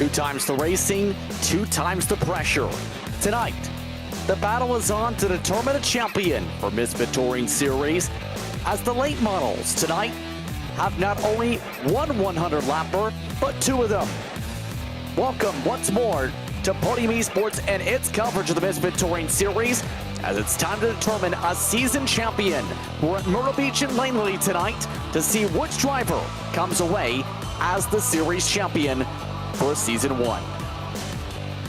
2 times the racing, 2 times the pressure. Tonight, the battle is on to determine a champion for Misfit Touring Series, as the late models tonight have not only one 100-lapper, but 2 of them. Welcome once more to Podium Esports and its coverage of the Misfit Touring Series, as it's time to determine a season champion. We're at Myrtle Beach in Langley tonight to see which driver comes away as the series champion for season 1.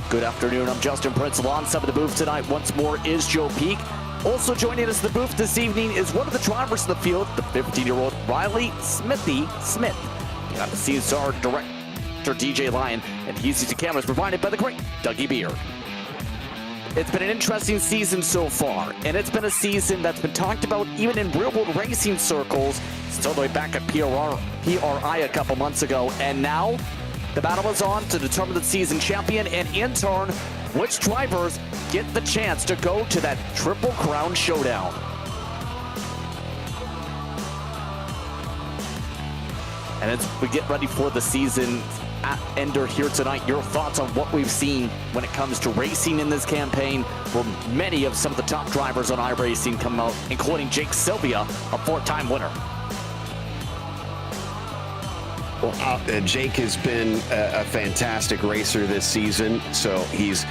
Good afternoon, I'm Justin Prince. On some of the booth tonight once more is Joe Peak. Also joining us in the booth this evening is one of the drivers in the field, the 15-year-old Riley Smithy Smith. You got to see our director DJ Lyon, and he's using cameras provided by the great Dougie Beard. It's been an interesting season so far, and it's been a season that's been talked about even in real-world racing circles since all the way back at PRI a couple months ago, and now the battle is on to determine the season champion, and in turn, which drivers get the chance to go to that Triple Crown showdown. And as we get ready for the season ender here tonight, your thoughts on what we've seen when it comes to racing in this campaign, where many of some of the top drivers on iRacing come out, including Jake Sylvia, a 4-time winner. Well, Jake has been a fantastic racer this season, so he's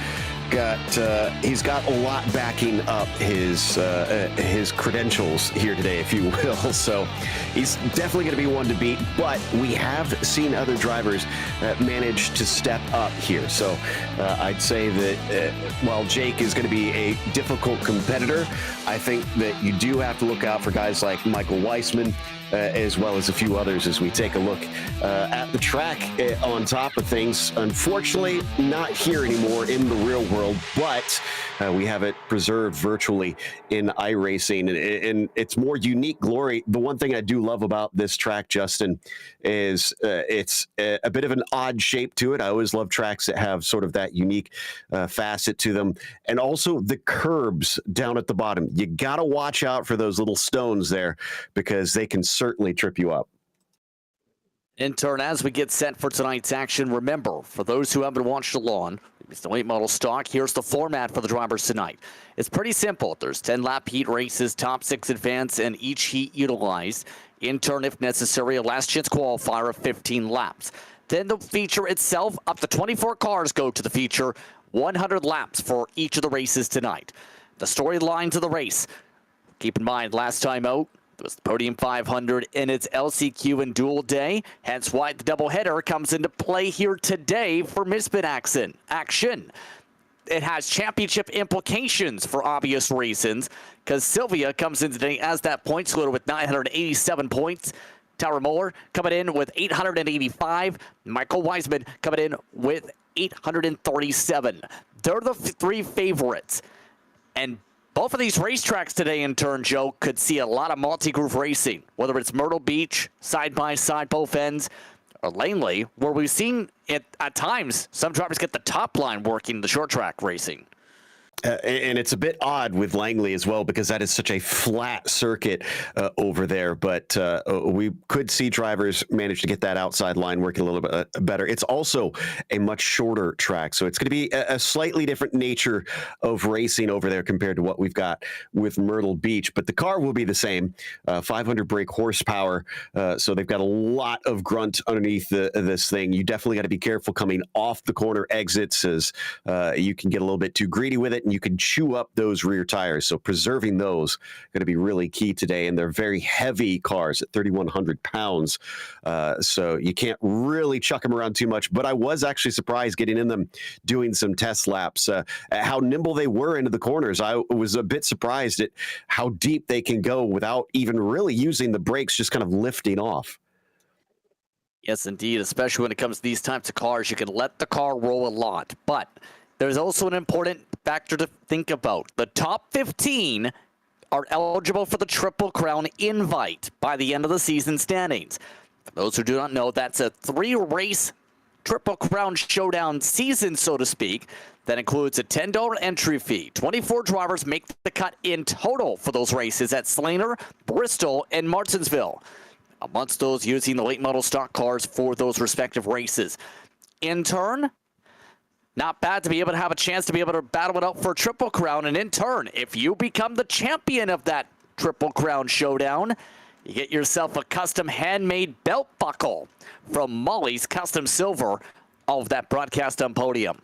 got a lot backing up his credentials here today, if you will. So he's definitely going to be one to beat. But we have seen other drivers manage to step up here. So I'd say that while Jake is going to be a difficult competitor, I think that you do have to look out for guys like Michael Weissman, as well as a few others as we take a look at the track on top of things. Unfortunately, not here anymore in the real world, but we have it preserved virtually in iRacing, and it's more unique glory. The one thing I do love about this track, Justin, is it's a bit of an odd shape to it. I always love tracks that have sort of that unique facet to them, and also the curbs down at the bottom. You got to watch out for those little stones there, because they can certainly trip you up. In turn, as we get set for tonight's action, remember, for those who haven't watched along, it's the late model stock. Here's the format for the drivers tonight. It's pretty simple. There's 10-lap heat races, top 6 advance, and each heat utilized. In turn, if necessary, a last chance qualifier of 15 laps. Then the feature itself, up to 24 cars go to the feature, 100 laps for each of the races tonight. The storylines of the race. Keep in mind, last time out, it was the Podium 500 in its LCQ and dual day, hence why the doubleheader comes into play here today for Misfit action. It has championship implications for obvious reasons, because Sylvia comes in today as that points leader with 987 points. Tara Moore coming in with 885. Michael Weissman coming in with 837. They're the 3 favorites. And both of these racetracks today, in turn, Joe, could see a lot of multi-groove racing, whether it's Myrtle Beach, side-by-side, both ends, or Langley, where we've seen it at times some drivers get the top line working the short track racing. And it's a bit odd with Langley as well, because that is such a flat circuit over there. But we could see drivers manage to get that outside line working a little bit better. It's also a much shorter track, so it's going to be a slightly different nature of racing over there compared to what we've got with Myrtle Beach. But the car will be the same, 500 brake horsepower. So they've got a lot of grunt underneath this thing. You definitely got to be careful coming off the corner exits, as you can get a little bit too greedy with it, and you can chew up those rear tires. So preserving those going to be really key today. And they're very heavy cars at 3,100 pounds. So you can't really chuck them around too much. But I was actually surprised getting in them, doing some test laps, at how nimble they were into the corners. I was a bit surprised at how deep they can go without even really using the brakes, just kind of lifting off. Yes, indeed, especially when it comes to these types of cars. You can let the car roll a lot, but there's also an important factor to think about. The top 15 are eligible for the Triple Crown invite by the end of the season standings. For those who do not know, that's a 3-race Triple Crown showdown season, so to speak, that includes a $10 entry fee. 24 drivers make the cut in total for those races at Slainer, Bristol, and Martinsville, amongst those using the late model stock cars for those respective races. in turn, not bad to be able to have a chance to be able to battle it out for a Triple Crown. And in turn, if you become the champion of that Triple Crown showdown, you get yourself a custom handmade belt buckle from Molly's Custom Silver. All of that broadcast on Podium.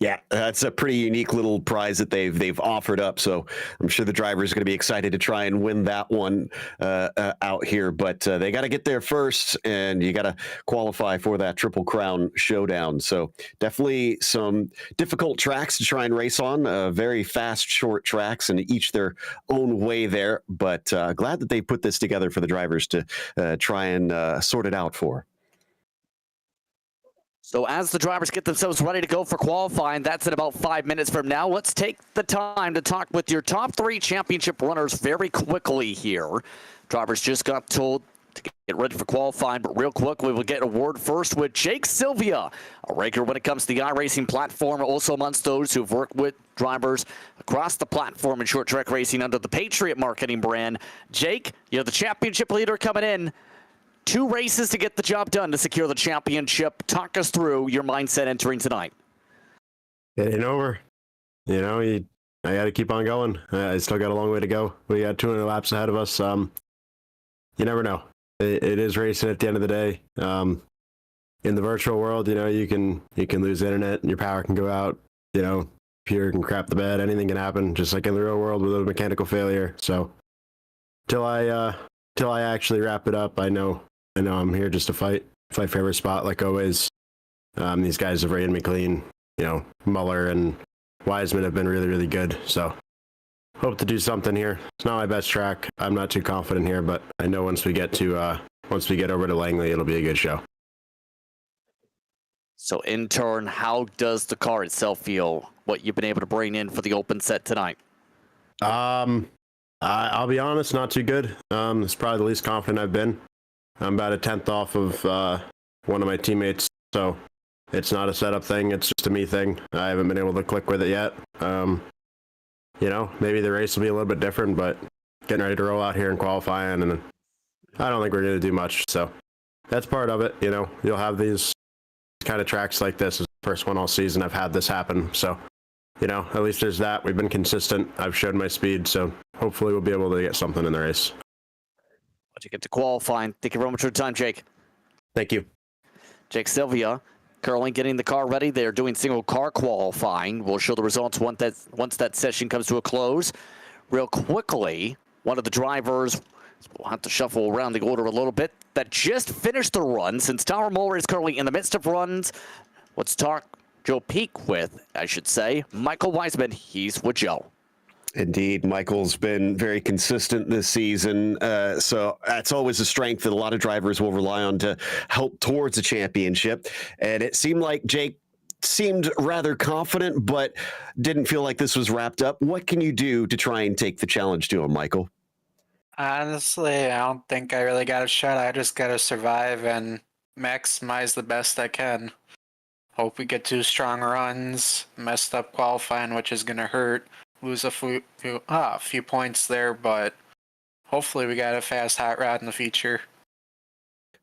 Yeah, that's a pretty unique little prize that they've offered up. So I'm sure the driver is going to be excited to try and win that one out here. But they got to get there first, and you got to qualify for that Triple Crown showdown. So definitely some difficult tracks to try and race on. Very fast, short tracks, and each their own way there. But glad that they put this together for the drivers to try and sort it out for. So as the drivers get themselves ready to go for qualifying, that's in about 5 minutes from now. Let's take the time to talk with your top 3 championship runners very quickly here. Drivers just got told to get ready for qualifying, but real quickly, we'll get a word first with Jake Sylvia, a regular when it comes to the iRacing platform, also amongst those who've worked with drivers across the platform in short track racing under the Patriot marketing brand. Jake, you're the championship leader coming in. 2 races to get the job done to secure the championship. Talk us through your mindset entering tonight. It ain't over. You know, I got to keep on going. I still got a long way to go. We got 200 laps ahead of us. You never know. It is racing at the end of the day. In the virtual world, you know, you can lose internet and your power can go out. You know, computer can crap the bed. Anything can happen, just like in the real world with a mechanical failure. So, till I actually wrap it up, I know I'm here just to fight for every spot, like always. These guys have rated me clean. You know, Muller and Wiseman have been really, really good. So hope to do something here. It's not my best track. I'm not too confident here, but I know once we get over to Langley, it'll be a good show. So in turn, how does the car itself feel? What you've been able to bring in for the open set tonight? I'll be honest, not too good. It's probably the least confident I've been. I'm about a 10th off of one of my teammates, so it's not a setup thing. It's just a me thing. I haven't been able to click with it yet. You know, maybe the race will be a little bit different, but getting ready to roll out here and qualifying, and I don't think we're going to do much. So that's part of it. You know, you'll have these kind of tracks like this. It's the first one all season I've had this happen. So, you know, at least there's that. We've been consistent. I've showed my speed, so hopefully we'll be able to get something in the race. Once you get to qualifying, thank you very much for your time, Jake. Thank you. Jake Sylvia currently getting the car ready. They're doing single car qualifying. We'll show the results once that session comes to a close. Real quickly, one of the drivers, we'll have to shuffle around the order a little bit, that just finished the run, since Tower Moore is currently in the midst of runs. Let's talk Joe Peak with, I should say, Michael Wiseman. He's with Joe. Indeed, Michael's been very consistent this season, so that's always a strength that a lot of drivers will rely on to help towards a championship. And it seemed like Jake seemed rather confident, but didn't feel like this was wrapped up. What can you do to try and take the challenge to him, Michael? Honestly, I don't think I really got a shot. I just got to survive and maximize the best I can. Hope we get 2 strong runs. Messed up qualifying, which is going to hurt. Lose a few points there, but hopefully we got a fast hot rod in the future.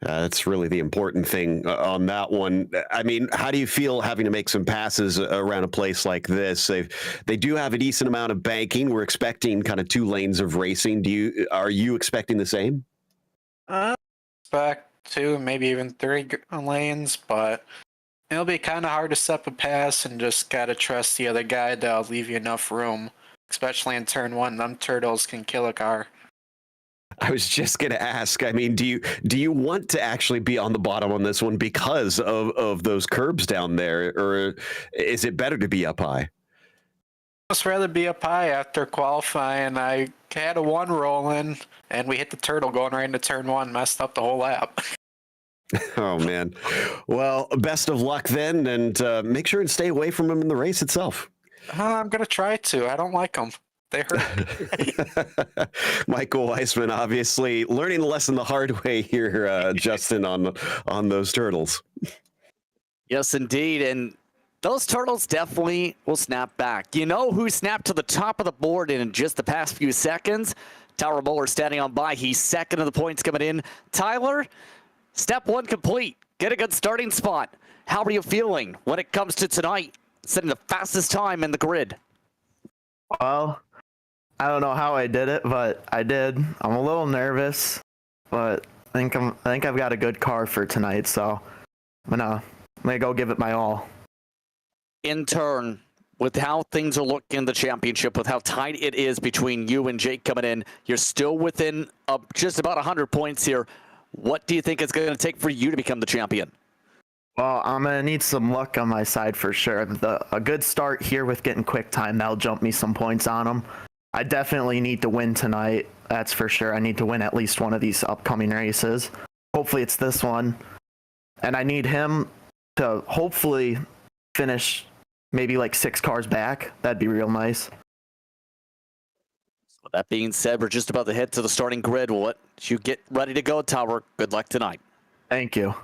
That's really the important thing on that one. I mean, how do you feel having to make some passes around a place like this? They do have a decent amount of banking. We're expecting kind of 2 lanes of racing. Are you expecting the same? Expect 2, maybe even 3 lanes, but it'll be kind of hard to set up a pass and just gotta trust the other guy that'll leave you enough room, especially in turn 1. Them turtles can kill a car. I was just going to ask, I mean, do you want to actually be on the bottom on this one because of those curbs down there, or is it better to be up high? I'd rather be up high after qualifying. I had a 1 rolling, and we hit the turtle going right into turn 1, messed up the whole lap. Oh, man. Well, best of luck then, and make sure and stay away from him in the race itself. I'm going to try to. I don't like them. They hurt. Michael Wiseman, obviously, learning the lesson the hard way here, Justin, on those turtles. Yes, indeed. And those turtles definitely will snap back. You know who snapped to the top of the board in just the past few seconds? Tower Muller standing on by. He's second of the points coming in. Tyler, step 1 complete. get a good starting spot. How are you feeling when it comes to tonight, setting the fastest time in the grid? Well, I don't know how I did it, but I did. I'm a little nervous, but I think I've got a good car for tonight, so I'm gonna go give it my all. In turn, with how things are looking in the championship, with how tight it is between you and Jake coming in, you're still within just about 100 points here. What do you think it's going to take for you to become the champion? Well, I'm gonna need some luck on my side for sure. A good start here with getting quick time, that'll jump me some points on them. I definitely need to win tonight. That's for sure. I need to win at least one of these upcoming races. Hopefully it's this one. And I need him to hopefully finish maybe like 6 cars back. That'd be real nice. With that being said, we're just about to head to the starting grid. We'll let you get ready to go, Tower. Good luck tonight. Thank you.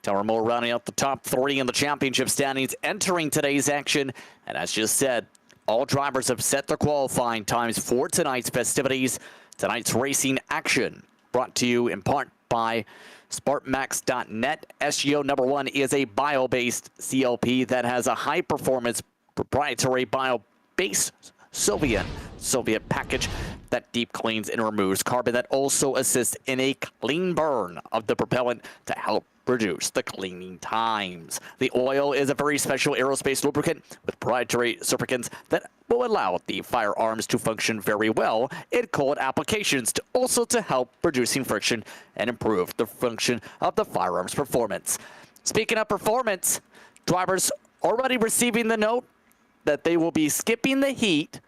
Tower Moore rounding out the top 3 in the championship standings, entering today's action. And as just said, all drivers have set their qualifying times for tonight's festivities. Tonight's racing action brought to you in part by SpartMax.net. SGO number 1 is a bio-based CLP that has a high-performance proprietary bio-based Soviet package that deep cleans and removes carbon, that also assists in a clean burn of the propellant to help reduce the cleaning times. The oil is a very special aerospace lubricant with proprietary lubricants that will allow the firearms to function very well in cold applications, to also to help reducing friction and improve the function of the firearms performance. Speaking of performance, drivers already receiving the note that they will be skipping the heat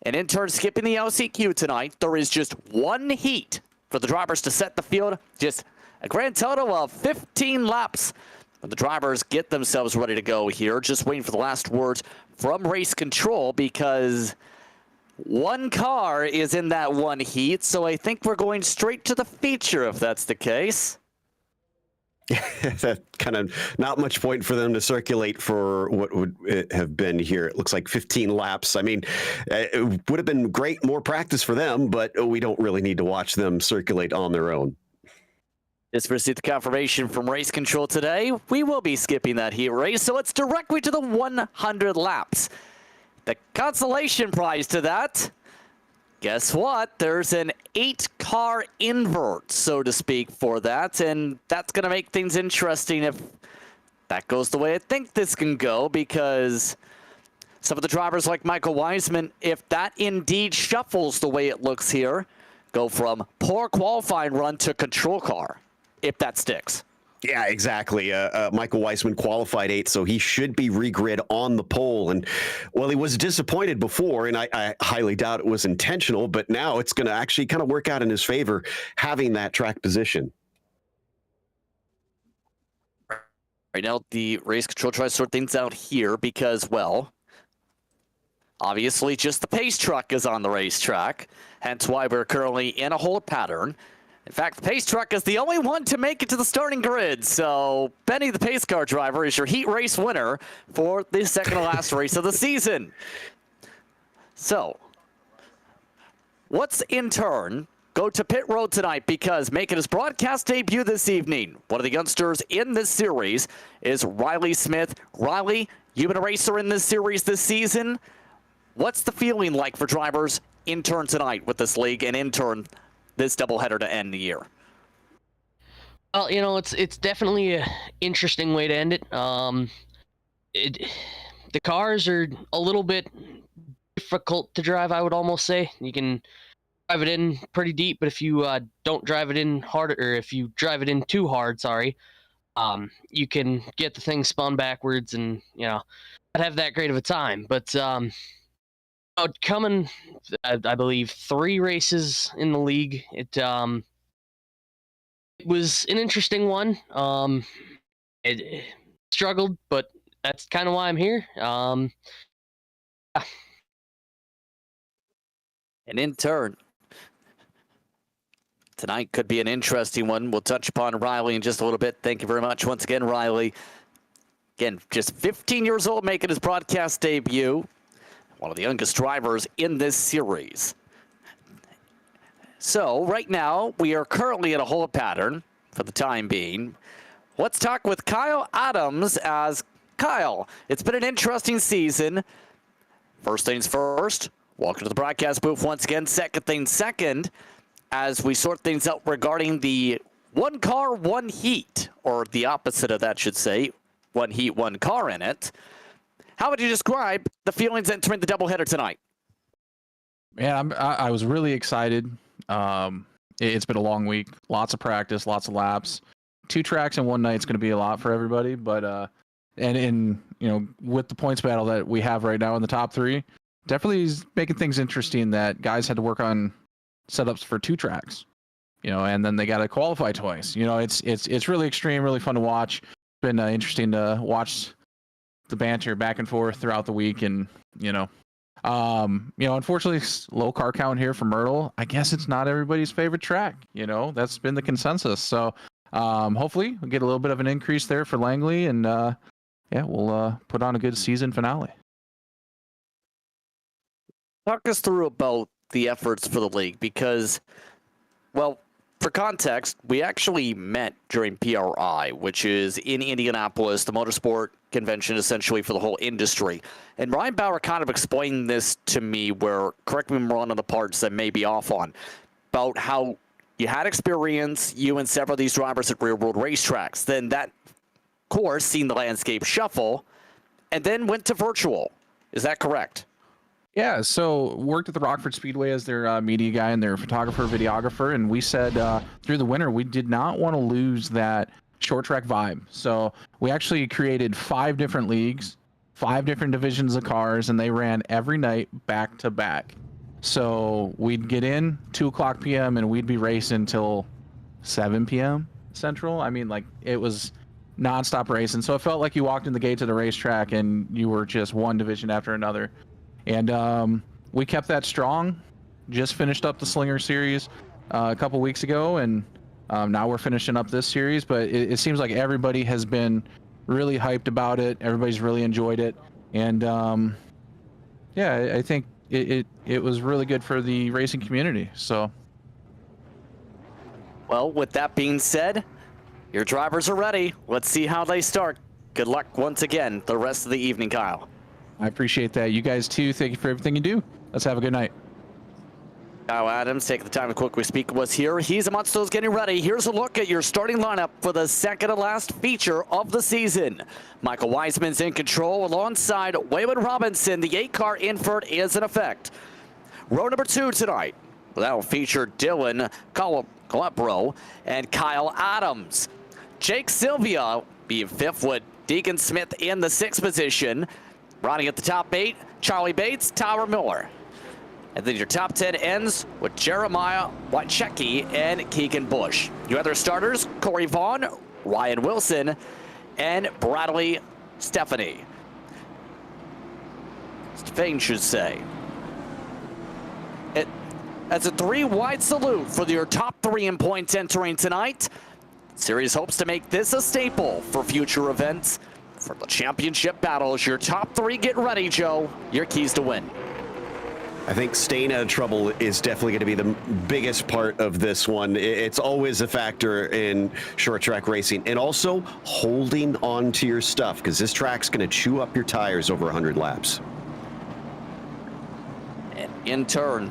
and in turn skipping the LCQ tonight. There is just 1 heat for the drivers to set the field, just a grand total of 15 laps. When the drivers get themselves ready to go here, just waiting for the last words from race control, because 1 car is in that 1 heat, so I think we're going straight to the feature if that's the case. That kind of not much point for them to circulate for what would have been here. It looks like 15 laps. I mean, it would have been great, more practice for them, but we don't really need to watch them circulate on their own. Just received the confirmation from race control today. We will be skipping that heat race, so it's directly to the 100 laps. The consolation prize to that, guess what? There's an 8-car invert, so to speak, for that, and that's going to make things interesting if that goes the way I think this can go, because some of the drivers like Michael Wiseman, if that indeed shuffles the way it looks here, go from poor qualifying run to control car, if that sticks. Yeah, exactly. Michael Weissman qualified 8th, so he should be regrid on the pole. And, well, he was disappointed before, and I highly doubt it was intentional, but now it's going to actually kind of work out in his favor, having that track position. Right now, the race control tries to sort things out here because, well, obviously just the pace truck is on the racetrack, hence why we're currently in a hold pattern. In fact, the pace truck is the only one to make it to the starting grid. So Benny, the pace car driver, is your heat race winner for the second to last race of the season. So let's in turn go to pit road tonight, because making his broadcast debut this evening, one of the youngsters in this series is Riley Smith. Riley, you've been a racer in this series this season. What's the feeling like for drivers in turn tonight with this league, and in turn this doubleheader to end the year? Well, you know, it's definitely an interesting way to end it. The cars are a little bit difficult to drive, I would almost say. You can drive it in pretty deep, but if you don't drive it in hard, or if you drive it in too hard, you can get the thing spun backwards, and you know, not have that great of a time. But coming, I believe 3 races in the league. It was an interesting one. It struggled, but that's kind of why I'm here. And in turn, tonight could be an interesting one. We'll touch upon Riley in just a little bit. Thank you very much once again, Riley. Again, just 15 years old, making his broadcast debut. One of the youngest drivers in this series. So right now, we are currently in a hold pattern for the time being. let's talk with Kyle Adams. As Kyle, it's been an interesting season. First things first, welcome to the broadcast booth once again. Second things second, as we sort things out regarding the one car, one heat, or the opposite of that, should say, one heat, one car in it. How would you describe the feelings entering the doubleheader tonight? Man, I was really excited. It's been a long week, lots of practice, lots of laps. 2 tracks in one night is going to be a lot for everybody, but and with the points battle that we have right now in the top 3, definitely is making things interesting that guys had to work on setups for 2 tracks, and then they got to qualify twice. It's really extreme, really fun to watch. It's been interesting to watch the banter back and forth throughout the week, and unfortunately, low car count here for Myrtle. I guess it's not everybody's favorite track. That's been the consensus. So hopefully we'll get a little bit of an increase there for Langley, and we'll put on a good season finale. Talk us through about the efforts for the league, because, well, for context, we actually met during PRI, which is in Indianapolis, the motorsport convention essentially for the whole industry. And Ryan Bauer kind of explained this to me, where, correct me if I'm wrong on the parts that may be off on, about how you had experience, you and several of these drivers at real-world racetracks. Then that course seen the landscape shuffle, and then went to virtual. Is that correct? Yeah, so worked at the Rockford Speedway as their media guy and their photographer, videographer, and we said through the winter we did not want to lose that short track vibe. So we actually created 5 different leagues, 5 different divisions of cars, and they ran every night back to back. So we'd get in 2:00 p.m. and we'd be racing till 7 p.m. Central. I mean, it was nonstop racing. So it felt like you walked in the gates of the racetrack and you were just one division after another. And we kept that strong. Just finished up the Slinger Series a couple weeks ago, and now we're finishing up this series. But it seems like everybody has been really hyped about it. Everybody's really enjoyed it, and I think it was really good for the racing community. So, well, with that being said, your drivers are ready. Let's see how they start. Good luck once again the rest of the evening, Kyle. I appreciate that. You guys too. Thank you for everything you do. Let's have a good night. Kyle Adams, taking the time to quickly speak with us here. He's amongst those getting ready. Here's a look at your starting lineup for the second to last feature of the season. Michael Wiseman's in control alongside Waylon Robinson. The 8-car invert is in effect. Row number 2 tonight. That will feature Dylan Colapro and Kyle Adams. Jake Sylvia being 5th with Deacon Smith in the 6th position. Riding at the top 8, Charlie Bates, Tyler Miller. And then your top 10 ends with Jeremiah Wachecki and Keegan Bush. Your other starters, Corey Vaughn, Ryan Wilson, and Bradley Stephanie. Stefan should say. That's a 3-wide salute for your top 3 in points entering tonight. Series hopes to make this a staple for future events. For the championship battles, your top 3 get ready, Joe. Your keys to win. I think staying out of trouble is definitely going to be the biggest part of this one. It's always a factor in short track racing, and also holding on to your stuff, because this track's going to chew up your tires over 100 laps. And in turn,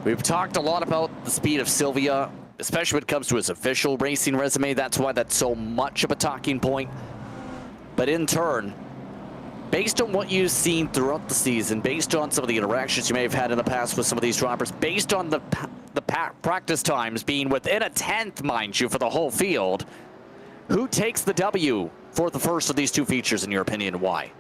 we've talked a lot about the speed of Sylvia, especially when it comes to his official racing resume. That's why that's so much of a talking point. But in turn, based on what you've seen throughout the season, based on some of the interactions you may have had in the past with some of these drivers, based on the practice times being within a 10th, mind you, for the whole field, who takes the W for the first of these 2 features, in your opinion, and why?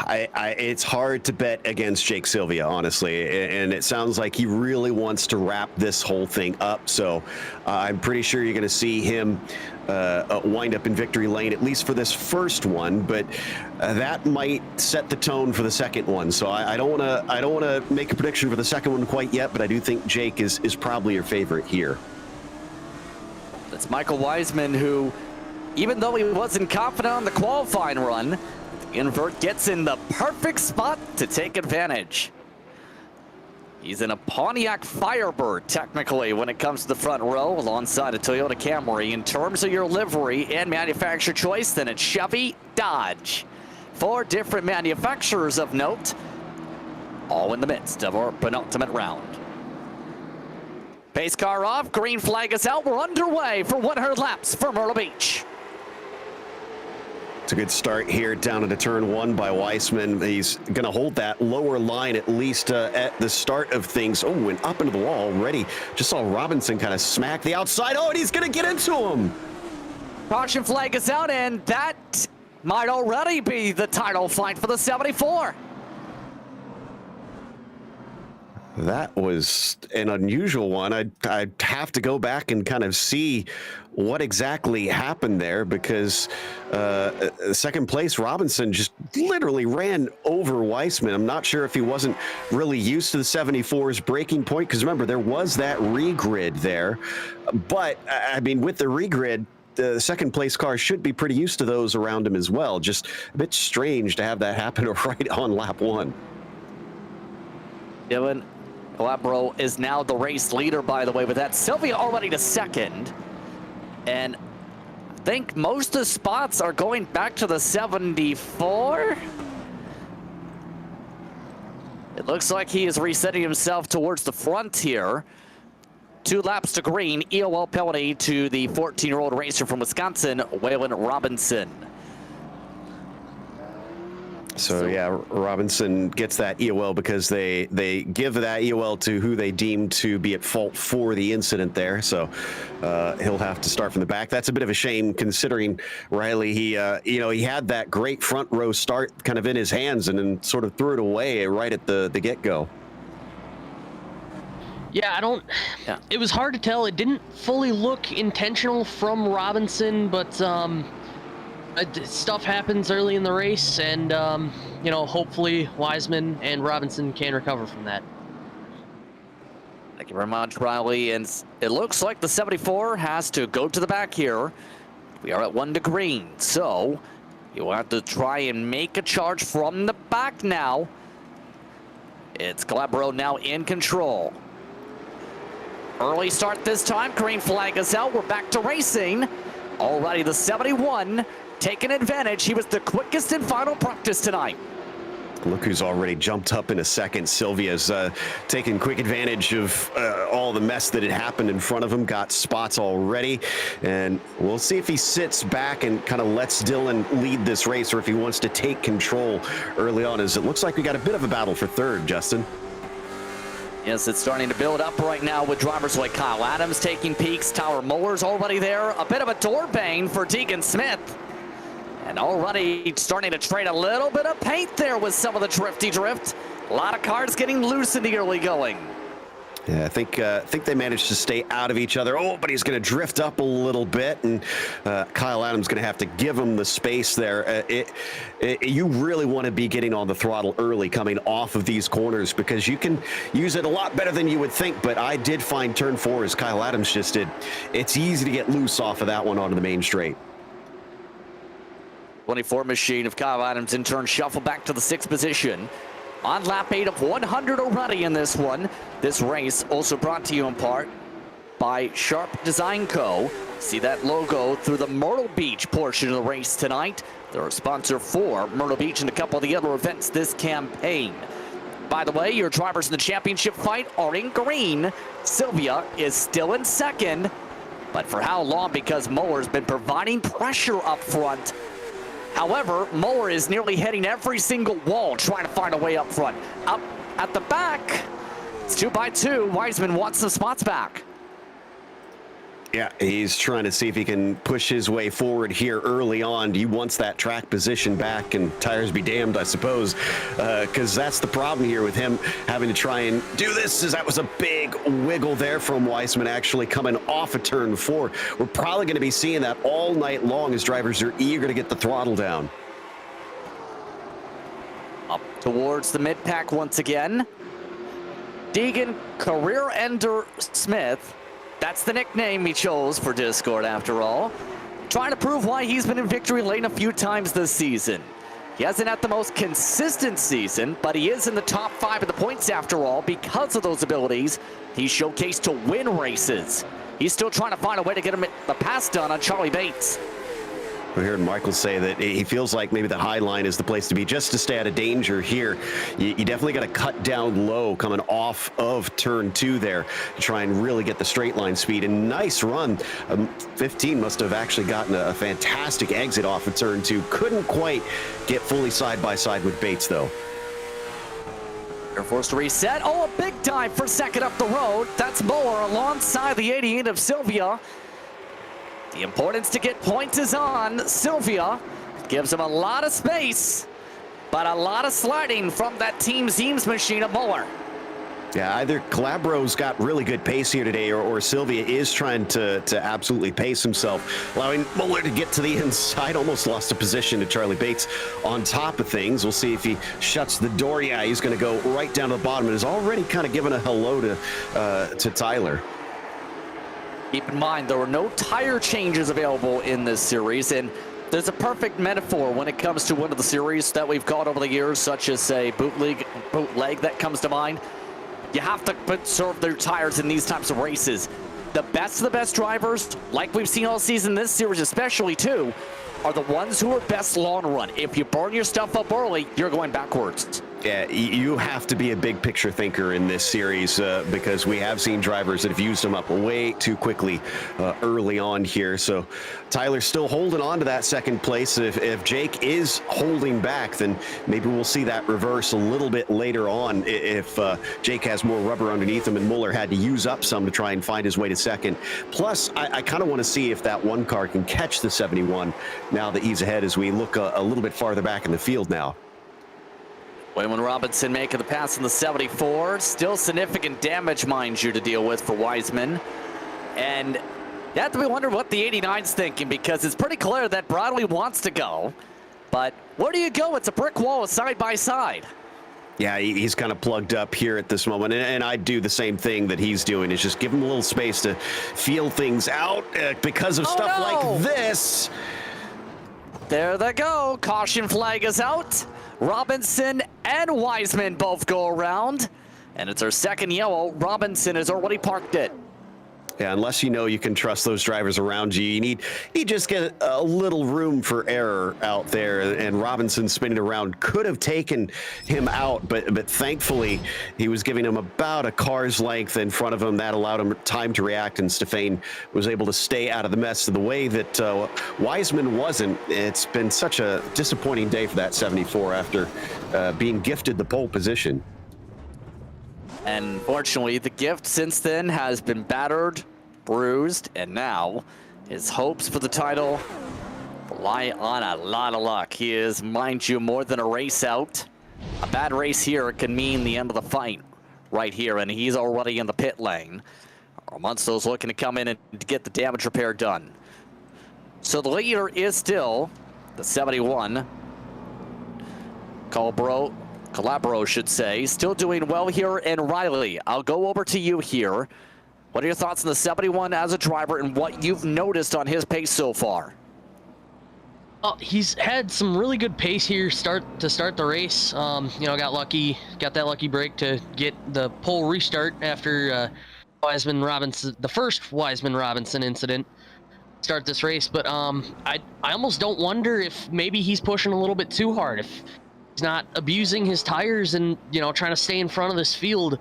It's hard to bet against Jake Sylvia, honestly, and it sounds like he really wants to wrap this whole thing up. So I'm pretty sure you're going to see him wind up in victory lane, at least for this first one. But that might set the tone for the second one. So I don't want to make a prediction for the second one quite yet, but I do think Jake is probably your favorite here. That's Michael Wiseman, who, even though he wasn't confident on the qualifying run, the invert gets in the perfect spot to take advantage. He's in a Pontiac Firebird, technically, when it comes to the front row, alongside a Toyota Camry. In terms of your livery and manufacturer choice, then it's Chevy, Dodge. 4 different manufacturers of note, all in the midst of our penultimate round. Pace car off, green flag is out. We're underway for 100 laps for Myrtle Beach. It's a good start here down into turn 1 by Weissman. He's going to hold that lower line at least at the start of things. Oh, and up into the wall already. Just saw Robinson kind of smack the outside. Oh, and he's going to get into him. Caution flag is out, and that might already be the title fight for the 74. That was an unusual one. I'd have to go back and kind of see what exactly happened there, because second place Robinson just literally ran over Weissman. I'm not sure if he wasn't really used to the 74's braking point, because remember, there was that regrid there. But I mean, with the regrid, the second place car should be pretty used to those around him as well. Just a bit strange to have that happen right on lap 1. Dylan Calabro is now the race leader, by the way, with that. Sylvia already to second. And I think most of the spots are going back to the 74. It looks like he is resetting himself towards the front here. 2 laps to green. EOL penalty to the 14-year-old racer from Wisconsin, Waylon Robinson. So yeah, Robinson gets that EOL because they give that EOL to who they deem to be at fault for the incident there. So he'll have to start from the back. That's a bit of a shame, considering Riley, he had that great front row start kind of in his hands and then sort of threw it away right at the get-go. Yeah, it was hard to tell. It didn't fully look intentional from Robinson, but stuff happens early in the race, and hopefully Weissman and Robinson can recover from that. Thank you very much, Riley. And it looks like the 74 has to go to the back here. We are at 1 to green, so you'll have to try and make a charge from the back now. It's Calabro now in control. Early start this time. Green flag is out. We're back to racing. Already the 71 taking advantage. He was the quickest in final practice tonight. Look who's already jumped up in a second. Sylvia's taken quick advantage of all the mess that had happened in front of him. Got spots already. And we'll see if he sits back and kind of lets Dylan lead this race, or if he wants to take control early on, as it looks like we got a bit of a battle for third, Justin. Yes, it's starting to build up right now with drivers like Kyle Adams taking peaks. Tyler Muller's already there. A bit of a door bang for Deegan Smith. And already starting to trade a little bit of paint there with some of the drifty drift. A lot of cars getting loose in the early going. Yeah, I think they managed to stay out of each other. Oh, but he's going to drift up a little bit, and Kyle Adams going to have to give him the space there. You really want to be getting on the throttle early coming off of these corners, because you can use it a lot better than you would think. But I did find turn 4, as Kyle Adams just did, it's easy to get loose off of that one onto the main straight. 24 machine of Kyle Adams in turn shuffle back to the 6th position. On lap 8 of 100 already in this one. This race also brought to you in part by Sharp Design Co. See that logo through the Myrtle Beach portion of the race tonight. They're a sponsor for Myrtle Beach and a couple of the other events this campaign. By the way, your drivers in the championship fight are in green. Sylvia is still in second. But for how long? Because Muller's been providing pressure up front. However, Muller is nearly hitting every single wall trying to find a way up front. Up at the back, it's 2 by 2. Weissman wants some spots back. Yeah, he's trying to see if he can push his way forward here early on. He wants that track position back, and tires be damned, I suppose, because that's the problem here with him having to try and do this. Is that was a big wiggle there from Weissman, actually coming off of turn 4. We're probably going to be seeing that all night long as drivers are eager to get the throttle down. Up towards the mid-pack once again. Deegan Career Ender Smith. That's the nickname he chose for Discord, after all. Trying to prove why he's been in victory lane a few times this season. He hasn't had the most consistent season, but he is in the top 5 of the points after all because of those abilities he's showcased to win races. He's still trying to find a way to get him the pass done on Charlie Bates. We heard Michael say that he feels like maybe the high line is the place to be just to stay out of danger here. You definitely got to cut down low coming off of turn 2 there to try and really get the straight line speed. And nice run. 15 must have actually gotten a fantastic exit off of turn 2. Couldn't quite get fully side by side with Bates though. They're forced to reset. Oh, a big dive for second up the road. That's Moore alongside the 88 of Sylvia. The importance to get points is on. Sylvia gives him a lot of space, but a lot of sliding from that Team Zeems machine of Muller. Yeah, either Calabro's got really good pace here today, or Sylvia is trying to absolutely pace himself, allowing Muller to get to the inside. Almost lost a position to Charlie Bates on top of things. We'll see if he shuts the door. Yeah, he's going to go right down to the bottom and is already kind of giving a hello to Tyler. Keep in mind, there were no tire changes available in this series, and there's a perfect metaphor when it comes to one of the series that we've caught over the years, such as, say, bootleg that comes to mind. You have to conserve their tires in these types of races. The best drivers, like we've seen all season, this series especially too, are the ones who are best long run. If you burn your stuff up early, you're going backwards. Yeah, you have to be a big picture thinker in this series because we have seen drivers that have used them up way too quickly early on here. So Tyler's still holding on to that second place. If Jake is holding back, then maybe we'll see that reverse a little bit later on if Jake has more rubber underneath him and Muller had to use up some to try and find his way to second. Plus, I kind of want to see if that one car can catch the 71 now that he's ahead as we look a little bit farther back in the field now. Wayman Robinson making the pass in the 74. Still significant damage, mind you, to deal with for Wiseman. And you have to be wondering what the 89's thinking, because it's pretty clear that Bradley wants to go. But where do you go? It's a brick wall side by side. Yeah, he's kind of plugged up here at this moment, and I'd do the same thing that he's doing, is just give him a little space to feel things out because of stuff like this. There they go. Caution flag is out. Robinson and Wiseman both go around, and it's our second yellow. Robinson has already parked it. Yeah, unless you know you can trust those drivers around you, you just get a little room for error out there. And Robinson spinning around could have taken him out, but thankfully he was giving him about a car's length in front of him. That allowed him time to react, and Stefan was able to stay out of the mess the way that Wiseman wasn't. It's been such a disappointing day for that 74 after being gifted the pole position. And fortunately, the gift since then has been battered, bruised, and now his hopes for the title rely on a lot of luck. He is, mind you, more than a race out. A bad race here can mean the end of the fight right here, and he's already in the pit lane. Munsto's looking to come in and get the damage repair done. So the leader is still the 71. Calabro should say, still doing well here. And Riley, I'll go over to you here. What are your thoughts on the 71 as a driver and what you've noticed on his pace so far? He's had some really good pace here to start the race. Got that lucky break to get the pole restart after the first Wiseman Robinson incident start this race. But I almost don't wonder if maybe he's pushing a little bit too hard, if he's not abusing his tires and, trying to stay in front of this field.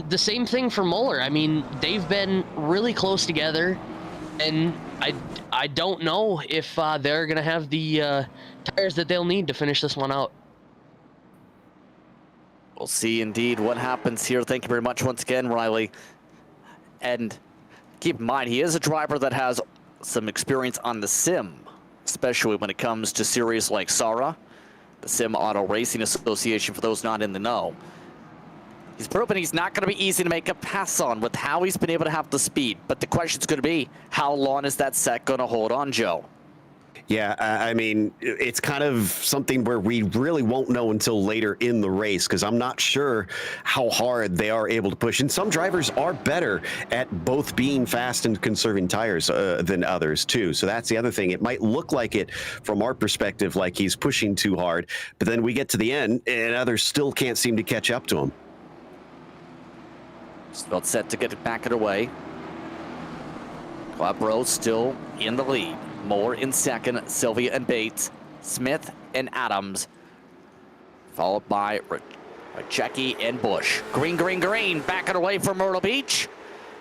The same thing for Muller. I mean, they've been really close together, and I don't know if they're going to have the tires that they'll need to finish this one out. We'll see indeed what happens here. Thank you very much once again, Riley. And keep in mind, he is a driver that has some experience on the sim, especially when it comes to series like SARA, the Sim Auto Racing Association, for those not in the know. He's proven he's not going to be easy to make a pass on with how he's been able to have the speed. But the question's going to be, how long is that set going to hold on, Joe? Yeah, I mean, it's kind of something where we really won't know until later in the race, because I'm not sure how hard they are able to push. And some drivers are better at both being fast and conserving tires than others, too. So that's the other thing. It might look like it from our perspective, like he's pushing too hard, but then we get to the end and others still can't seem to catch up to him. Still set to get it back away. Quabro still in the lead. Moore in second, Sylvia and Bates, Smith and Adams, followed by Jackie and Bush. Green, green, green, backing away from Myrtle Beach,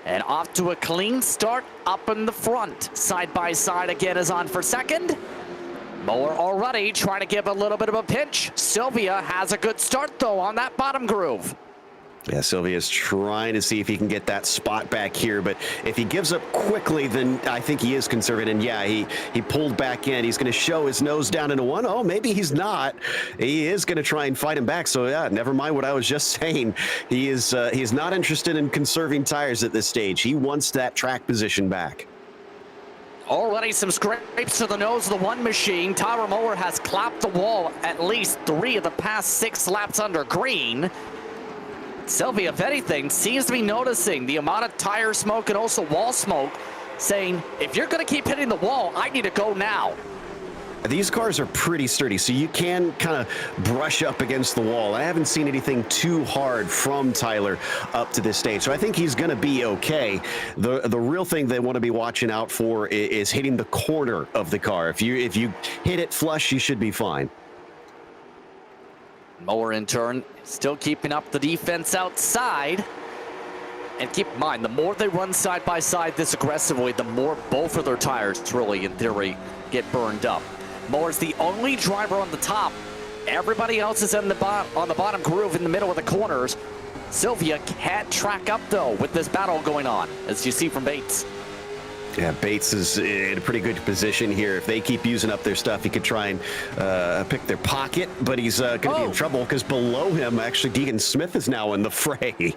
and off to a clean start up in the front. Side by side again is on for second. Moore already trying to give a little bit of a pinch. Sylvia has a good start though on that bottom groove. Yeah, Sylvia's trying to see if he can get that spot back here, but if he gives up quickly, then I think he is conservative. And yeah, he pulled back in. He's going to show his nose down into one. Oh, maybe he's not. He is going to try and fight him back. So yeah, never mind what I was just saying. He's not interested in conserving tires at this stage. He wants that track position back. Already some scrapes to the nose of the one machine. Tyler Moore has clapped the wall at least 3 of the past 6 laps under green. Sylvia, if anything, seems to be noticing the amount of tire smoke and also wall smoke, saying, if you're going to keep hitting the wall, I need to go now. These cars are pretty sturdy, so you can kind of brush up against the wall. I haven't seen anything too hard from Tyler up to this stage, so I think he's going to be okay. The real thing they want to be watching out for is hitting the corner of the car. If you hit it flush, you should be fine. Moore in turn, still keeping up the defense outside. And keep in mind, the more they run side by side this aggressively, the more both of their tires really, in theory, get burned up. Moore's the only driver on the top. Everybody else is on the bottom groove in the middle of the corners. Sylvia can't track up, though, with this battle going on, as you see from Bates. Yeah, Bates is in a pretty good position here. If they keep using up their stuff, he could try and pick their pocket, but he's going to be in trouble because below him, actually, Deegan Smith is now in the fray.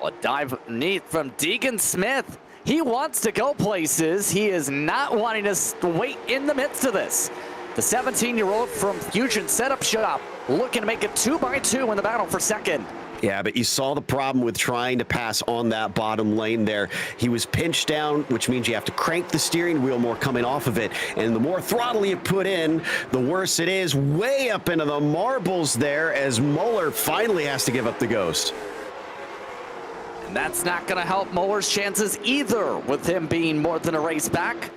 A dive neat from Deegan Smith. He wants to go places. He is not wanting to wait in the midst of this. The 17-year-old from Fusion Setup Shop looking to make it 2x2 in the battle for second. Yeah, but you saw the problem with trying to pass on that bottom lane there. He was pinched down, which means you have to crank the steering wheel more coming off of it. And the more throttle you put in, the worse it is. Way up into the marbles there as Muller finally has to give up the ghost. And that's not going to help Muller's chances either, with him being more than a race back.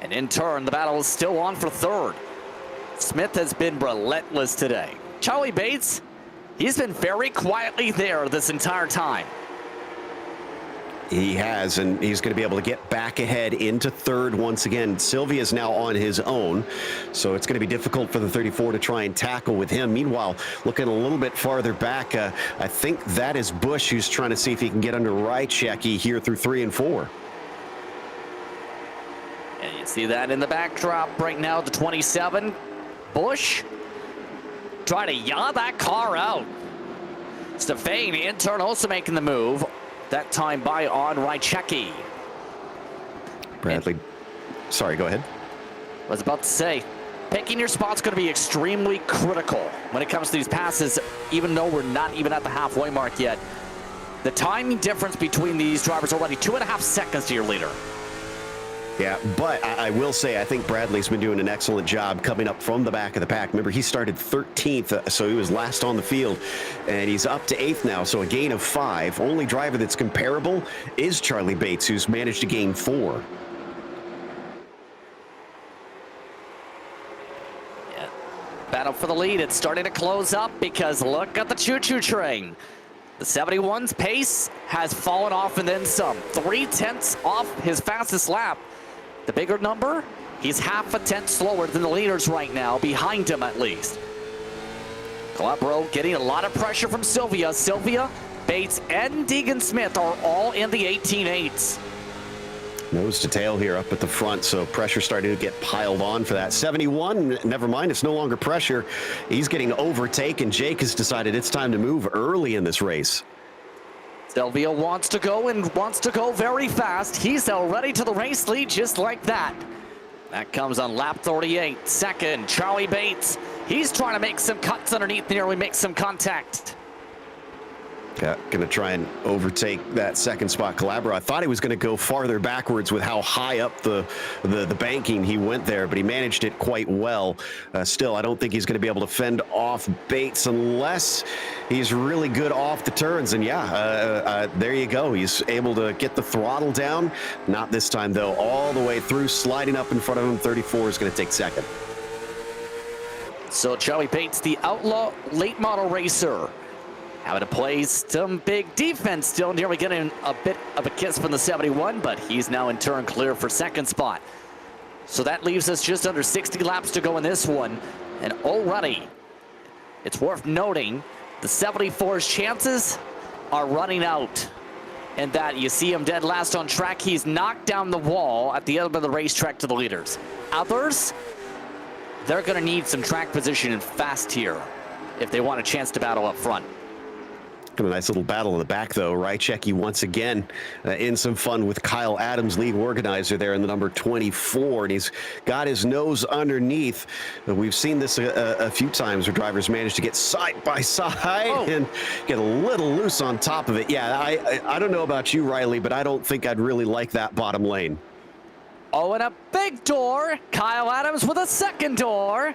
And in turn, the battle is still on for third. Smith has been relentless today. Charlie Bates, he's been very quietly there this entire time. He has, and he's going to be able to get back ahead into third once again. Sylvia's now on his own, so it's going to be difficult for the 34 to try and tackle with him. Meanwhile, looking a little bit farther back, I think that is Bush, who's trying to see if he can get under Rychecki here through 3 and 4. And you see that in the backdrop right now, the 27. Bush trying to yaw that car out. Stefan in turn also making the move. That time by on Rychecki. Bradley, sorry, go ahead. I was about to say, picking your spot's going to be extremely critical when it comes to these passes, even though we're not even at the halfway mark yet. The timing difference between these drivers already 2.5 seconds to your leader. Yeah, but I will say, I think Bradley's been doing an excellent job coming up from the back of the pack. Remember, he started 13th, so he was last on the field, and he's up to 8th now, so a gain of 5. Only driver that's comparable is Charlie Bates, who's managed to gain 4. Yeah. Battle for the lead. It's starting to close up because look at the choo-choo train. The 71's pace has fallen off and then some. 0.3 off his fastest lap. The bigger number, he's half a tenth slower than the leaders right now, behind him at least. Calabro getting a lot of pressure from Sylvia. Sylvia, Bates, and Deegan Smith are all in the 18.8s. Nose to tail here up at the front, so pressure starting to get piled on for that. 71, never mind, it's no longer pressure. He's getting overtaken. Jake has decided it's time to move early in this race. Sylvia wants to go and wants to go very fast. He's already to the race lead just like that. That comes on lap 38. Second, Charlie Bates. He's trying to make some cuts underneath, nearly make some contact. Yeah, going to try and overtake that second spot Calabro. I thought he was going to go farther backwards with how high up the banking he went there, but he managed it quite well. Still, I don't think he's going to be able to fend off Bates unless he's really good off the turns. And yeah, there you go. He's able to get the throttle down. Not this time, though. All the way through, sliding up in front of him. 34 is going to take second. So Charlie Bates, the outlaw late model racer, having to play some big defense still. Nearly getting a bit of a kiss from the 71, but he's now in turn clear for second spot. So that leaves us just under 60 laps to go in this one. And already, it's worth noting, the 74's chances are running out. And that you see him dead last on track. He's knocked down the wall at the end of the racetrack to the leaders. Others, they're going to need some track position and fast here if they want a chance to battle up front. A nice little battle in the back, though. Rychecki once again in some fun with Kyle Adams, lead organizer there in the number 24, and he's got his nose underneath. We've seen this a few times where drivers manage to get side by side and get a little loose on top of it. Yeah, I don't know about you, Riley, but I don't think I'd really like that bottom lane. Oh, and a big door. Kyle Adams with a second door.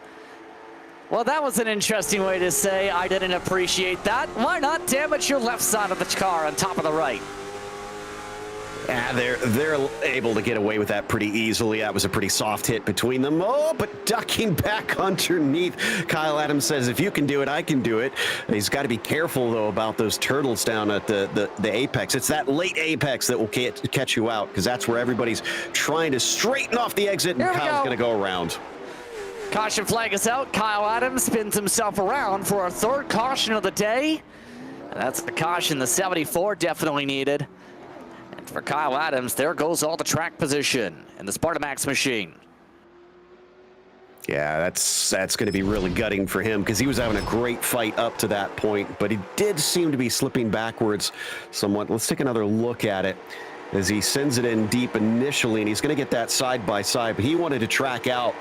Well, that was an interesting way to say I didn't appreciate that. Why not damage your left side of the car on top of the right? Yeah, they're able to get away with that pretty easily. That was a pretty soft hit between them. Oh, but ducking back underneath. Kyle Adams says, if you can do it, I can do it. He's got to be careful, though, about those turtles down at the apex. It's that late apex that will catch you out, because that's where everybody's trying to straighten off the exit, and Kyle's going to go around. Caution flag is out. Kyle Adams spins himself around for our third caution of the day. And that's the caution the 74 definitely needed. And for Kyle Adams, there goes all the track position in the Spartamax machine. Yeah, that's going to be really gutting for him, because he was having a great fight up to that point, but he did seem to be slipping backwards somewhat. Let's take another look at it as he sends it in deep initially, and he's going to get that side by side, but he wanted to track out,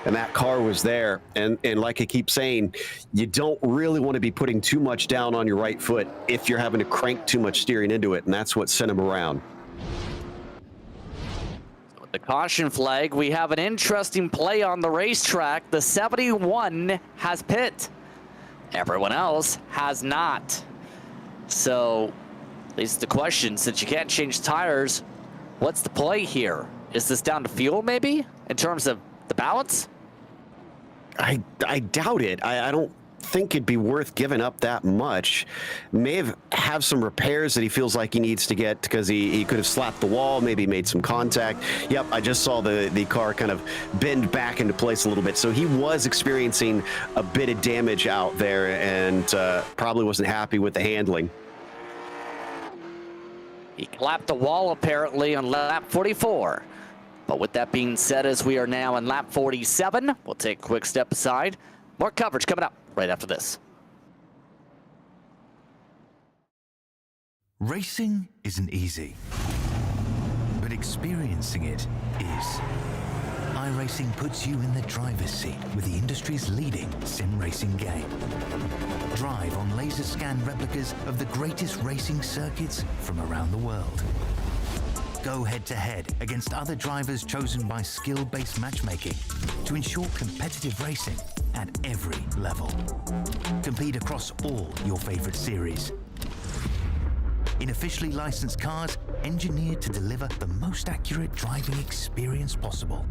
and that car was there. And like I keep saying, you don't really want to be putting too much down on your right foot if you're having to crank too much steering into it, and that's what sent him around. So with the caution flag, we have an interesting play on the racetrack. The 71 has pit. Everyone else has not. So leads the question, since you can't change tires, what's the play here? Is this down to fuel, maybe, in terms of the balance? I doubt it. I don't think it'd be worth giving up that much. May have some repairs that he feels like he needs to get, because he could have slapped the wall, maybe made some contact. Yep, I just saw the car kind of bend back into place a little bit. So he was experiencing a bit of damage out there, and probably wasn't happy with the handling. He clapped the wall apparently on lap 44. But with that being said, as we are now in lap 47, we'll take a quick step aside. More coverage coming up right after this. Racing isn't easy, but experiencing it is. iRacing puts you in the driver's seat with the industry's leading sim racing game. Drive on laser scan replicas of the greatest racing circuits from around the world. Go head to head against other drivers chosen by skill-based matchmaking to ensure competitive racing at every level. Compete across all your favorite series. In officially licensed cars, engineered to deliver the most accurate driving experience possible.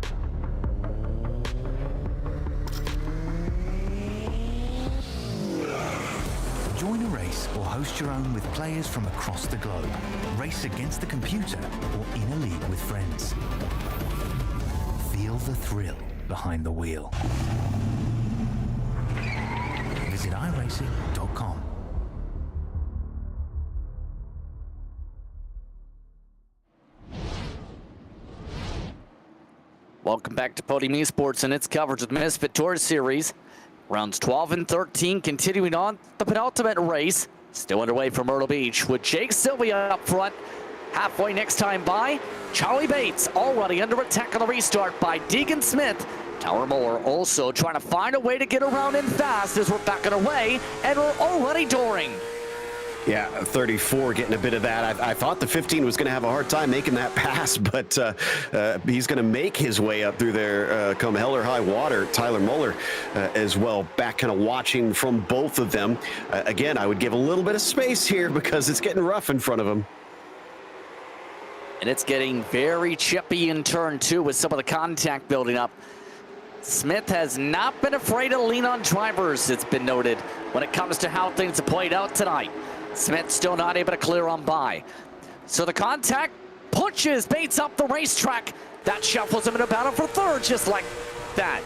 Join a race or host your own with players from across the globe. Race against the computer or in a league with friends. Feel the thrill behind the wheel. Visit iRacing.com. Welcome back to Podium Esports and its coverage of the Misfit Tour Series. Rounds 12 and 13 continuing on the penultimate race. Still underway from Myrtle Beach with Jake Sylvia up front. Halfway next time by, Charlie Bates already under attack on the restart by Deegan Smith. Tyler Muller also trying to find a way to get around in fast as we're backing away, and we're already dooring. Yeah, 34 getting a bit of that. I thought the 15 was going to have a hard time making that pass, but he's going to make his way up through there come hell or high water. Tyler Muller as well, back kind of watching from both of them. Again, I would give a little bit of space here because it's getting rough in front of him. And it's getting very chippy in turn two with some of the contact building up. Smith has not been afraid to lean on drivers, it's been noted, when it comes to how things have played out tonight. Smith still not able to clear on by. So the contact pushes Bates up the racetrack. That shuffles him in a battle for third, just like that.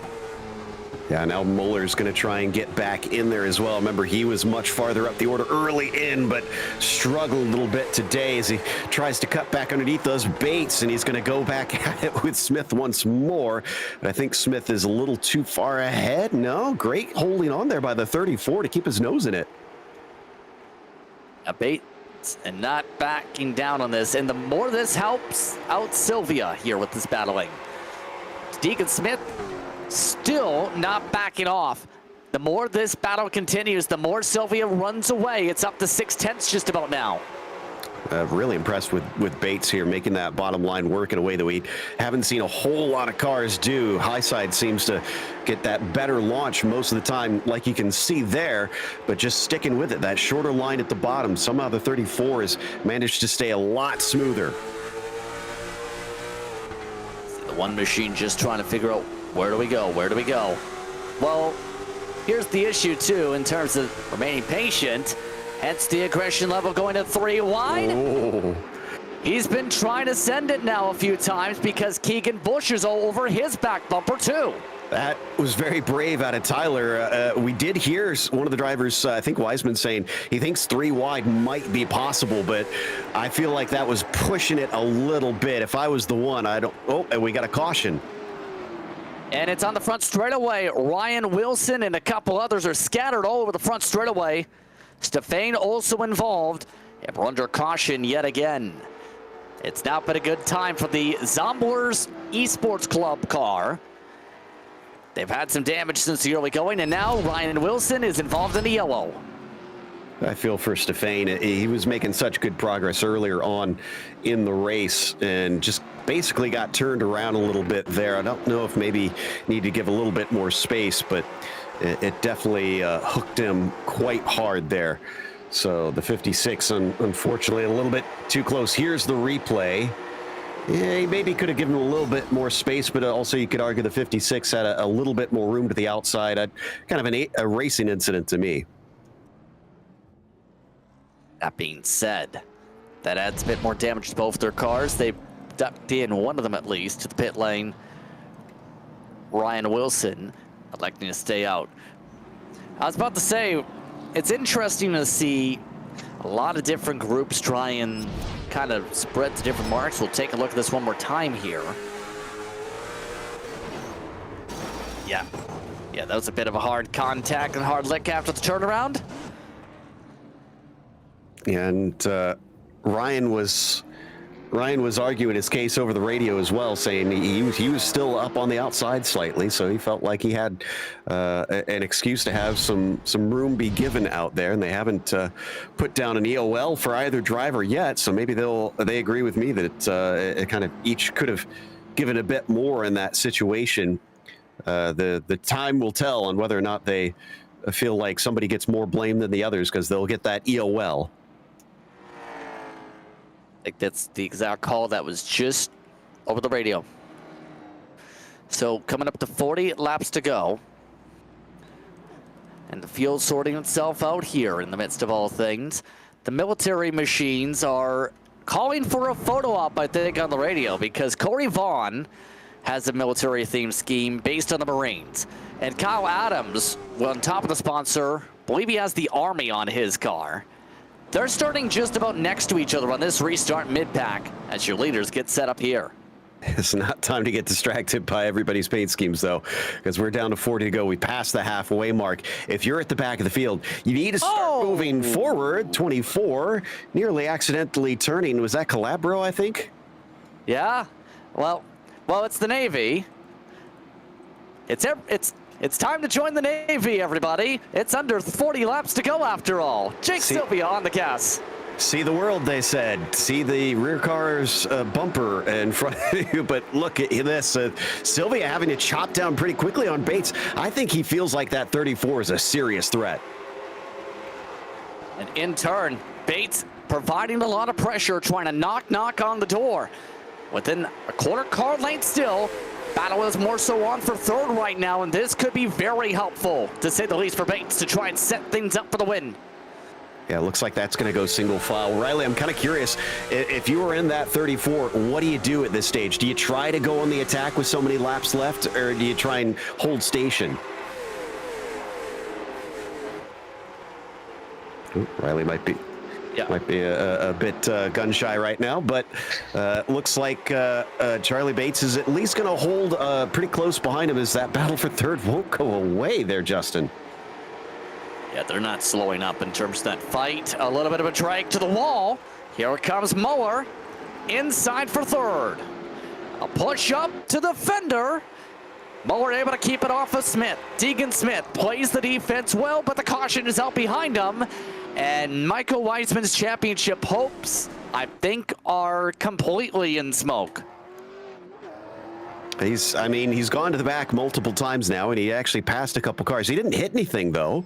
Yeah, now Muller's going to try and get back in there as well. Remember, he was much farther up the order early in, but struggled a little bit today as he tries to cut back underneath those Bates, and he's going to go back at it with Smith once more. But I think Smith is a little too far ahead. No, great holding on there by the 34 to keep his nose in it. Bates and not backing down on this, and the more this helps out Sylvia here with this battling. Deegan Smith still not backing off. The more this battle continues, the more Sylvia runs away. It's up to 6/10 just about now. Really impressed with Bates here, making that bottom line work in a way that we haven't seen a whole lot of cars do. Highside seems to get that better launch most of the time, like you can see there, but just sticking with it. That shorter line at the bottom, somehow the 34 has managed to stay a lot smoother. The one machine just trying to figure out, where do we go? Where do we go? Well, here's the issue too in terms of remaining patient. Hence the aggression level going to 3 wide. Oh. He's been trying to send it now a few times because Keegan Bush is all over his back bumper too. That was very brave out of Tyler. We did hear one of the drivers, I think Wiseman, saying he thinks 3 wide might be possible, but I feel like that was pushing it a little bit. If I was the one, I don't. Oh, and we got a caution. And it's on the front straightaway. Ryan Wilson and a couple others are scattered all over the front straightaway. Stefan also involved, and we're under caution yet again. It's not been a good time for the Zomblers Esports Club car. They've had some damage since the early going, and now Ryan Wilson is involved in the yellow. I feel for Stefan. He was making such good progress earlier on in the race and just basically got turned around a little bit there. I don't know if maybe need to give a little bit more space, but it definitely hooked him quite hard there. So the 56, unfortunately, a little bit too close. Here's the replay. Yeah, he maybe could have given him a little bit more space, but also you could argue the 56 had a little bit more room to the outside. Kind of a racing incident to me. That being said, that adds a bit more damage to both their cars. They've ducked in, one of them at least, to the pit lane. Ryan Wilson electing to stay out. I was about to say, it's interesting to see a lot of different groups try and kind of spread to different marks. We'll take a look at this one more time here. Yeah, that was a bit of a hard contact and hard lick after the turnaround. And Ryan was arguing his case over the radio as well, saying he was still up on the outside slightly, so he felt like he had an excuse to have some room be given out there, and they haven't put down an EOL for either driver yet, so maybe they agree with me that it kind of each could have given a bit more in that situation. The time will tell on whether or not they feel like somebody gets more blame than the others, because they'll get that EOL. I think that's the exact call that was just over the radio. So coming up to 40 laps to go. And the field sorting itself out here in the midst of all things. The military machines are calling for a photo op, I think, on the radio, because Corey Vaughn has a military themed scheme based on the Marines. And Kyle Adams, well, on top of the sponsor, I believe he has the Army on his car. They're starting just about next to each other on this restart mid-pack as your leaders get set up here. It's not time to get distracted by everybody's paint schemes, though, because we're down to 40 to go. We passed the halfway mark. If you're at the back of the field, you need to start moving forward. 24, nearly accidentally turning. Was that Calabro, I think? Yeah. Well, it's the Navy. It's time to join the Navy, everybody. It's under 40 laps to go after all. Jake Sylvia on the gas. See the world, they said. See the rear car's bumper in front of you. But look at this. Sylvia having to chop down pretty quickly on Bates. I think he feels like that 34 is a serious threat. And in turn, Bates providing a lot of pressure, trying to knock on the door. Within a quarter car length still. Battle is more so on for third right now, and this could be very helpful, to say the least, for Bates to try and set things up for the win. Yeah, it looks like that's going to go single file. Riley, I'm kind of curious, if you were in that 34, what do you do at this stage? Do you try to go on the attack with so many laps left, or do you try and hold station? Ooh, Riley might be a bit gun shy right now, but looks like Charlie Bates is at least going to hold pretty close behind him as that battle for third won't go away there, Justin. Yeah, they're not slowing up in terms of that fight. A little bit of a drag to the wall. Here comes Muller inside for third. A push up to the fender. Muller able to keep it off of Smith. Deegan Smith plays the defense well, but the caution is out behind him. And Michael Weisman's championship hopes, I think, are completely in smoke. He's gone to the back multiple times now, and he actually passed a couple cars. He didn't hit anything, though,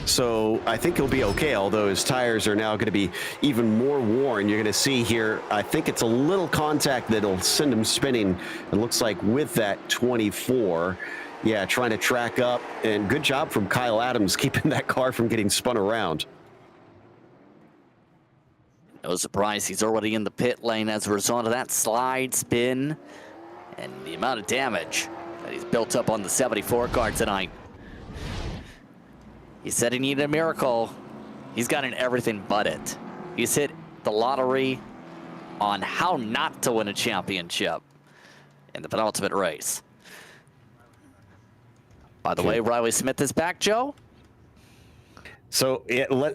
so I think he'll be okay, although his tires are now going to be even more worn. You're going to see here, I think it's a little contact that'll send him spinning. It looks like with that 24, yeah, trying to track up, and good job from Kyle Adams keeping that car from getting spun around. No surprise, he's already in the pit lane as a result of that slide spin. And the amount of damage that he's built up on the 74 car tonight. He said he needed a miracle. He's gotten everything but it. He's hit the lottery on how not to win a championship in the penultimate race. By the way, Riley Smith is back, Joe. So,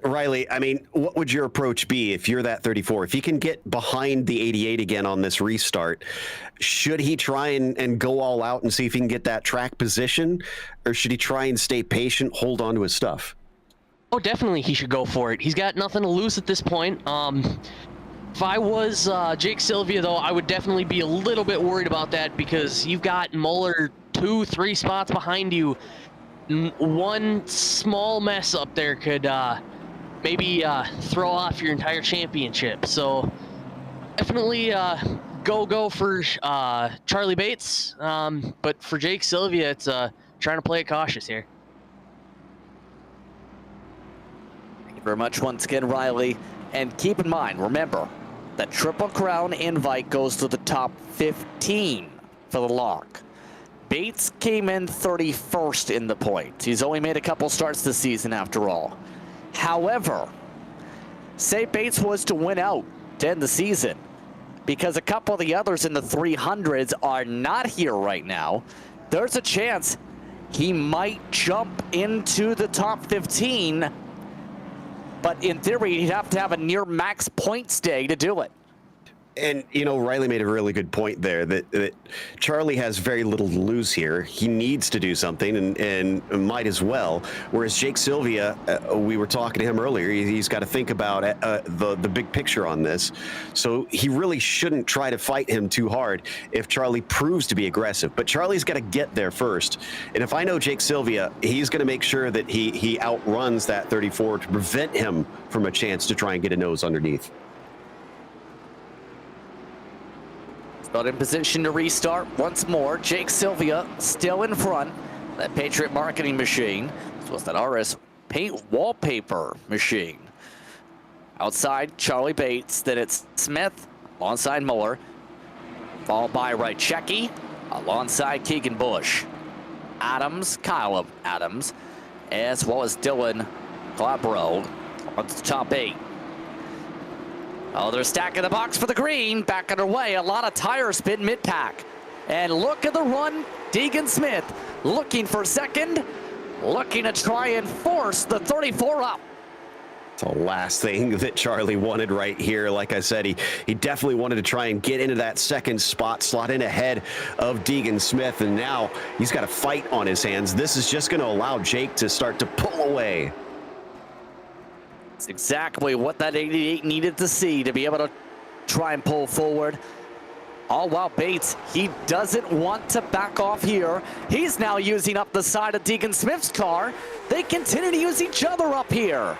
Riley, I mean, what would your approach be if you're that 34? If he can get behind the 88 again on this restart, should he try and go all out and see if he can get that track position? Or should he try and stay patient, hold on to his stuff? Oh, definitely he should go for it. He's got nothing to lose at this point. If I was Jake Sylvia, though, I would definitely be a little bit worried about that because you've got Muller 2-3 spots behind you. One small mess up there could maybe throw off your entire championship. So definitely go for Charlie Bates. But for Jake Sylvia, it's trying to play it cautious here. Thank you very much once again, Riley. And keep in mind, remember, that Triple Crown invite goes to the top 15 for the lock. Bates came in 31st in the points. He's only made a couple starts this season after all. However, say Bates was to win out to end the season, because a couple of the others in the 300s are not here right now, there's a chance he might jump into the top 15, but in theory, he'd have to have a near max points day to do it. And, you know, Riley made a really good point there that Charlie has very little to lose here. He needs to do something and might as well. Whereas Jake Sylvia, we were talking to him earlier, he's got to think about the big picture on this. So he really shouldn't try to fight him too hard if Charlie proves to be aggressive. But Charlie's got to get there first. And if I know Jake Sylvia, he's going to make sure that he outruns that 34 to prevent him from a chance to try and get a nose underneath. Not in position to restart once more. Jake Sylvia still in front. That Patriot marketing machine. This was that RS paint wallpaper machine. Outside, Charlie Bates. Then it's Smith alongside Muller. Followed by Rychecki alongside Keegan Bush. Adams, Kyle Adams, as well as Dylan Glabro on the top 8. Oh, they're stacking the box for the green. Back underway. A lot of tire spin mid-pack. And look at the run. Deegan Smith looking for second. Looking to try and force the 34 up. It's the last thing that Charlie wanted right here. Like I said, he definitely wanted to try and get into that second spot, slot in ahead of Deegan Smith, and now he's got a fight on his hands. This is just going to allow Jake to start to pull away. It's exactly what that 88 needed to see to be able to try and pull forward. All while Bates, he doesn't want to back off here. He's now using up the side of Deegan Smith's car. They continue to use each other up here.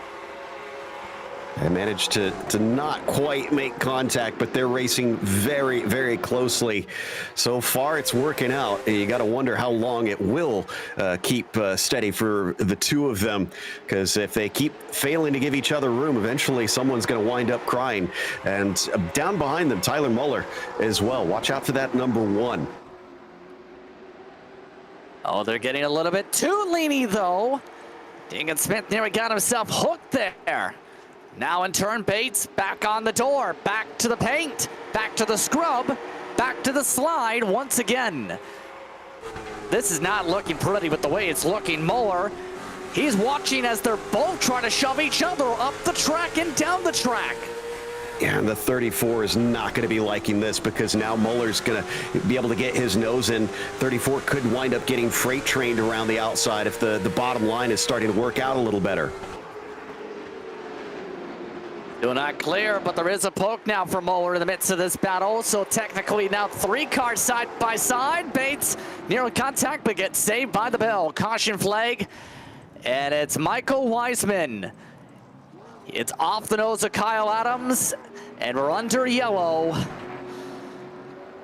They managed to not quite make contact, but they're racing very, very closely. So far, it's working out. You got to wonder how long it will keep steady for the two of them, because if they keep failing to give each other room, eventually someone's going to wind up crying. And down behind them, Tyler Muller as well. Watch out for that number 1. Oh, they're getting a little bit too leany, though. Deegan Smith nearly got himself hooked there. Now in turn, Bates back on the door, back to the paint, back to the scrub, back to the slide once again. This is not looking pretty with the way it's looking. Muller, he's watching as they're both trying to shove each other up the track and down the track. Yeah, and the 34 is not going to be liking this, because now Muller's going to be able to get his nose in. 34 could wind up getting freight trained around the outside if the bottom line is starting to work out a little better. Still not clear, but there is a poke now for Muller in the midst of this battle. So technically now 3 cars side by side. Bates near contact, but gets saved by the bell. Caution flag. And it's Michael Wiseman. It's off the nose of Kyle Adams. And we're under yellow.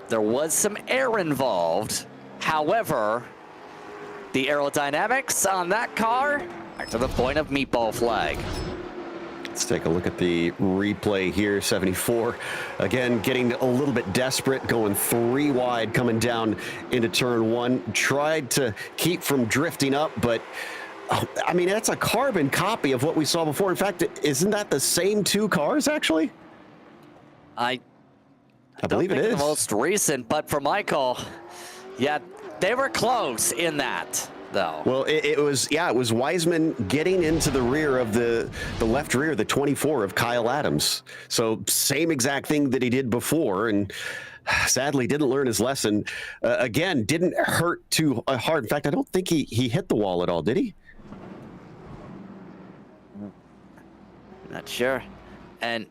There was some air involved. However, the aerodynamics on that car are to the point of meatball flag. Let's take a look at the replay here. 74, again, getting a little bit desperate, going 3 wide, coming down into turn 1. Tried to keep from drifting up, but I mean, that's a carbon copy of what we saw before. In fact, isn't that the same 2 cars, actually? I believe it is. The most recent, but for Michael, yeah, they were close in that. Though. Well, it was Wiseman getting into the rear of the left rear, the 24 of Kyle Adams. So same exact thing that he did before, and sadly didn't learn his lesson. Again, didn't hurt too hard. In fact, I don't think he hit the wall at all, did he? Not sure. And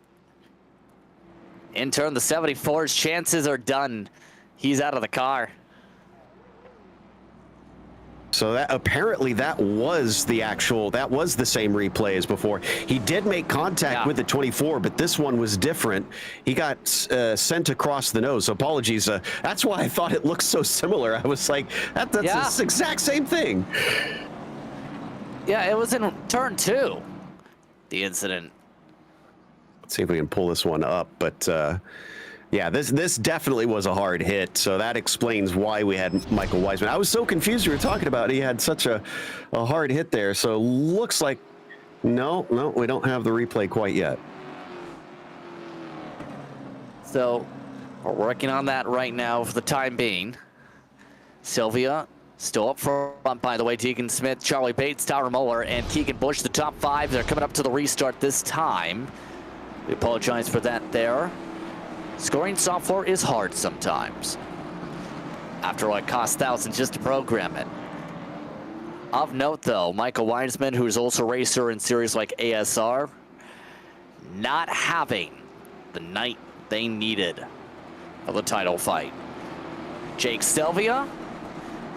in turn, the 74's chances are done. He's out of the car. So that apparently that was the same replay as before. He did make contact with the 24, but this one was different. He got sent across the nose. So apologies. That's why I thought it looked so similar. I was like, that's the exact same thing. Yeah, it was in turn 2, the incident. Let's see if we can pull this one up, but yeah, this definitely was a hard hit, so that explains why we had Michael Wiseman. I was so confused. We were talking about he had such a hard hit there, so looks like no, we don't have the replay quite yet. So we're working on that right now for the time being. Sylvia still up front, by the way. Deegan Smith, Charlie Bates, Tyler Muller, and Keegan Bush, the top 5. They're coming up to the restart this time. We apologize for that there. Scoring software is hard sometimes. After all, it costs thousands just to program it. Of note, though, Michael Wiseman, who's also a racer in series like ASR, not having the night they needed for the title fight. Jake Sylvia,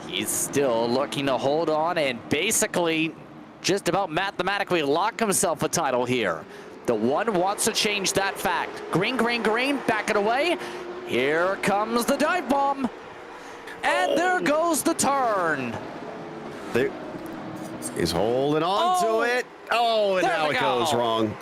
he's still looking to hold on and basically just about mathematically lock himself a title here. The one wants to change that fact. Green, green, green, back it away. Here comes the dive bomb. And there goes the turn. There, he's holding on to it. Oh, and now it goes wrong.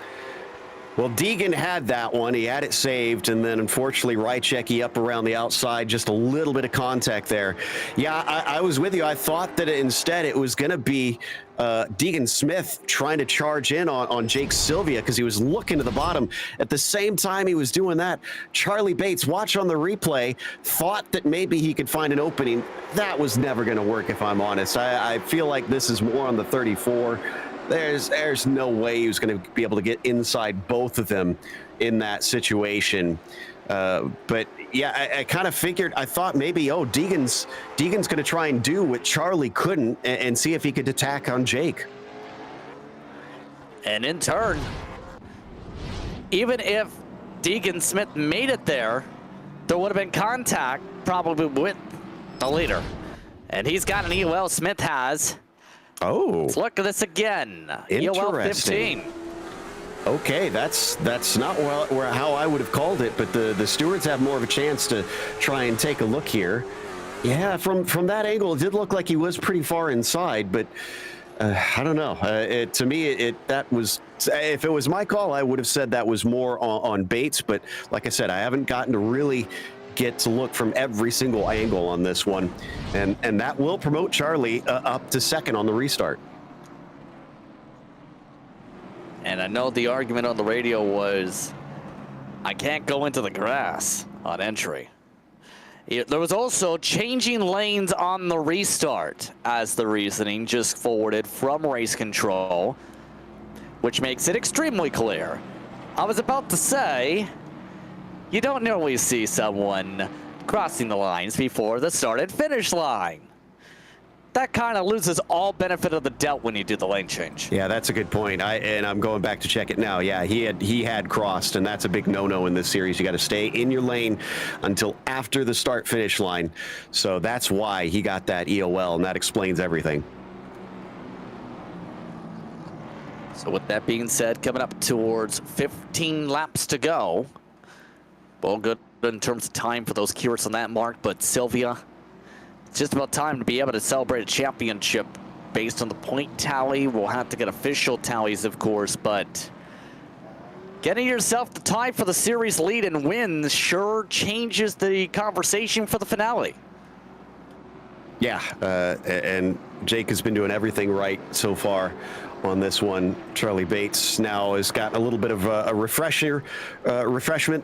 Well, Deegan had that one. He had it saved, and then unfortunately, Rychecki up around the outside, just a little bit of contact there. Yeah, I was with you. I thought that instead it was going to be Deegan Smith trying to charge in on Jake Sylvia because he was looking to the bottom. At the same time he was doing that, Charlie Bates, watch on the replay, thought that maybe he could find an opening. That was never going to work, if I'm honest. I feel like this is more on the 34. There's no way he was going to be able to get inside both of them in that situation. But yeah, I kind of figured, I thought maybe, Deegan's going to try and do what Charlie couldn't and see if he could attack on Jake. And in turn, even if Deegan Smith made it there would have been contact probably with the leader. And he's got an EOL, Smith has. Oh. Let's look at this again. EOL 15. Okay, that's not how I would have called it, but the stewards have more of a chance to try and take a look here. Yeah, from that angle, it did look like he was pretty far inside, but I don't know. To me, that was, if it was my call, I would have said that was more on Bates, but like I said, I haven't gotten to really get to look from every single angle on this one, and that will promote Charlie up to second on the restart. And I know the argument on the radio was, I can't go into the grass on entry. There was also changing lanes on the restart as the reasoning just forwarded from race control, which makes it extremely clear. I was about to say, you don't normally see someone crossing the lines before the start and finish line. That kind of loses all benefit of the doubt when you do the lane change. Yeah, that's a good point. I'm going back to check it now. Yeah, he had crossed, and that's a big no-no in this series. You got to stay in your lane until after the start-finish line. So that's why he got that EOL, and that explains everything. So with that being said, coming up towards 15 laps to go. Well, good in terms of time for those Curious on that mark, but Sylvia, it's just about time to be able to celebrate a championship based on the point tally. We'll have to get official tallies, of course, but getting yourself the tie for the series lead and win sure changes the conversation for the finale. Yeah, and Jake has been doing everything right so far on this one. Charlie Bates now has got a little bit of a refreshment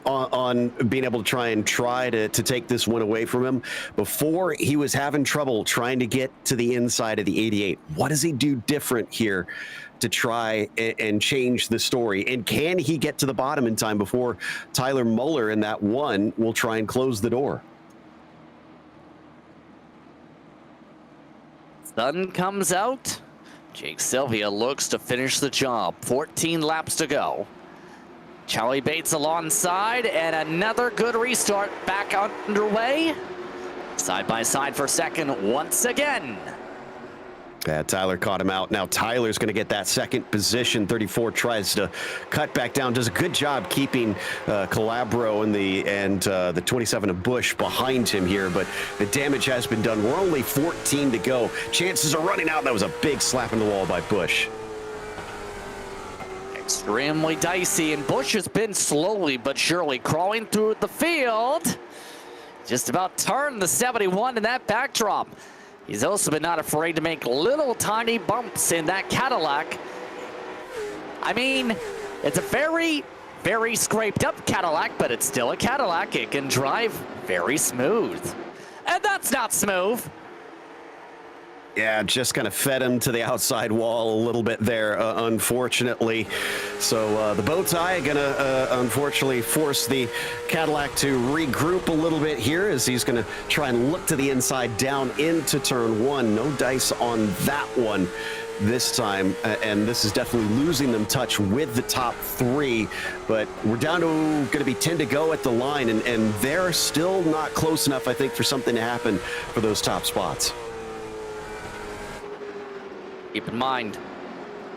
on being able to try to take this one away from him. Before, he was having trouble trying to get to the inside of the 88. What does he do different here to try and change the story? And can he get to the bottom in time before Tyler Muller in that one will try and close the door? Sun comes out. Jake Sylvia looks to finish the job. 14 laps to go. Charlie Bates alongside, and another good restart back underway. Side by side for second once again. Yeah, Tyler caught him out. Now Tyler's going to get that second position. 34 tries to cut back down. Does a good job keeping Calabro and the 27 of Bush behind him here, but the damage has been done. We're only 14 to go. Chances are running out. That was a big slap in the wall by Bush. Extremely dicey, and Bush has been slowly but surely crawling through the field. Just about turned the 71 in that backdrop. He's also been not afraid to make little tiny bumps in that Cadillac. I mean, it's a very, very scraped up Cadillac, but it's still a Cadillac. It can drive very smooth. And that's not smooth. Yeah, just kind of fed him to the outside wall a little bit there, unfortunately. So the bow tie gonna unfortunately force the Cadillac to regroup a little bit here as he's gonna try and look to the inside down into turn one. No dice on that one this time, and this is definitely losing them touch with the top three, but we're down to going to be 10 to go at the line, and they're still not close enough, I think, for something to happen for those top spots. Keep in mind,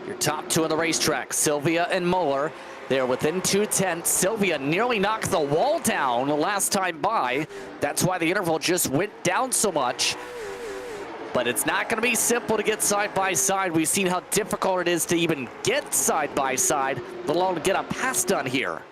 your top two on the racetrack, Sylvia and Muller, they're within 2/10. Sylvia nearly knocked the wall down the last time by. That's why the interval just went down so much. But it's not going to be simple to get side by side. We've seen how difficult it is to even get side by side, let alone get a pass done here.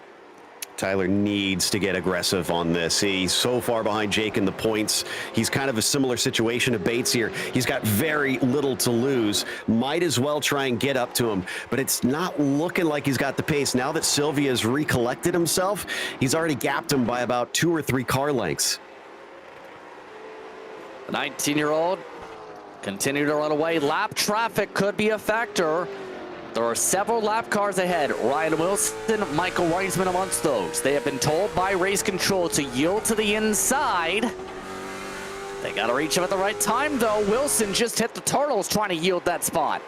Tyler needs to get aggressive on this. He's so far behind Jake in the points. He's kind of a similar situation to Bates here. He's got very little to lose. Might as well try and get up to him, but it's not looking like he's got the pace. Now that Sylvia's recollected himself, he's already gapped him by about 2 or 3 car lengths. The 19-year-old continue to run away. Lap traffic could be a factor. There are several lap cars ahead. Ryan Wilson, Michael Reisman amongst those. They have been told by race control to yield to the inside. They got to reach him at the right time, though. Wilson just hit the turtles trying to yield that spot.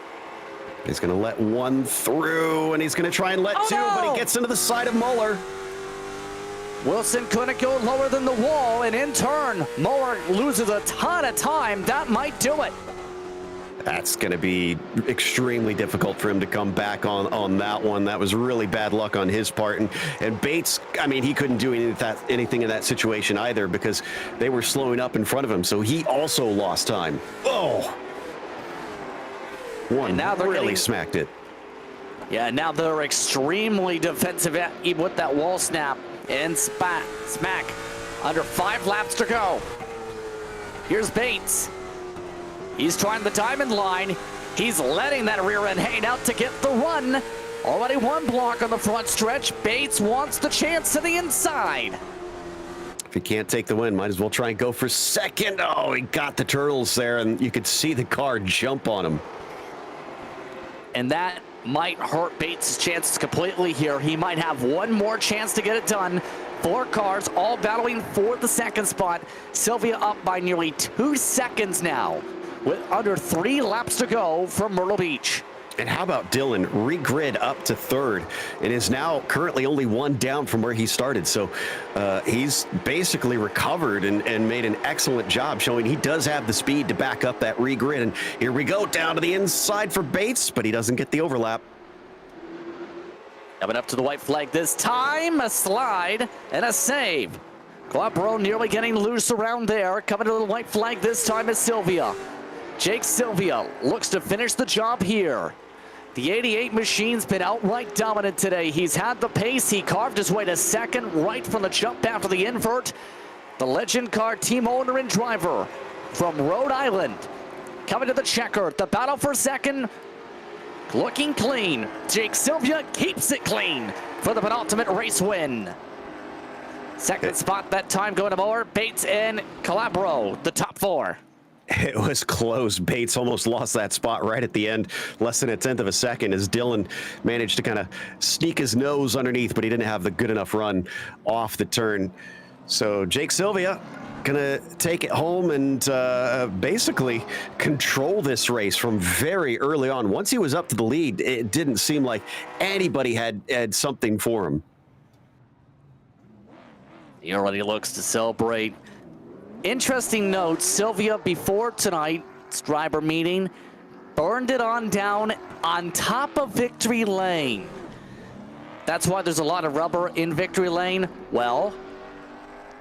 He's going to let one through, and he's going to try and let two, but he gets into the side of Muller. Wilson couldn't go lower than the wall, and in turn, Muller loses a ton of time. That might do it. That's going to be extremely difficult for him to come back on that one. That was really bad luck on his part. And Bates, I mean, he couldn't do anything in that situation either because they were slowing up in front of him. So he also lost time. Oh! One now really smacked it. Yeah, now they're extremely defensive with that wall snap and smack. Under 5 laps to go. Here's Bates. He's trying the diamond line. He's letting that rear end hang out to get the run. Already 1 block on the front stretch. Bates wants the chance to the inside. If he can't take the win, might as well try and go for second. Oh, he got the turtles there, and you could see the car jump on him. And that might hurt Bates' chances completely here. He might have 1 more chance to get it done. 4 cars all battling for the second spot. Sylvia up by nearly 2 seconds now, with under 3 laps to go from Myrtle Beach. And how about Dylan regrid up to 3rd and is now currently only 1 down from where he started. So he's basically recovered and made an excellent job showing he does have the speed to back up that regrid. And here we go down to the inside for Bates, but he doesn't get the overlap. Coming up to the white flag this time, a slide and a save. Calabro nearly getting loose around there. Coming to the white flag this time is Sylvia. Jake Sylvia looks to finish the job here. The 88 machine's been outright dominant today. He's had the pace. He carved his way to second right from the jump after the invert. The Legend Car team owner and driver from Rhode Island coming to the checker. The battle for second looking clean. Jake Sylvia keeps it clean for the penultimate race win. Second spot that time going to Moore, Bates, and Calabro, the top 4. It was close. Bates almost lost that spot right at the end, less than 1/10 of a second, as Dylan managed to kind of sneak his nose underneath, but he didn't have the good enough run off the turn. So Jake Sylvia gonna take it home and basically control this race from very early on. Once he was up to the lead, it didn't seem like anybody had something for him. He already looks to celebrate. Interesting note, Sylvia before tonight's driver meeting burned it on down on top of Victory Lane. That's why there's a lot of rubber in Victory Lane. Well,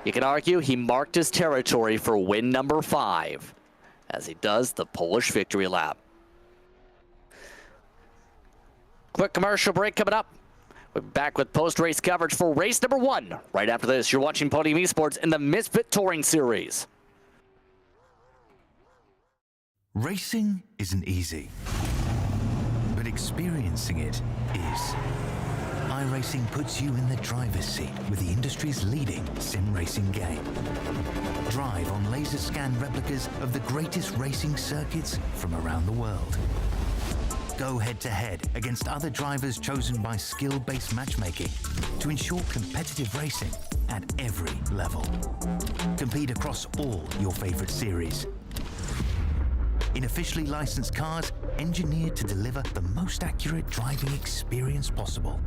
you can argue he marked his territory for win number 5 as he does the Polish victory lap. Quick commercial break coming up. We're back with post-race coverage for race number 1. Right after this, you're watching Podium Esports in the Misfit Touring Series. Racing isn't easy, but experiencing it is. iRacing puts you in the driver's seat with the industry's leading sim racing game. Drive on laser scan replicas of the greatest racing circuits from around the world. Go head-to-head against other drivers chosen by skill-based matchmaking to ensure competitive racing at every level. Compete across all your favorite series. In officially licensed cars, engineered to deliver the most accurate driving experience possible.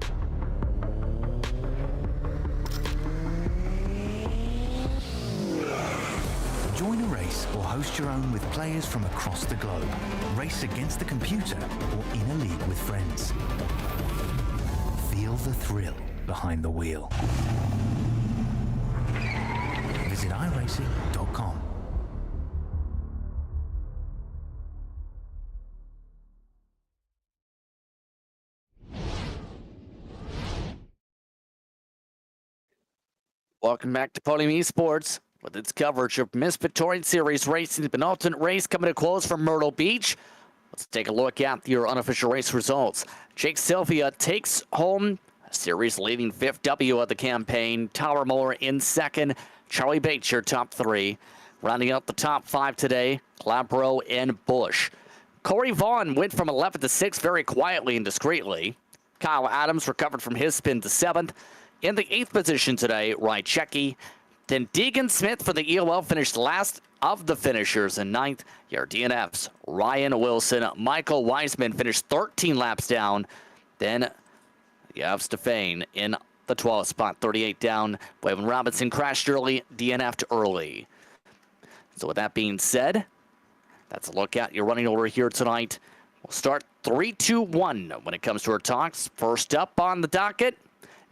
Join a race or host your own with players from across the globe. Race against the computer or in a league with friends. Feel the thrill behind the wheel. Visit iRacing.com. Welcome back to Podium Esports with its coverage of Misfit Touring Series Racing, the penultimate race coming to close from Myrtle Beach. Let's take a look at your unofficial race results. Jake Sylvia takes home series leading fifth W of the campaign. Tower Moore in second. Charlie Bates, your top three. Rounding out the top five today, Clabro and Bush. Corey Vaughn went from 11th to 6th very quietly and discreetly. Kyle Adams recovered from his spin to 7th. In the 8th position today, Rychecki. Then Deegan Smith for the EOL finished last of the finishers in 9th. Your DNFs, Ryan Wilson, Michael Wiseman finished 13 laps down. Then you have Stefane in the 12th spot, 38 down. Waylon Robinson crashed early, DNF'd early. So with that being said, that's a look at your running order here tonight. We'll start 3, 2, 1 when it comes to our talks. First up on the docket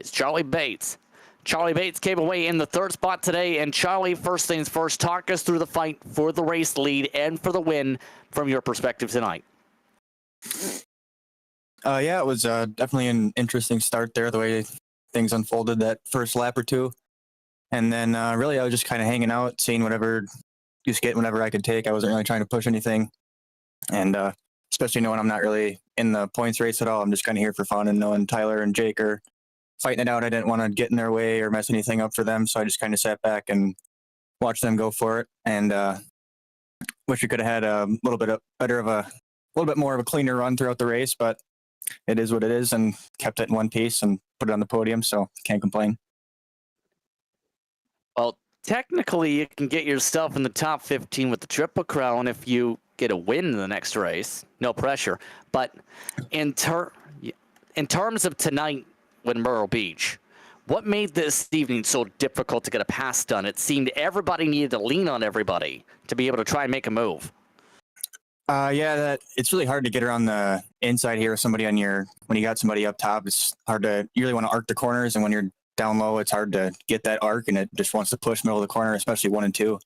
is Charlie Bates. Charlie Bates came away in the 3rd spot today, and Charlie, first things first, talk us through the fight for the race lead and for the win from your perspective tonight. Yeah, it was definitely an interesting start there, the way things unfolded that first lap or two. And then really I was just kind of hanging out, seeing whatever, just getting whatever I could take. I wasn't really trying to push anything. And especially knowing I'm not really in the points race at all. I'm just kind of here for fun, and knowing Tyler and Jake are fighting it out, I didn't want to get in their way or mess anything up for them. So I just kind of sat back and watched them go for it. And wish we could have had a little bit more of a cleaner run throughout the race, but it is what it is, and kept it in one piece and put it on the podium. So can't complain. Well, technically you can get yourself in the top 15 with the Triple Crown if you get a win in the next race. No pressure. But in terms of tonight with Myrtle Beach, what made this evening so difficult to get a pass done? It seemed everybody needed to lean on everybody to be able to try and make a move. Yeah, that it's really hard to get around the inside here with somebody on when you got somebody up top. It's hard to, you really want to arc the corners, and when you're down low, it's hard to get that arc, and it just wants to push middle of the corner, especially 1 and 2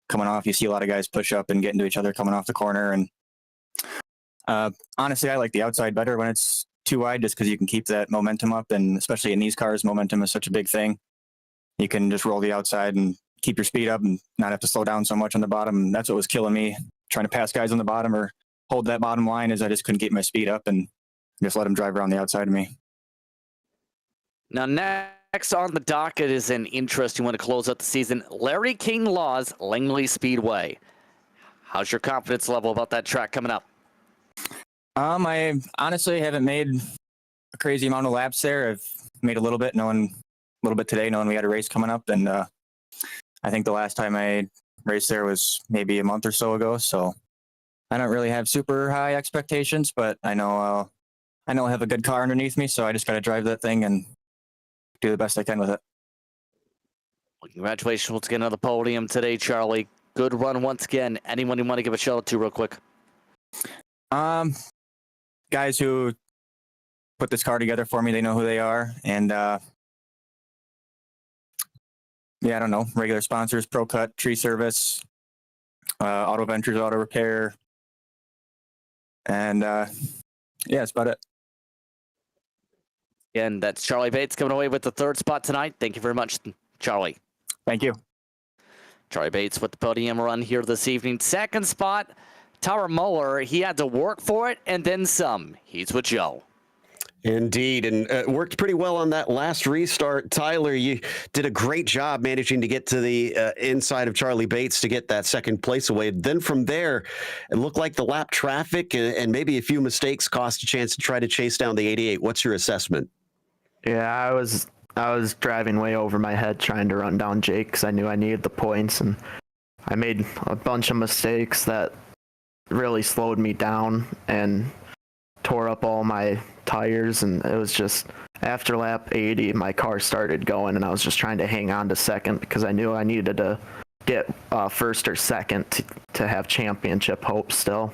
coming off. You see a lot of guys push up and get into each other coming off the corner. And honestly, I like the outside better when it's too wide, just because you can keep that momentum up, and especially in these cars, momentum is such a big thing. You can just roll the outside and keep your speed up and not have to slow down so much on the bottom. And that's what was killing me, trying to pass guys on the bottom or hold that bottom line, is I just couldn't keep my speed up and just let them drive around the outside of me. Now, next on the docket is an interesting one to close out the season. Larry King Laws, Langley Speedway. How's your confidence level about that track coming up? I honestly haven't made a crazy amount of laps there. I've made a little bit today, knowing we had a race coming up. And I think the last time I raced there was maybe a month or so ago. So I don't really have super high expectations, but I know I have a good car underneath me. So I just got to drive that thing and do the best I can with it. Well, congratulations once again on the podium today, Charlie. Good run once again. Anyone you want to give a shout out to real quick? Guys who put this car together for me, they know who they are. And yeah, I don't know, regular sponsors, Pro Cut, Tree Service, Auto Ventures, Auto Repair. And yeah, that's about it. Again, that's Charlie Bates coming away with the 3rd spot tonight. Thank you very much, Charlie. Thank you. Charlie Bates with the podium run here this evening. 2nd spot, Tower Muller. He had to work for it and then some. He's with Joe. Indeed, and worked pretty well on that last restart. Tyler, you did a great job managing to get to the inside of Charlie Bates to get that 2nd place away. Then from there, it looked like the lap traffic and maybe a few mistakes cost a chance to try to chase down the 88. What's your assessment? Yeah, I was driving way over my head trying to run down Jake because I knew I needed the points, and I made a bunch of mistakes that really slowed me down and tore up all my tires. And it was just after lap 80, my car started going, and I was just trying to hang on to 2nd because I knew I needed to get 1st or 2nd to have championship hopes still.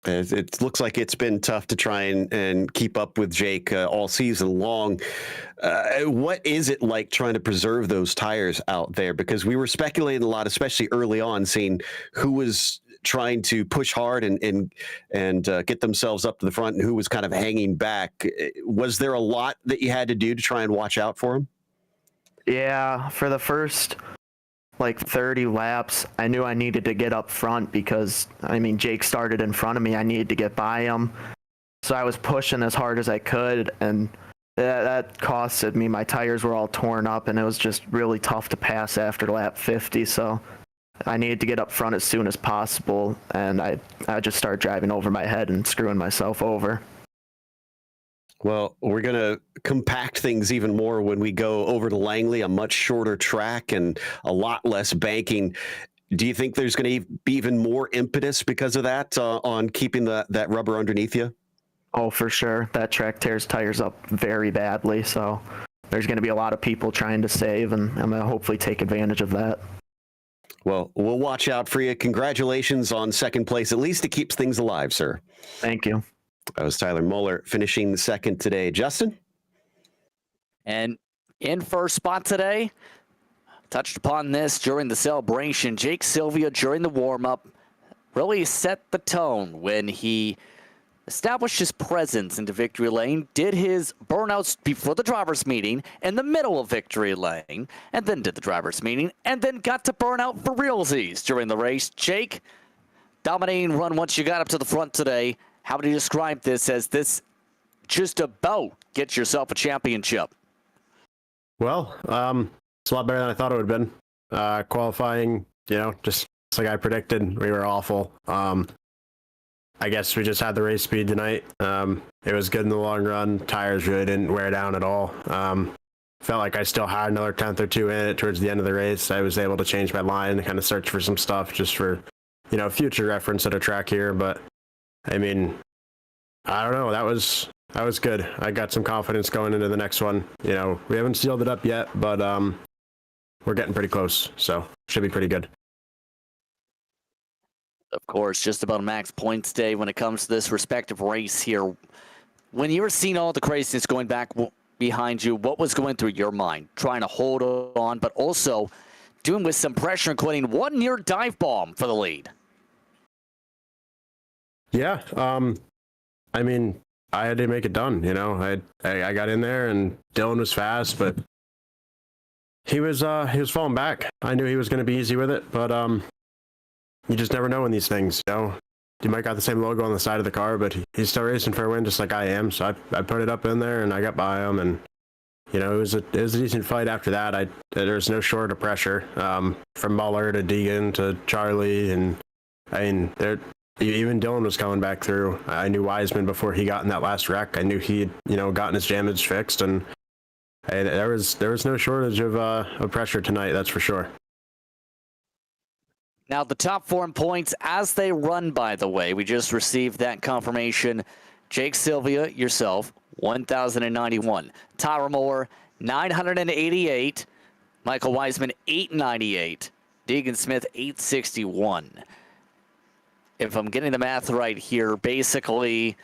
It looks like it's been tough to try and keep up with Jake all season long. What is it like trying to preserve those tires out there? Because we were speculating a lot, especially early on, seeing who was trying to push hard and get themselves up to the front and who was kind of hanging back. Was there a lot that you had to do to try and watch out for them? Yeah, for the first like 30 laps, I knew I needed to get up front because, I mean, Jake started in front of me. I needed to get by him. So I was pushing as hard as I could, and that costed me. My tires were all torn up, and it was just really tough to pass after lap 50. So I needed to get up front as soon as possible, and I just started driving over my head and screwing myself over. Well, we're going to compact things even more when we go over to Langley, a much shorter track and a lot less banking. Do you think there's going to be even more impetus because of that on keeping that rubber underneath you? Oh, for sure. That track tears tires up very badly, so there's going to be a lot of people trying to save, and I'm going to hopefully take advantage of that. Well, we'll watch out for you. Congratulations on second place. At least it keeps things alive, sir. Thank you. That was Tyler Muller finishing second today. Justin? And in first spot today, touched upon this during the celebration. Jake Sylvia, during the warm-up, really set the tone when he established his presence into victory lane, did his burnouts before the driver's meeting in the middle of victory lane, and then did the driver's meeting, and then got to burnout for realsies during the race. Jake, dominating run once you got up to the front today. How would you describe this as this just about gets yourself a championship? Well, it's a lot better than I thought it would have been. Qualifying, just like I predicted, we were awful. I guess we just had the race speed tonight. It was good in the long run. Tires really didn't wear down at all. Felt like I still had another 10th or 2 in it towards the end of the race. I was able to change my line and kind of search for some stuff just for, future reference at a track here. But I mean, I don't know. That was good. I got some confidence going into the next one. We haven't sealed it up yet, but we're getting pretty close, so should be pretty good. Of course, just about a max points day when it comes to this respective race here. When you were seeing all the craziness going back behind you, what was going through your mind? Trying to hold on, but also doing with some pressure, including one near dive bomb for the lead. Yeah, I mean, I had to make it done. I got in there, and Dylan was fast, but he was falling back. I knew he was going to be easy with it, but you just never know in these things. You might got the same logo on the side of the car, but he's still racing for a win, just like I am. So I put it up in there, and I got by him, and it was a decent fight after that. There's no short of pressure from Muller to Deegan to Charlie, and I mean even Dylan was coming back through. I knew Wiseman before he got in that last wreck. I knew he'd gotten his damage fixed, and there was no shortage of pressure tonight. That's for sure. Now, the top 4 in points as they run, by the way, we just received that confirmation. Jake Sylvia, yourself, 1,091. Tyler Moore, 988. Michael Wiseman, 898. Deegan Smith, 861. If I'm getting the math right here, basically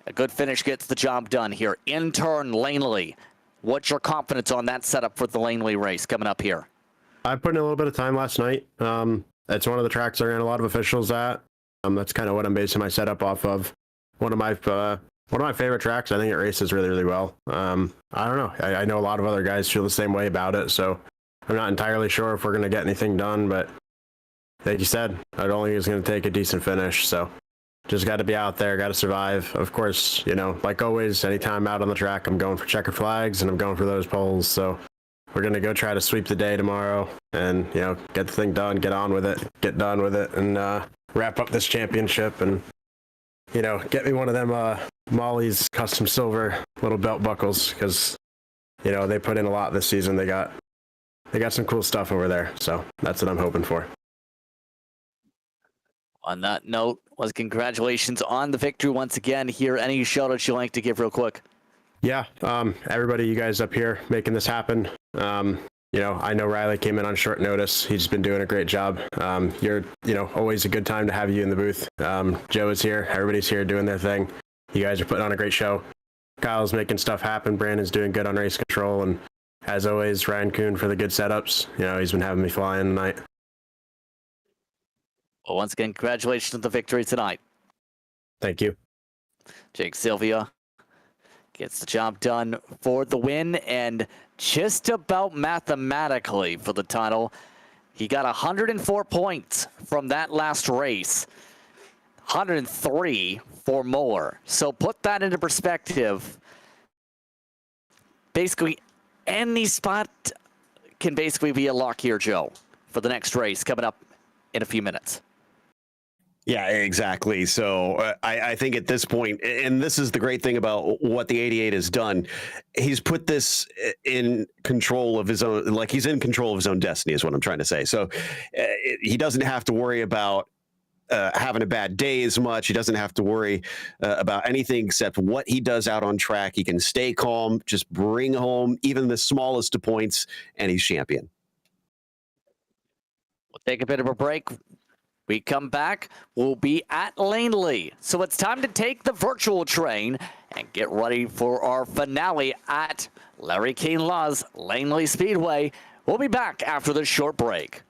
a good finish gets the job done here. In turn, Langley, what's your confidence on that setup for the Langley race coming up here? I put in a little bit of time last night. It's one of the tracks I ran a lot of officials at. That's kind of what I'm basing my setup off of. One of my favorite tracks. I think it races really, really well. I don't know. I know a lot of other guys feel the same way about it, so I'm not entirely sure if we're going to get anything done, but like you said, I don't think it's going to take a decent finish, so just got to be out there, got to survive. Of course, like always, anytime out on the track, I'm going for checker flags, and I'm going for those poles, so we're going to go try to sweep the day tomorrow and, get the thing done, get on with it, get done with it, and wrap up this championship and, get me one of them Molly's custom silver little belt buckles because, they put in a lot this season. They got some cool stuff over there, so that's what I'm hoping for. On that note, congratulations on the victory once again here. Any shout-outs you'd like to give real quick? Yeah, everybody, you guys up here making this happen. I know Riley came in on short notice. He's been doing a great job. You're, always a good time to have you in the booth. Joe is here. Everybody's here doing their thing. You guys are putting on a great show. Kyle's making stuff happen. Brandon's doing good on race control. And as always, Ryan Kuhn for the good setups. He's been having me flying tonight. Well, once again, congratulations on the victory tonight. Thank you. Jake Sylvia, gets the job done for the win, and just about mathematically for the title. He got 104 points from that last race, 103 for Muller. So put that into perspective. Basically, any spot can basically be a lock here, Joe, for the next race coming up in a few minutes. Yeah, exactly. So I think at this point, and this is the great thing about what the 88 has done, he's put this in control of his own, like he's in control of his own destiny is what I'm trying to say. So he doesn't have to worry about having a bad day as much. He doesn't have to worry about anything except what he does out on track. He can stay calm, just bring home even the smallest of points, and he's champion. We'll take a bit of a break. We come back, we'll be at Langley. So it's time to take the virtual train and get ready for our finale at Larry King Law's Langley Speedway. We'll be back after this short break.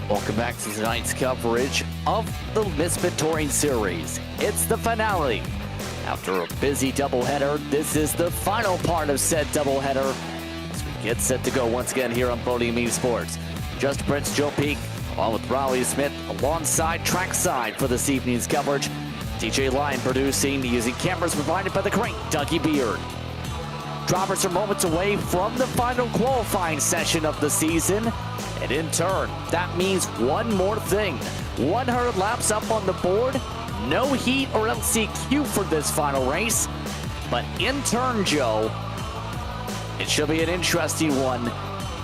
Welcome back to tonight's coverage of the Misfit Touring Series. It's the finale. After a busy doubleheader, this is the final part of said doubleheader as we get set to go once again here on Podium Esports. Just Prince Joe Peak, along with Raleigh Smith, alongside trackside for this evening's coverage. TJ Lyon producing using cameras provided by the great Dougie Beard. Drivers are moments away from the final qualifying session of the season. And in turn, that means one more thing. 100 laps up on the board, no heat or LCQ for this final race. But in turn, Joe, it should be an interesting one.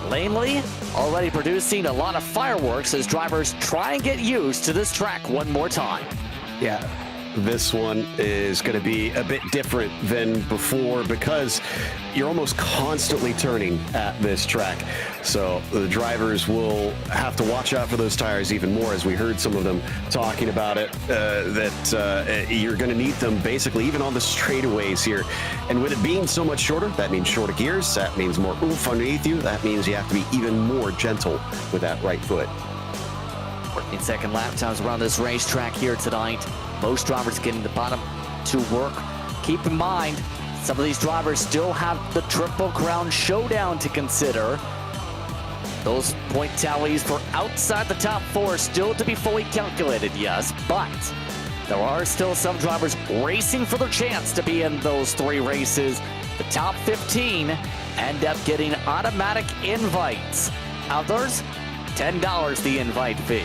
Langley already producing a lot of fireworks as drivers try and get used to this track one more time. Yeah, this one is going to be a bit different than before because you're almost constantly turning at this track. So the drivers will have to watch out for those tires even more, as we heard some of them talking about it, that you're going to need them basically even on the straightaways here. And with it being so much shorter, that means shorter gears, that means more oomph underneath you, that means you have to be even more gentle with that right foot. 14-second lap times around this racetrack here tonight. Most drivers getting the bottom to work. Keep in mind, some of these drivers still have the Triple Crown Showdown to consider. Those point tallies for outside the top four still to be fully calculated, yes, but there are still some drivers racing for their chance to be in those three races. The top 15 end up getting automatic invites. Others, $10 the invite fee.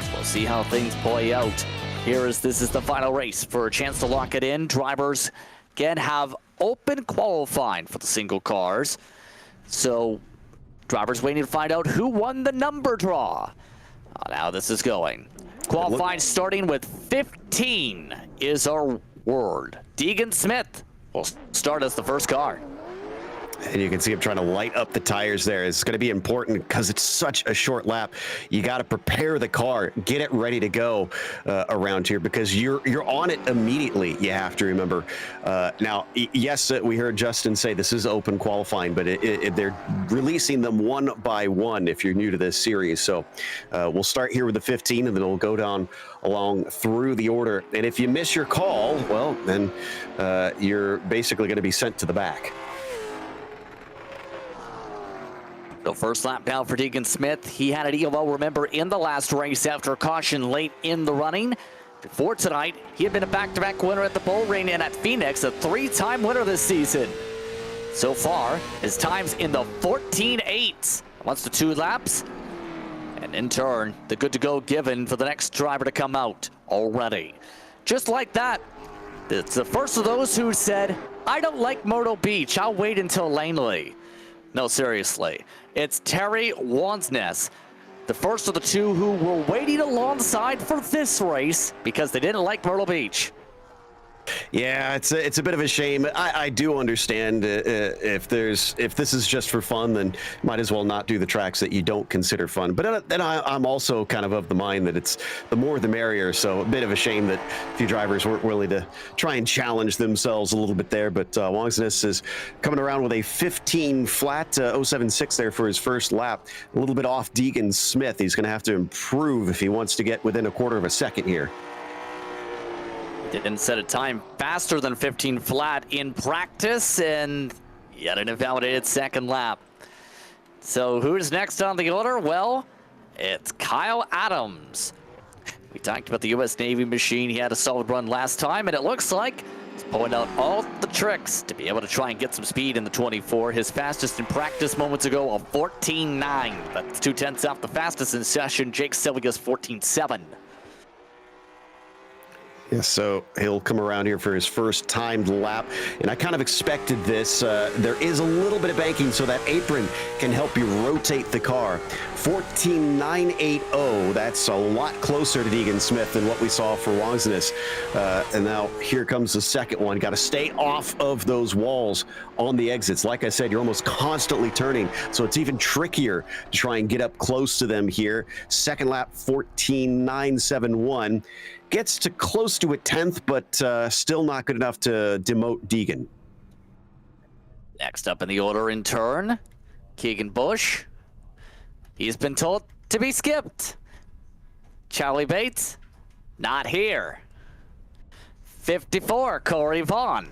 So we'll see how things play out. This is the final race. For a chance to lock it in, drivers again have open qualifying for the single cars. So drivers waiting to find out who won the number draw. Now this is going. Qualifying starting with 15 is our word. Deegan Smith will start as the first car. And you can see him trying to light up the tires there. It's going to be important because it's such a short lap. You got to prepare the car, get it ready to go around here because you're on it immediately. You have to remember. Now, yes, we heard Justin say this is open qualifying, but they're releasing them one by one if you're new to this series. So we'll start here with the 15, and then we'll go down along through the order. And if you miss your call, well, then you're basically going to be sent to the back. The first lap now for Deegan Smith. He had an ELO, remember, in the last race after a caution late in the running. Before tonight, he had been a back-to-back winner at the Bull Ring and at Phoenix, a three-time winner this season. So far, his time's in the 14.8. Wants the 2 laps. And in turn, the good to go given for the next driver to come out already. Just like that, it's the first of those who said, I don't like Myrtle Beach. I'll wait until Langley. No, seriously. It's Terry Wansness, the first of the two who were waiting alongside for this race because they didn't like Myrtle Beach. Yeah, it's a bit of a shame. I do understand if this is just for fun, then might as well not do the tracks that you don't consider fun. But then I'm also kind of the mind that it's the more the merrier. So a bit of a shame that a few drivers weren't willing to try and challenge themselves a little bit there. But Wangsness is coming around with a 15 flat 076 there for his first lap. A little bit off Deegan Smith. He's going to have to improve if he wants to get within a quarter of a second here. Didn't set a time faster than 15 flat in practice, and yet an invalidated second lap. So who's next on the order? Well, It's Kyle Adams. We talked about the U.S. Navy machine. He had a solid run last time, and it looks like he's pulling out all the tricks to be able to try and get some speed in the 24. His fastest in practice moments ago, a 14.9. That's 0.2 off the fastest in session. Jake Sylvia's 14.7. Yeah, so he'll come around here for his first timed lap, and I kind of expected this. There is a little bit of banking, so that apron can help you rotate the car. 14.980, that's a lot closer to Deegan Smith than what we saw for Longsness. And now here comes the second one. Got to stay off of those walls on the exits. Like I said, you're almost constantly turning, so it's even trickier to try and get up close to them here. Second lap, 14.971. Gets to close to a 10th, but still not good enough to demote Deegan. Next up in the order in turn, Keegan Bush. He's been told to be skipped. Charlie Bates, not here. 54, Corey Vaughn.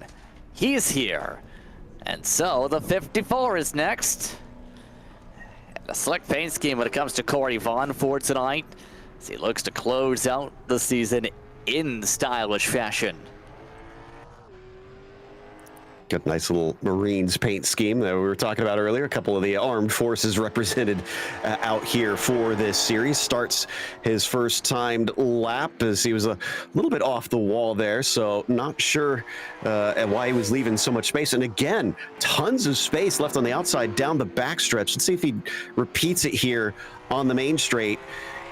He's here. And so the 54 is next. And a slick paint scheme when it comes to Corey Vaughn for tonight, as he looks to close out the season in stylish fashion. Got a nice little Marines paint scheme that we were talking about earlier. A couple of the armed forces represented out here for this series. Starts his first timed lap as he was a little bit off the wall there, so not sure why he was leaving so much space. And again, tons of space left on the outside down the backstretch. Let's see if he repeats it here on the main straight.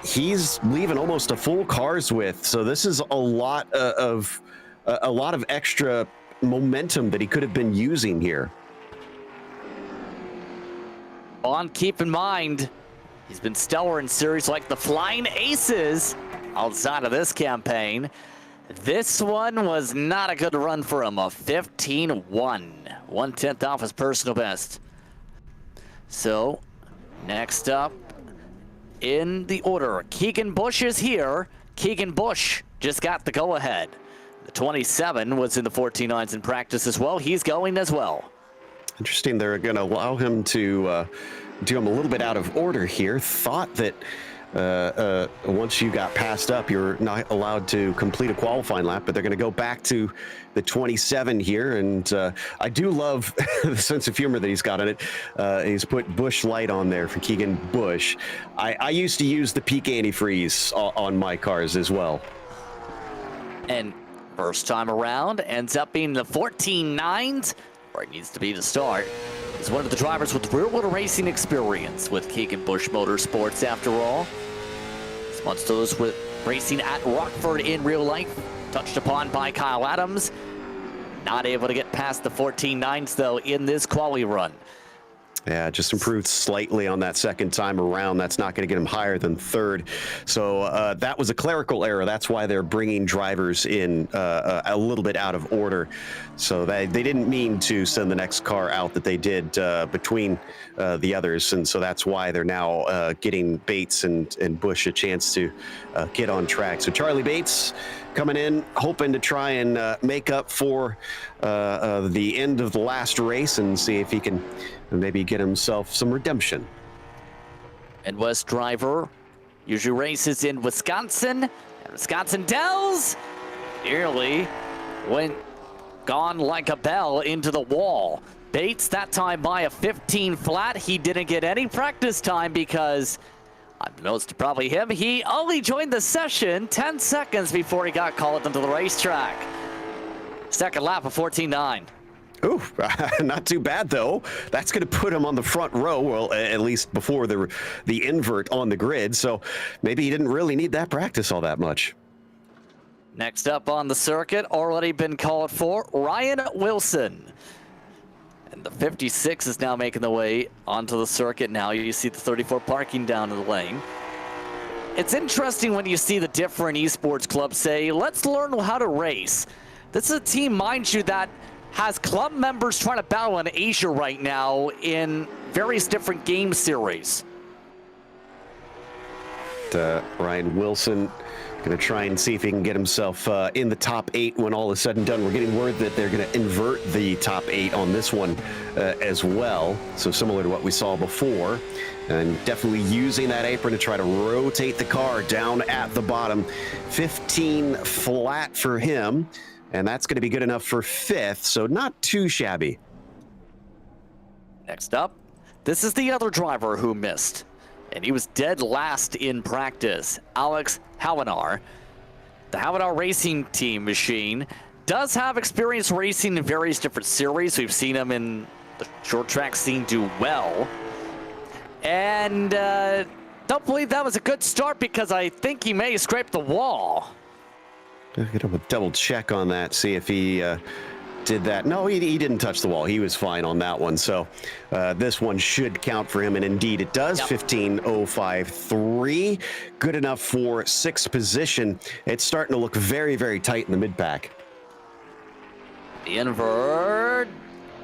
He's leaving almost a full car's width, so this is a lot of extra momentum that he could have been using here. Vaughn, keep in mind, he's been stellar in series like the Flying Aces outside of this campaign. This one was not a good run for him, a 15.1, 1/10 off his personal best. So, next up in the order, Keegan Bush is here. Keegan Bush just got the go-ahead. The 27 was in the 14.9s in practice as well. He's going as well. Interesting, they're going to allow him to do him a little bit out of order here. Thought that once you got passed up, you're not allowed to complete a qualifying lap, but they're going to go back to the 27 here. And I do love the sense of humor that he's got in it. He's put Bush Light on there for Keegan Bush. I used to use the peak antifreeze on my cars as well. And first time around ends up being the 14.9s, where it needs to be to start. He's one of the drivers with real-world racing experience with Keegan Bush Motorsports, after all. He's one of those with racing at Rockford in real life, touched upon by Kyle Adams. Not able to get past the 14.9s, though, in this quali run. Yeah, just improved slightly on that second time around. That's not going to get him higher than third. So that was a clerical error. That's why they're bringing drivers in a little bit out of order. So they didn't mean to send the next car out that they did between the others. And so that's why they're now getting Bates and Bush a chance to get on track. So Charlie Bates coming in, hoping to try and make up for the end of the last race and see if he can maybe get himself some redemption. And West driver usually races in Wisconsin, and Wisconsin Dells nearly gone like a bell into the wall. Bates that time by a 15 flat. He didn't get any practice time because, unbeknownst to probably him, he only joined the session 10 seconds before he got called into the racetrack. Second lap of 14.9. Ooh, not too bad though. That's going to put him on the front row, well, at least before the invert on the grid. So maybe he didn't really need that practice all that much. Next up on the circuit, already been called for, Ryan Wilson. And the 56 is now making the way onto the circuit now. You see the 34 parking down in the lane. It's interesting when you see the different esports clubs say, let's learn how to race. This is a team, mind you, that has club members trying to battle in Asia right now in various different game series. Ryan Wilson Going to try and see if he can get himself in the top 8 when all is said and done. We're getting word that they're going to invert the top 8 on this one as well. So similar to what we saw before. And definitely using that apron to try to rotate the car down at the bottom. 15 flat for him. And that's going to be good enough for 5th. So not too shabby. Next up, this is the other driver who missed. And he was dead last in practice, Alex Hawanar. The Hawanar Racing Team machine does have experience racing in various different series. We've seen him in the short track scene do well. And don't believe that was a good start because I think he may have scraped the wall. I'm gonna double check on that, see if he did that. No, he didn't touch the wall. He was fine on that one. So this one should count for him, and indeed it does. Yep. 15.053, good enough for 6th position. It's starting to look very, very tight in the mid-pack. The invert.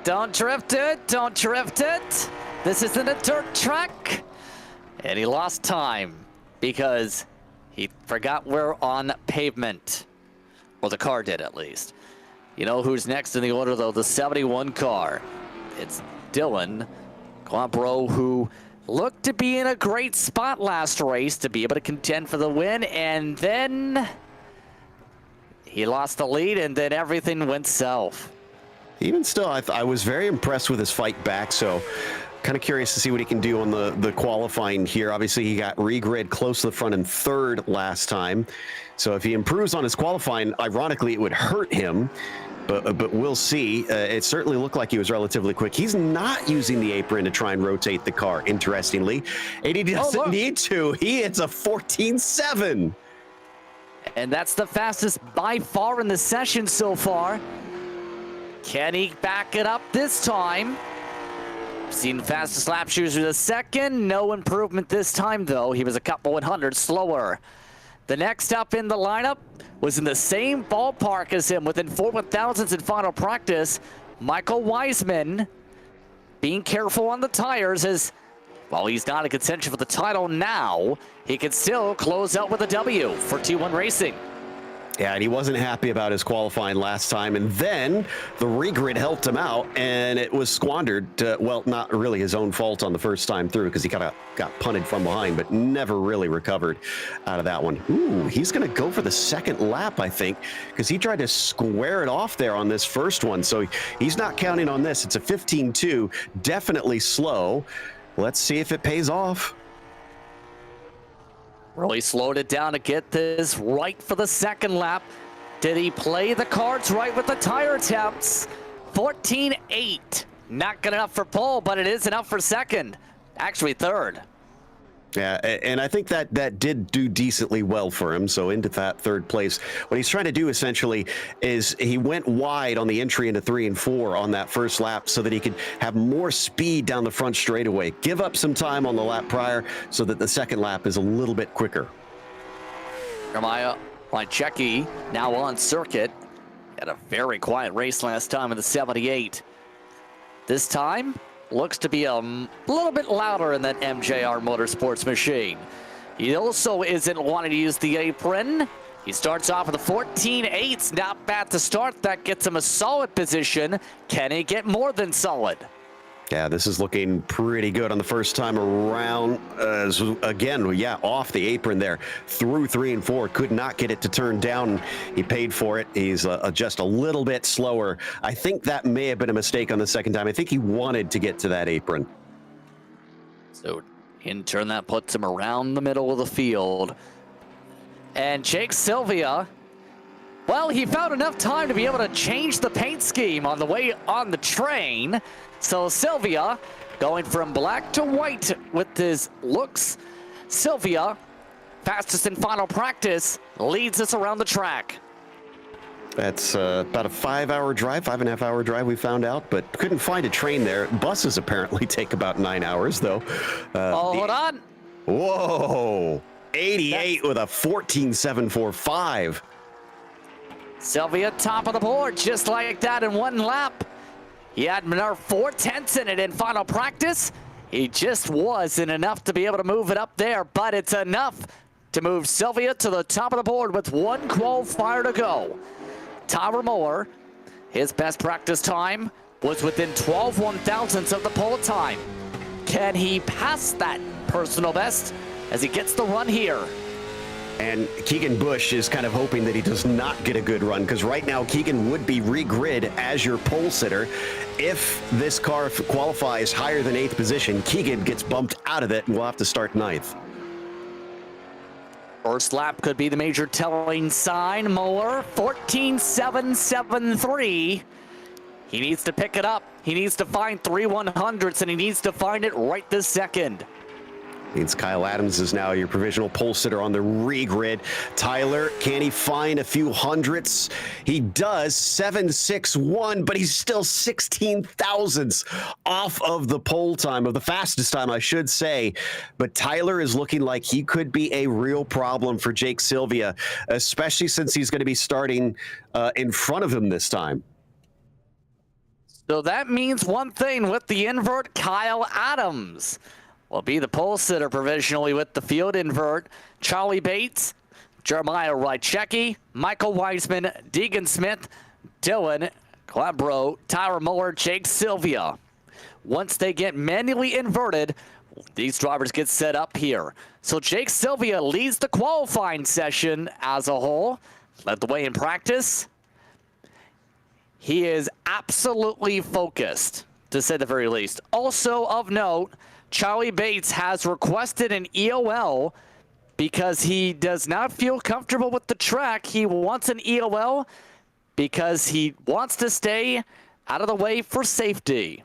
Don't drift it. Don't drift it. This isn't a dirt track. And he lost time because he forgot we're on pavement. Well, the car did at least. You know who's next in the order, though? The 71 car. It's Dylan Quabro, who looked to be in a great spot last race to be able to contend for the win, and then he lost the lead, and then everything went south. Even still, I was very impressed with his fight back, so kind of curious to see what he can do on the qualifying here. Obviously, he got regrid close to the front in 3rd last time. So if he improves on his qualifying, ironically, it would hurt him. But we'll see. It certainly looked like he was relatively quick. He's not using the apron to try and rotate the car, interestingly. And he doesn't need to. He hits a 14.7. And that's the fastest by far in the session so far. Can he back it up this time? Seen fastest lap shoes for the second. No improvement this time, though. He was a couple 100 slower. The next up in the lineup was in the same ballpark as him, within 4 1,000ths in final practice. Michael Wiseman being careful on the tires, as while he's not in contention for the title now, he can still close out with a W for T1 Racing. Yeah, and he wasn't happy about his qualifying last time, and then the regrid helped him out, and it was squandered. Well, not really his own fault on the first time through, because he kind of got punted from behind, but never really recovered out of that one. Ooh, he's going to go for the 2nd lap, I think, because he tried to square it off there on this first one, so he's not counting on this. It's a 15.2, definitely slow. Let's see if it pays off. Really slowed it down to get this right for the 2nd lap. Did he play the cards right with the tire attempts? 14.8. Not good enough for pole, but it is enough for 2nd. Actually 3rd. Yeah, and I think that did do decently well for him. So into that 3rd place. What he's trying to do essentially is he went wide on the entry into 3 and 4 on that first lap so that he could have more speed down the front straightaway. Give up some time on the lap prior so that the 2nd lap is a little bit quicker. Jeremiah Lychecki now on circuit. Had a very quiet race last time in the 78. This time, looks to be a little bit louder in that MJR Motorsports machine. He also isn't wanting to use the apron. He starts off with a 14.8. Not bad to start. That gets him a solid position. Can he get more than solid? Yeah, this is looking pretty good on the first time around. Again, yeah, off the apron there. Through 3 and 4. Could not get it to turn down. He paid for it. He's just a little bit slower. I think that may have been a mistake on the 2nd time. I think he wanted to get to that apron. So in turn, that puts him around the middle of the field. And Jake Sylvia, well, he found enough time to be able to change the paint scheme on the way on the train. So Sylvia going from black to white with his looks. Sylvia, fastest in final practice, leads us around the track. That's about a 5-hour drive, 5.5-hour drive, we found out, but couldn't find a train there. Buses apparently take about 9 hours, though. Hold on. Whoa, 88 with a 14.745. Sylvia top of the board, just like that in 1 lap. He had another 4/10 in it in final practice. He just wasn't enough to be able to move it up there, but it's enough to move Sylvia to the top of the board with one qualifier to go. Tyler Muller, his best practice time was within 12 1,000ths of the pole time. Can he pass that personal best as he gets the run here? And Keegan Bush is kind of hoping that he does not get a good run, because right now Keegan would be regrid as your pole sitter. If this car qualifies higher than 8th position, Keegan gets bumped out of it and we'll have to start 9th. First lap could be the major telling sign. Muller, 14.773. He needs to pick it up. He needs to find 3 100ths, and he needs to find it right this second. Means Kyle Adams is now your provisional pole sitter on the regrid. Tyler, can he find a few hundredths? He does, 7.61, but he's still 16 thousandths off of the pole time, of the fastest time, I should say. But Tyler is looking like he could be a real problem for Jake Sylvia, especially since he's going to be starting in front of him this time. So that means one thing with the invert. Kyle Adams will be the pole sitter provisionally with the field invert. Charlie Bates, Jeremiah Rychecki, Michael Weisman, Deegan Smith, Dylan Glabro, Tyler Muller, Jake Sylvia. Once they get manually inverted, these drivers get set up here. So Jake Sylvia leads the qualifying session as a whole, led the way in practice. He is absolutely focused, to say the very least. Also of note, Charlie Bates has requested an EOL because he does not feel comfortable with the track. He wants an EOL because he wants to stay out of the way for safety.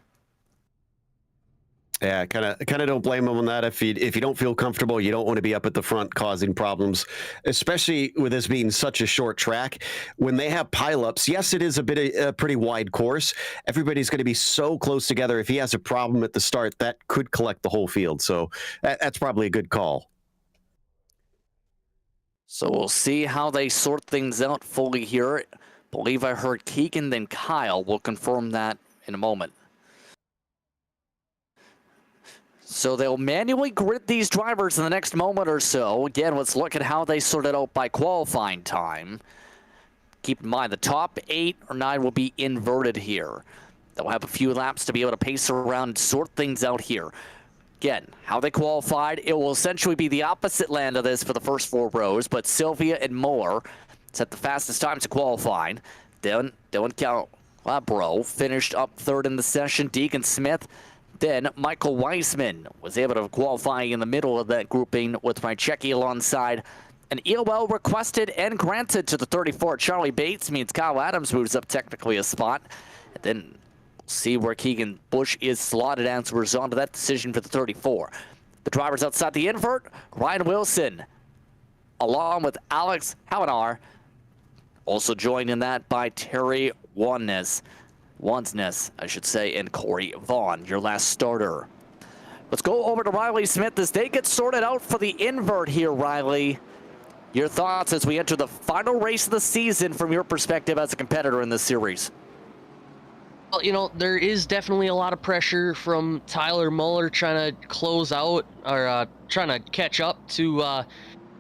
Yeah, kind of don't blame him on that. If you don't feel comfortable, you don't want to be up at the front causing problems, especially with this being such a short track. When they have pileups, yes, it is a pretty wide course. Everybody's going to be so close together. If he has a problem at the start, that could collect the whole field. So that's probably a good call. So we'll see how they sort things out fully here. Believe I heard Keegan, then Kyle. We'll confirm that in a moment. So they'll manually grid these drivers in the next moment or so. Again, let's look at how they sort it out by qualifying time. Keep in mind, the top 8 or 9 will be inverted here. They'll have a few laps to be able to pace around and sort things out here. Again, how they qualified, it will essentially be the opposite land of this for the first 4 rows, but Sylvia and Muller set the fastest times to qualifying. Then Dylan Calabro finished up 3rd in the session. Deegan Smith. Then Michael Weisman was able to qualify in the middle of that grouping with Rychecki alongside. An EOL requested and granted to the 34. Charlie Bates means Kyle Adams moves up technically a spot. And then we'll see where Keegan Bush is slotted as a result of that decision for the 34. The drivers outside the invert, Ryan Wilson, along with Alex Hawanar, also joined in that by Terry Wansness, I should say, and Corey Vaughn, your last starter. Let's go over to Riley Smith as they get sorted out for the invert here, Riley. Your thoughts as we enter the final race of the season from your perspective as a competitor in this series? Well, you know, there is definitely a lot of pressure from Tyler Muller trying to close out or trying to catch up to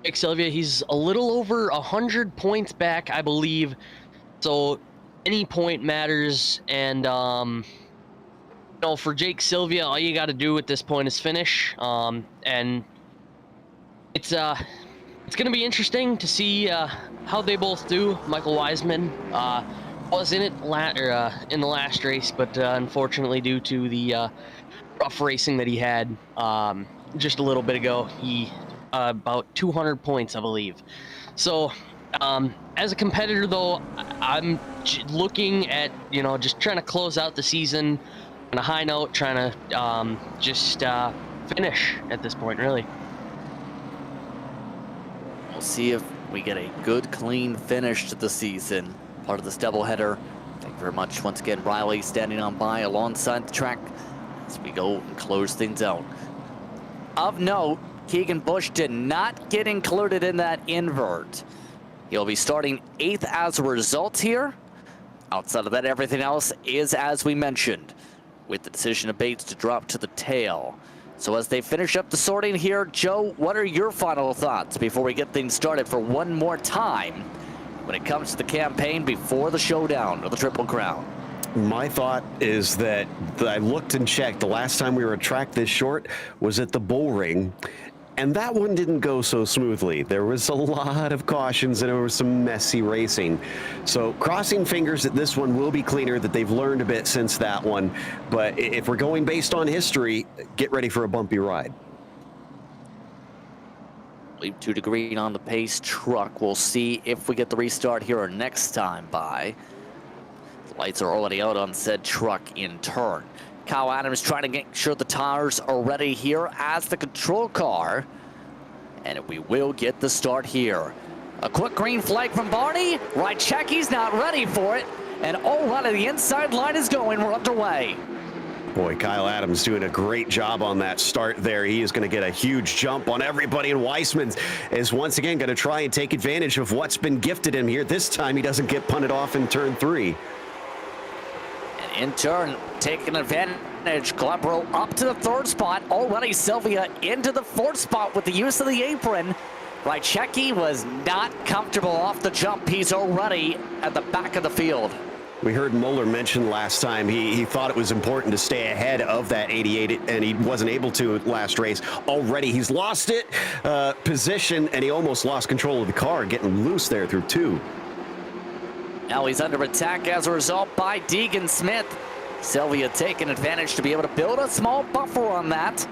Jake Sylvia. He's a little over 100 points back, I believe. So any point matters, and you know, for Jake Sylvia, all you got to do at this point is finish. And it's gonna be interesting to see how they both do. Michael Weisman was in it in the last race, but unfortunately, due to the rough racing that he had just a little bit ago, he about 200 points, I believe. So. As a competitor, though, I'm looking at, you know, just trying to close out the season on a high note, trying to just finish at this point, really. We'll see if we get a good, clean finish to the season. Part of this doubleheader. Thank you very much once again, Riley, standing on by alongside the track as we go and close things out. Of note, Keegan Bush did not get included in that invert. He'll be starting 8th as a result here. Outside of that, everything else is as we mentioned, with the decision of Bates to drop to the tail. So as they finish up the sorting here, Joe, what are your final thoughts before we get things started for one more time when it comes to the campaign before the showdown of the Triple Crown? My thought is that I looked and checked. The last time we were a track this short was at the Bull Ring, and that one didn't go so smoothly. There was a lot of cautions and there was some messy racing. So crossing fingers that this one will be cleaner, that they've learned a bit since that one. But if we're going based on history, get ready for a bumpy ride. Leave 2 to green on the pace truck. We'll see if we get the restart here or next time by. The lights are already out on said truck in turn. Kyle Adams trying to make sure the tires are ready here as the control car. And we will get the start here. A quick green flag from Barney. Right check, he's not ready for it. And already the inside line is going. We're underway. Boy, Kyle Adams doing a great job on that start there. He is going to get a huge jump on everybody, and Weissman is once again going to try and take advantage of what's been gifted him here. This time he doesn't get punted off in turn 3. And in turn, taking advantage, Calabro up to the 3rd spot. Already Sylvia into the 4th spot with the use of the apron. Rychecki was not comfortable off the jump. He's already at the back of the field. We heard Muller mention last time he thought it was important to stay ahead of that 88, and he wasn't able to last race. Already he's lost it, position, and he almost lost control of the car, getting loose there through 2. Now he's under attack as a result by Deegan Smith. Sylvia taking advantage to be able to build a small buffer on that.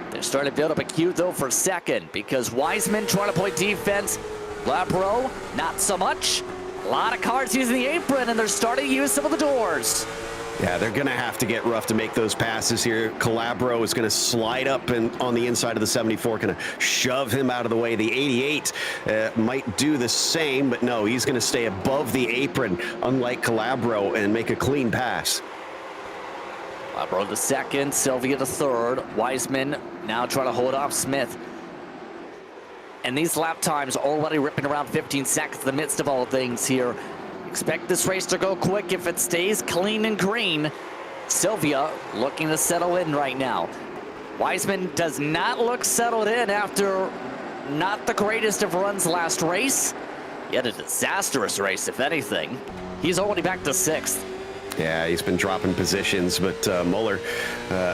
They're starting to build up a queue though for 2nd because Weissman trying to play defense. Labro, not so much. A lot of cars using the apron, and they're starting to use some of the doors. Yeah, they're going to have to get rough to make those passes here. Calabro is going to slide up and on the inside of the 74, going to shove him out of the way. The 88 might do the same, but no, he's going to stay above the apron, unlike Calabro, and make a clean pass. Calabro the 2nd, Sylvia the 3rd. Weissman now trying to hold off Smith. And these lap times already ripping around 15 seconds in the midst of all things here. Expect this race to go quick if it stays clean and green. Sylvia looking to settle in right now. Weissman does not look settled in after not the greatest of runs last race. Yet a disastrous race, if anything. He's already back to 6th. Yeah, he's been dropping positions, but Muller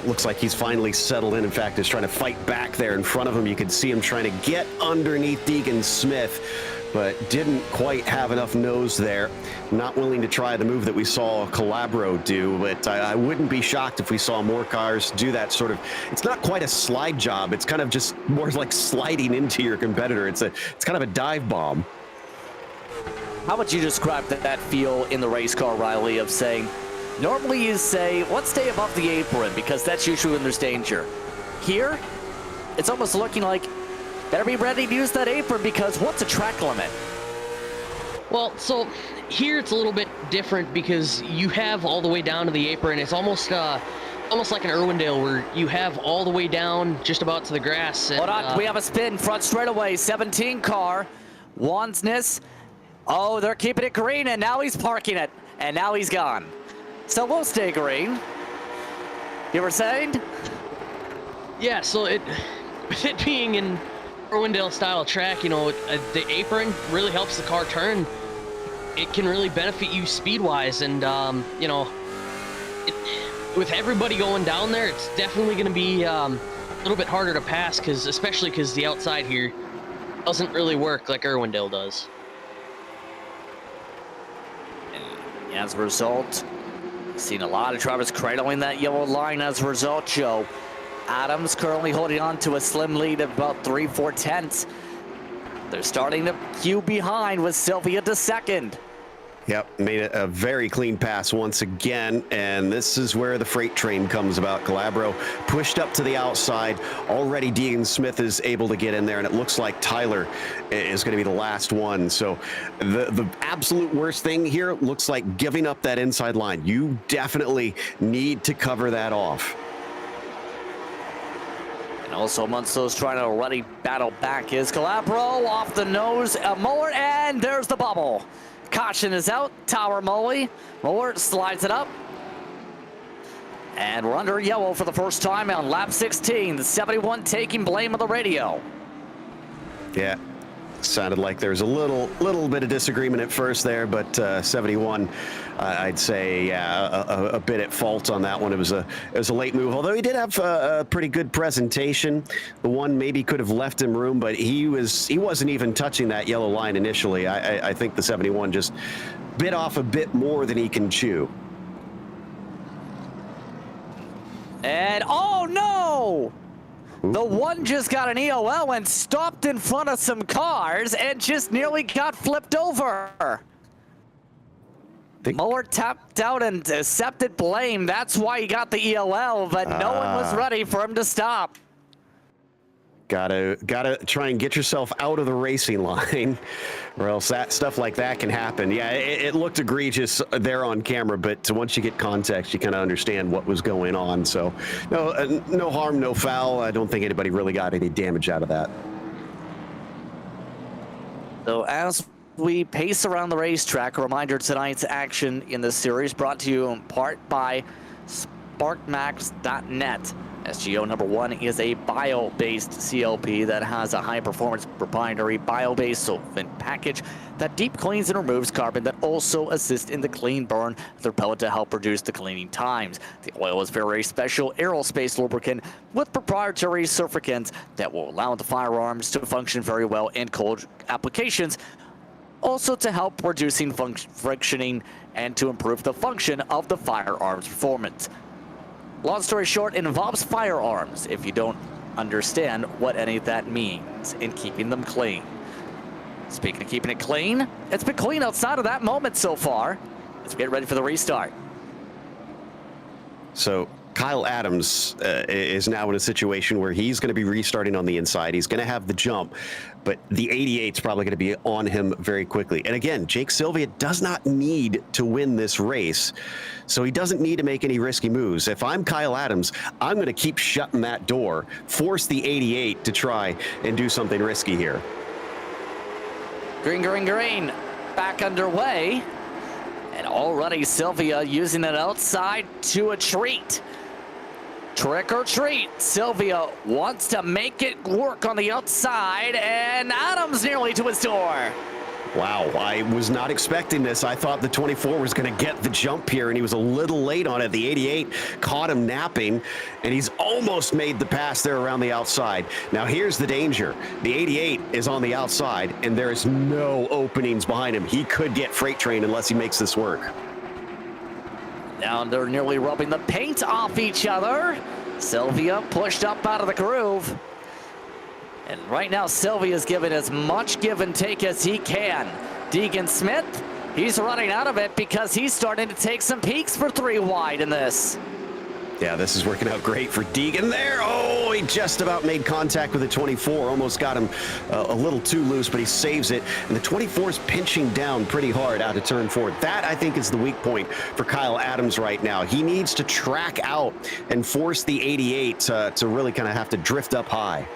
looks like he's finally settled in. In fact, is trying to fight back there in front of him. You can see him trying to get underneath Deegan Smith, but didn't quite have enough nose there. Not willing to try the move that we saw Calabro do, but I wouldn't be shocked if we saw more cars do that sort of, it's not quite a slide job. It's kind of just more like sliding into your competitor. It's kind of a dive bomb. How would you describe that feel in the race car, Riley, of saying, normally you say, let's stay above the apron because that's usually when there's danger. Here, it's almost looking like, better be ready to use that apron because what's a track limit? Well, so here it's a little bit different because you have all the way down to the apron. It's almost like an Irwindale where you have all the way down just about to the grass. And, hold on, we have a spin front straightaway, 17 car, Wansness. Oh, they're keeping it green, and now he's parking it, and now he's gone. So we'll stay green. You were saying? Yeah, so with it being an Irwindale style track, you know, the apron really helps the car turn. It can really benefit you speed-wise, and, you know, with everybody going down there, it's definitely going to be a little bit harder to pass, especially because the outside here doesn't really work like Irwindale does. As a result, seen a lot of drivers cradling that yellow line as a result, Joe. Adams currently holding on to a slim lead of about 3/4 tenths. They're starting to queue behind with Sylvia to 2nd. Yep, made a very clean pass once again, and this is where the freight train comes about. Calabro pushed up to the outside. Already Deegan Smith is able to get in there, and it looks like Tyler is going to be the last one. So the absolute worst thing here looks like giving up that inside line. You definitely need to cover that off. And also amongst those trying to already battle back is Calabro off the nose of Muller, and there's the bubble. Caution is out. Tower Muller slides it up. And we're under yellow for the first time on lap 16. The 71 taking blame on the radio. Yeah, sounded like there's a little bit of disagreement at first there, but 71, I'd say, yeah, a bit at fault on that one. It was a late move, although he did have a pretty good presentation. The one maybe could have left him room, but he wasn't even touching that yellow line initially. I think the 71 just bit off a bit more than he can chew. And oh no! The one just got an EOL and stopped in front of some cars and just nearly got flipped over. Muller tapped out and accepted blame. That's why he got the EOL, but no one was ready for him to stop. Gotta try and get yourself out of the racing line, or else that stuff like that can happen. Yeah, it looked egregious there on camera, but once you get context, you kind of understand what was going on. So, no harm, no foul. I don't think anybody really got any damage out of that. So as we pace around the racetrack, a reminder tonight's action in this series brought to you in part by SparkMax.net. SGO number 1 is a bio-based CLP that has a high-performance proprietary bio-based solvent package that deep cleans and removes carbon that also assists in the clean burn of the pellet to help reduce the cleaning times. The oil is very special aerospace lubricant with proprietary surfactants that will allow the firearms to function very well in cold applications, also to help reducing frictioning and to improve the function of the firearms performance. Long story short, it involves firearms if you don't understand what any of that means in keeping them clean. Speaking of keeping it clean, it's been clean outside of that moment so far. Let's get ready for the restart. So Kyle Adams is now in a situation where he's going to be restarting on the inside. He's going to have the jump, but the 88's probably going to be on him very quickly. And again, Jake Sylvia does not need to win this race, so he doesn't need to make any risky moves. If I'm Kyle Adams, I'm going to keep shutting that door, force the 88 to try and do something risky here. Green, green, green, back underway. And already Sylvia using it outside to a treat. Trick or treat. Sylvia wants to make it work on the outside, and Adams nearly to his door. Wow, I was not expecting this. I thought the 24 was going to get the jump here, and he was a little late on it. The 88 caught him napping, and he's almost made the pass there around the outside. Now, here's the danger. The 88 is on the outside, and there is no openings behind him. He could get freight train unless he makes this work. Now they're nearly rubbing the paint off each other. Sylvia pushed up out of the groove. And right now, Sylvia's giving as much give and take as he can. Deegan Smith, he's running out of it because he's starting to take some peeks for 3 wide in this. Yeah, this is working out great for Deegan there. Oh, he just about made contact with the 24. Almost got him a little too loose, but he saves it. And the 24 is pinching down pretty hard out of turn 4. That, I think, is the weak point for Kyle Adams right now. He needs to track out and force the 88 to really kind of have to drift up high.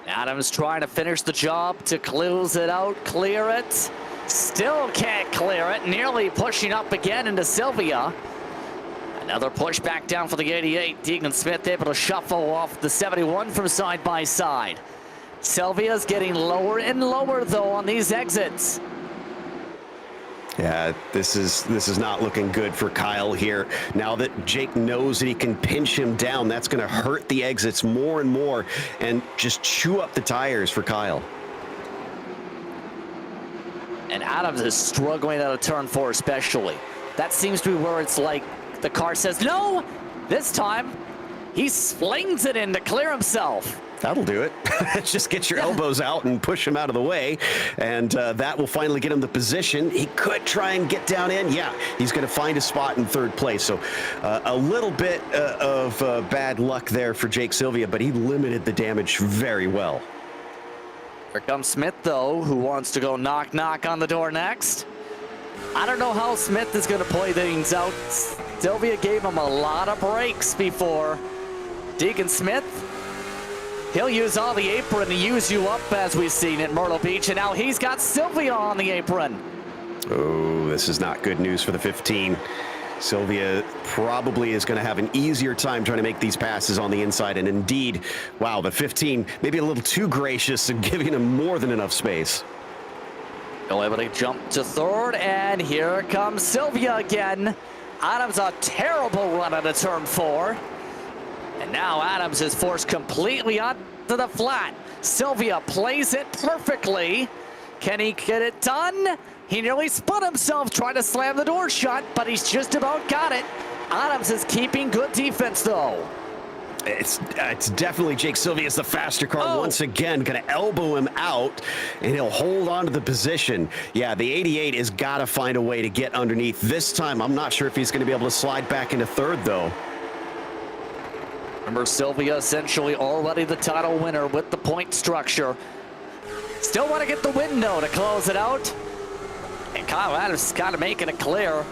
Adams trying to finish the job to close it out, clear it. Still can't clear it. Nearly pushing up again into Sylvia. Another push back down for the 88. Deegan Smith able to shuffle off the 71 from side by side. Sylvia's getting lower and lower, though, on these exits. Yeah, this is not looking good for Kyle here. Now that Jake knows that he can pinch him down, that's going to hurt the exits more and more and just chew up the tires for Kyle. And Adams is struggling out of turn 4 especially. That seems to be where it's like the car says, no! This time, he slings it in to clear himself. That'll do it. Just get your elbows out and push him out of the way, and that will finally get him the position. He could try and get down in. Yeah, he's going to find a spot in 3rd place. So a little bit of bad luck there for Jake Sylvia, but he limited the damage very well. Here comes Smith, though, who wants to go knock, knock on the door next. I don't know how Smith is going to play things out. Sylvia gave him a lot of breaks before. Deegan Smith, he'll use all the apron to use you up, as we've seen at Myrtle Beach, and now he's got Sylvia on the apron. Oh, this is not good news for the 15. Sylvia probably is going to have an easier time trying to make these passes on the inside. And indeed, wow, the 15, maybe a little too gracious and giving him more than enough space. Still able to jump to third, and here comes Sylvia again. Adams a terrible run out of turn 4. And now Adams is forced completely onto the flat. Sylvia plays it perfectly. Can he get it done? He nearly spun himself trying to slam the door shut, but he's just about got it. Adams is keeping good defense, though. It's definitely Jake Sylvia is the faster car once again, going to elbow him out, and he'll hold on to the position. Yeah, the 88 has got to find a way to get underneath. This time, I'm not sure if he's going to be able to slide back into third, though. Remember, Sylvia essentially already the title winner with the point structure. Still want to get the win, though, to close it out. And Kyle Adams is kind of making it clear.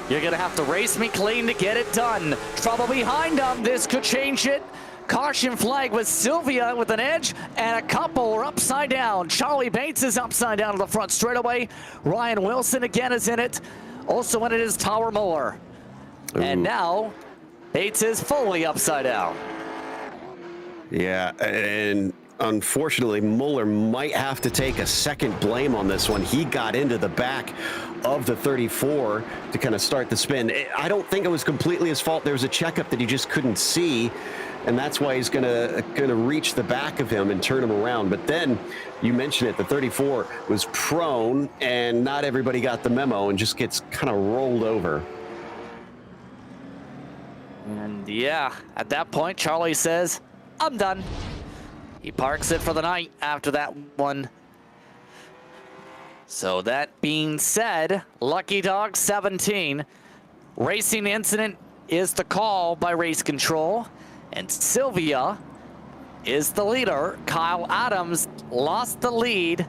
You're going to have to race me clean to get it done. Trouble behind him. This could change it. Caution flag with Sylvia with an edge, and a couple are upside down. Charlie Bates is upside down to the front straightaway. Ryan Wilson again is in it. Also in it is Tower Muller. And now Bates is fully upside down. Yeah, and unfortunately, Muller might have to take a second blame on this one. He got into the back of the 34 to kind of start the spin. I don't think it was completely his fault. There was a checkup that he just couldn't see, and that's why he's gonna reach the back of him and turn him around. But then, you mentioned it, the 34 was prone, and not everybody got the memo and just gets kind of rolled over. And yeah, at that point, Charlie says, I'm done. He parks it for the night after that one. So that being said, Lucky Dog 17. Racing incident is the call by race control. And Sylvia is the leader. Kyle Adams lost the lead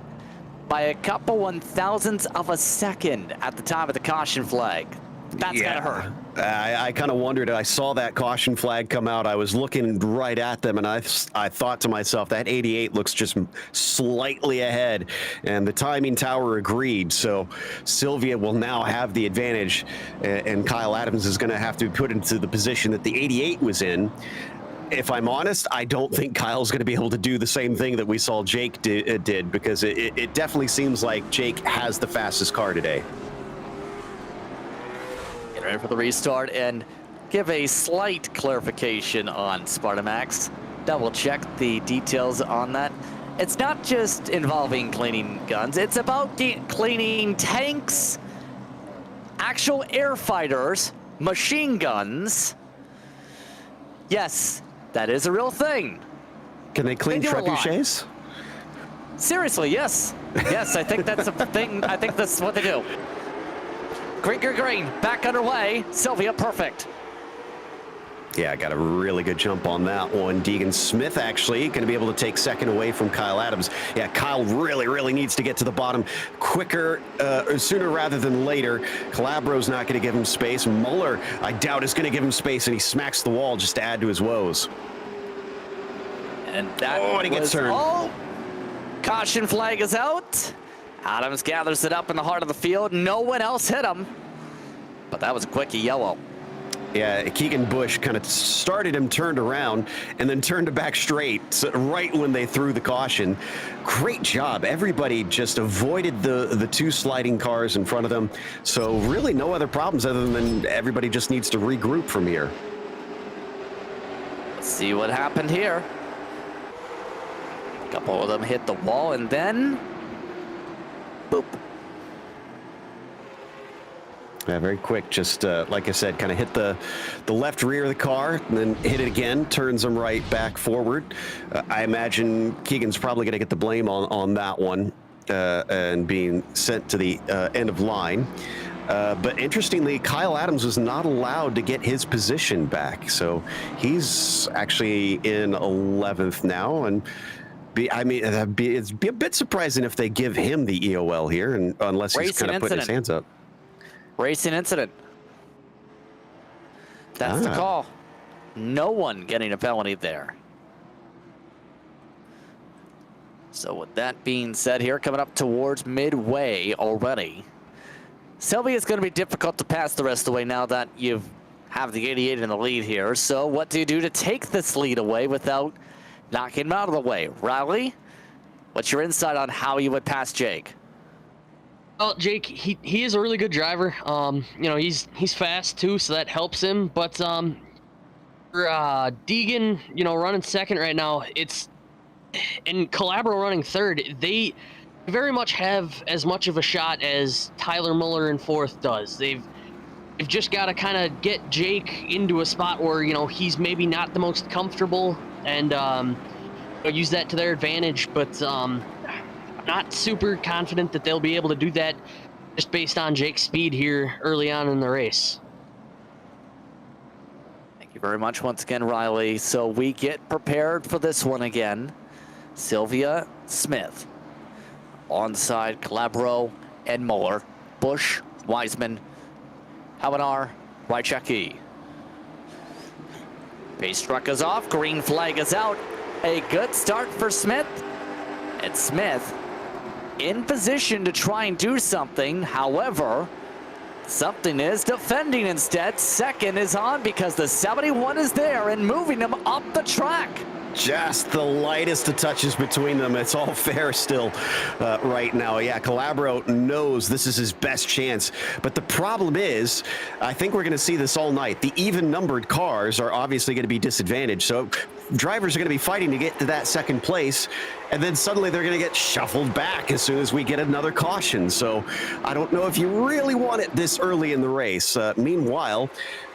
by a couple 1,000ths of a second at the time of the caution flag. That's gotta hurt. I kind of wondered. I saw that caution flag come out. I was looking right at them, and I thought to myself, that 88 looks just slightly ahead. And the timing tower agreed. So Sylvia will now have the advantage, and Kyle Adams is going to have to be put into the position that the 88 was in. If I'm honest, I don't think Kyle's going to be able to do the same thing that we saw Jake did, because it definitely seems like Jake has the fastest car today. Ready for the restart and give a slight clarification on Spartamax. Double check the details on that. It's not just involving cleaning guns, it's about cleaning tanks, actual air fighters, machine guns. Yes, that is a real thing. Can they clean trebuchets? Seriously, yes. Yes, I think that's a thing. I think that's what they do. Green, back underway. Sylvia, perfect. Yeah, got a really good jump on that one. Deegan Smith actually going to be able to take second away from Kyle Adams. Yeah, Kyle really needs to get to the bottom quicker, sooner rather than later. Calabro's not going to give him space. Muller, I doubt, is going to give him space, and he smacks the wall just to add to his woes. And that and he gets turned. Caution flag is out. Adams gathers it up in the heart of the field. No one else hit him, but that was a quickie yellow. Yeah, Keegan Bush kind of started him, turned around, and then turned it back straight right when they threw the caution. Great job. Everybody just avoided the two sliding cars in front of them. So really no other problems other than everybody just needs to regroup from here. Let's see what happened here. A couple of them hit the wall, and then boop. Yeah, very quick. Just like I said, kind of hit the left rear of the car, and then hit it again, turns them right back forward. I imagine Keegan's probably going to get the blame on that one and being sent to the end of line. But interestingly, Kyle Adams was not allowed to get his position back. So he's actually in 11th now. And it'd be a bit surprising if they give him the EOL here, and unless he's kind of putting his hands up. Racing incident. That's the call. No one getting a penalty there. So with that being said here, coming up towards midway already. Sylvia is going to be difficult to pass the rest of the way now that you have the 88 in the lead here. So what do you do to take this lead away without knocking him out of the way? Riley, what's your insight on how you would pass Jake? Well, Jake, he is a really good driver. You know, he's fast too, so that helps him. But for Deegan, you know, running second right now, and Calabro running third, they very much have as much of a shot as Tyler Muller in fourth does. They've just got to kind of get Jake into a spot where, you know, he's maybe not the most comfortable and use that to their advantage. But not super confident that they'll be able to do that just based on Jake's speed here early on in the race. Thank you very much once again, Riley. So we get prepared for this one again. Sylvia, Smith, onside Calabro and Muller, Bush, Wiseman, Hawanar, Rychecki. Pace truck is off, green flag is out. A good start for Smith. And Smith in position to try and do something. However, something is defending instead. Second is on because the 71 is there and moving him up the track. Just the lightest of touches between them. It's all fair still right now. Yeah, Calabro knows this is his best chance. But the problem is, I think we're going to see this all night. The even-numbered cars are obviously going to be disadvantaged. So drivers are going to be fighting to get to that second place. And then suddenly they're going to get shuffled back as soon as we get another caution. So I don't know if you really want it this early in the race. Meanwhile,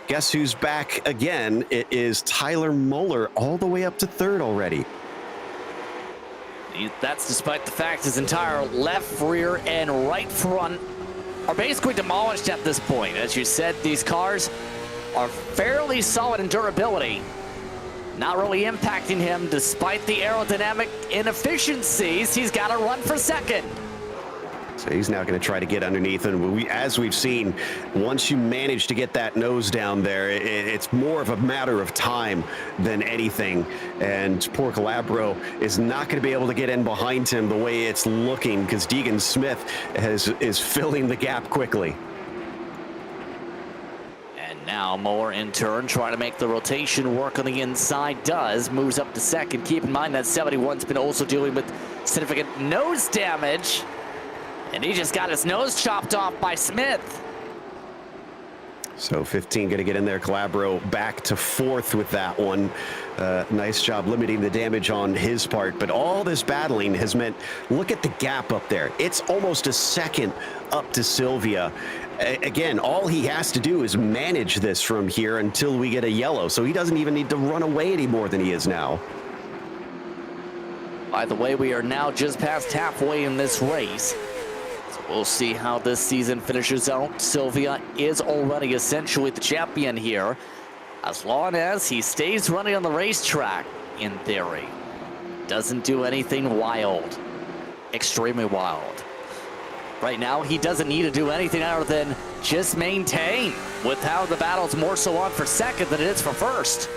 guess who's back again? It is Tyler Muller, all the way up to third already. That's despite the fact his entire left, rear, and right front are basically demolished at this point. As you said, these cars are fairly solid in durability. Not really impacting him despite the aerodynamic inefficiencies. He's got to run for second. So he's now going to try to get underneath, and as we've seen, once you manage to get that nose down there, it's more of a matter of time than anything. And poor Calabro is not going to be able to get in behind him the way it's looking, because Deegan Smith is filling the gap quickly. And now Muller in turn trying to make the rotation work on the inside. Does, moves up to second. Keep in mind that 71's been also dealing with significant nose damage. And he just got his nose chopped off by Smith. So 15 going to get in there. Calabro back to fourth with that one. Nice job limiting the damage on his part. But all this battling has meant, look at the gap up there. It's almost a second up to Sylvia. Again, all he has to do is manage this from here until we get a yellow. So he doesn't even need to run away any more than he is now. By the way, we are now just past halfway in this race. We'll see how this season finishes out. Sylvia is already essentially the champion here, as long as he stays running on the racetrack, in theory. Doesn't do anything wild, extremely wild. Right now, he doesn't need to do anything other than just maintain, with how the battle's more so on for second than it is for first.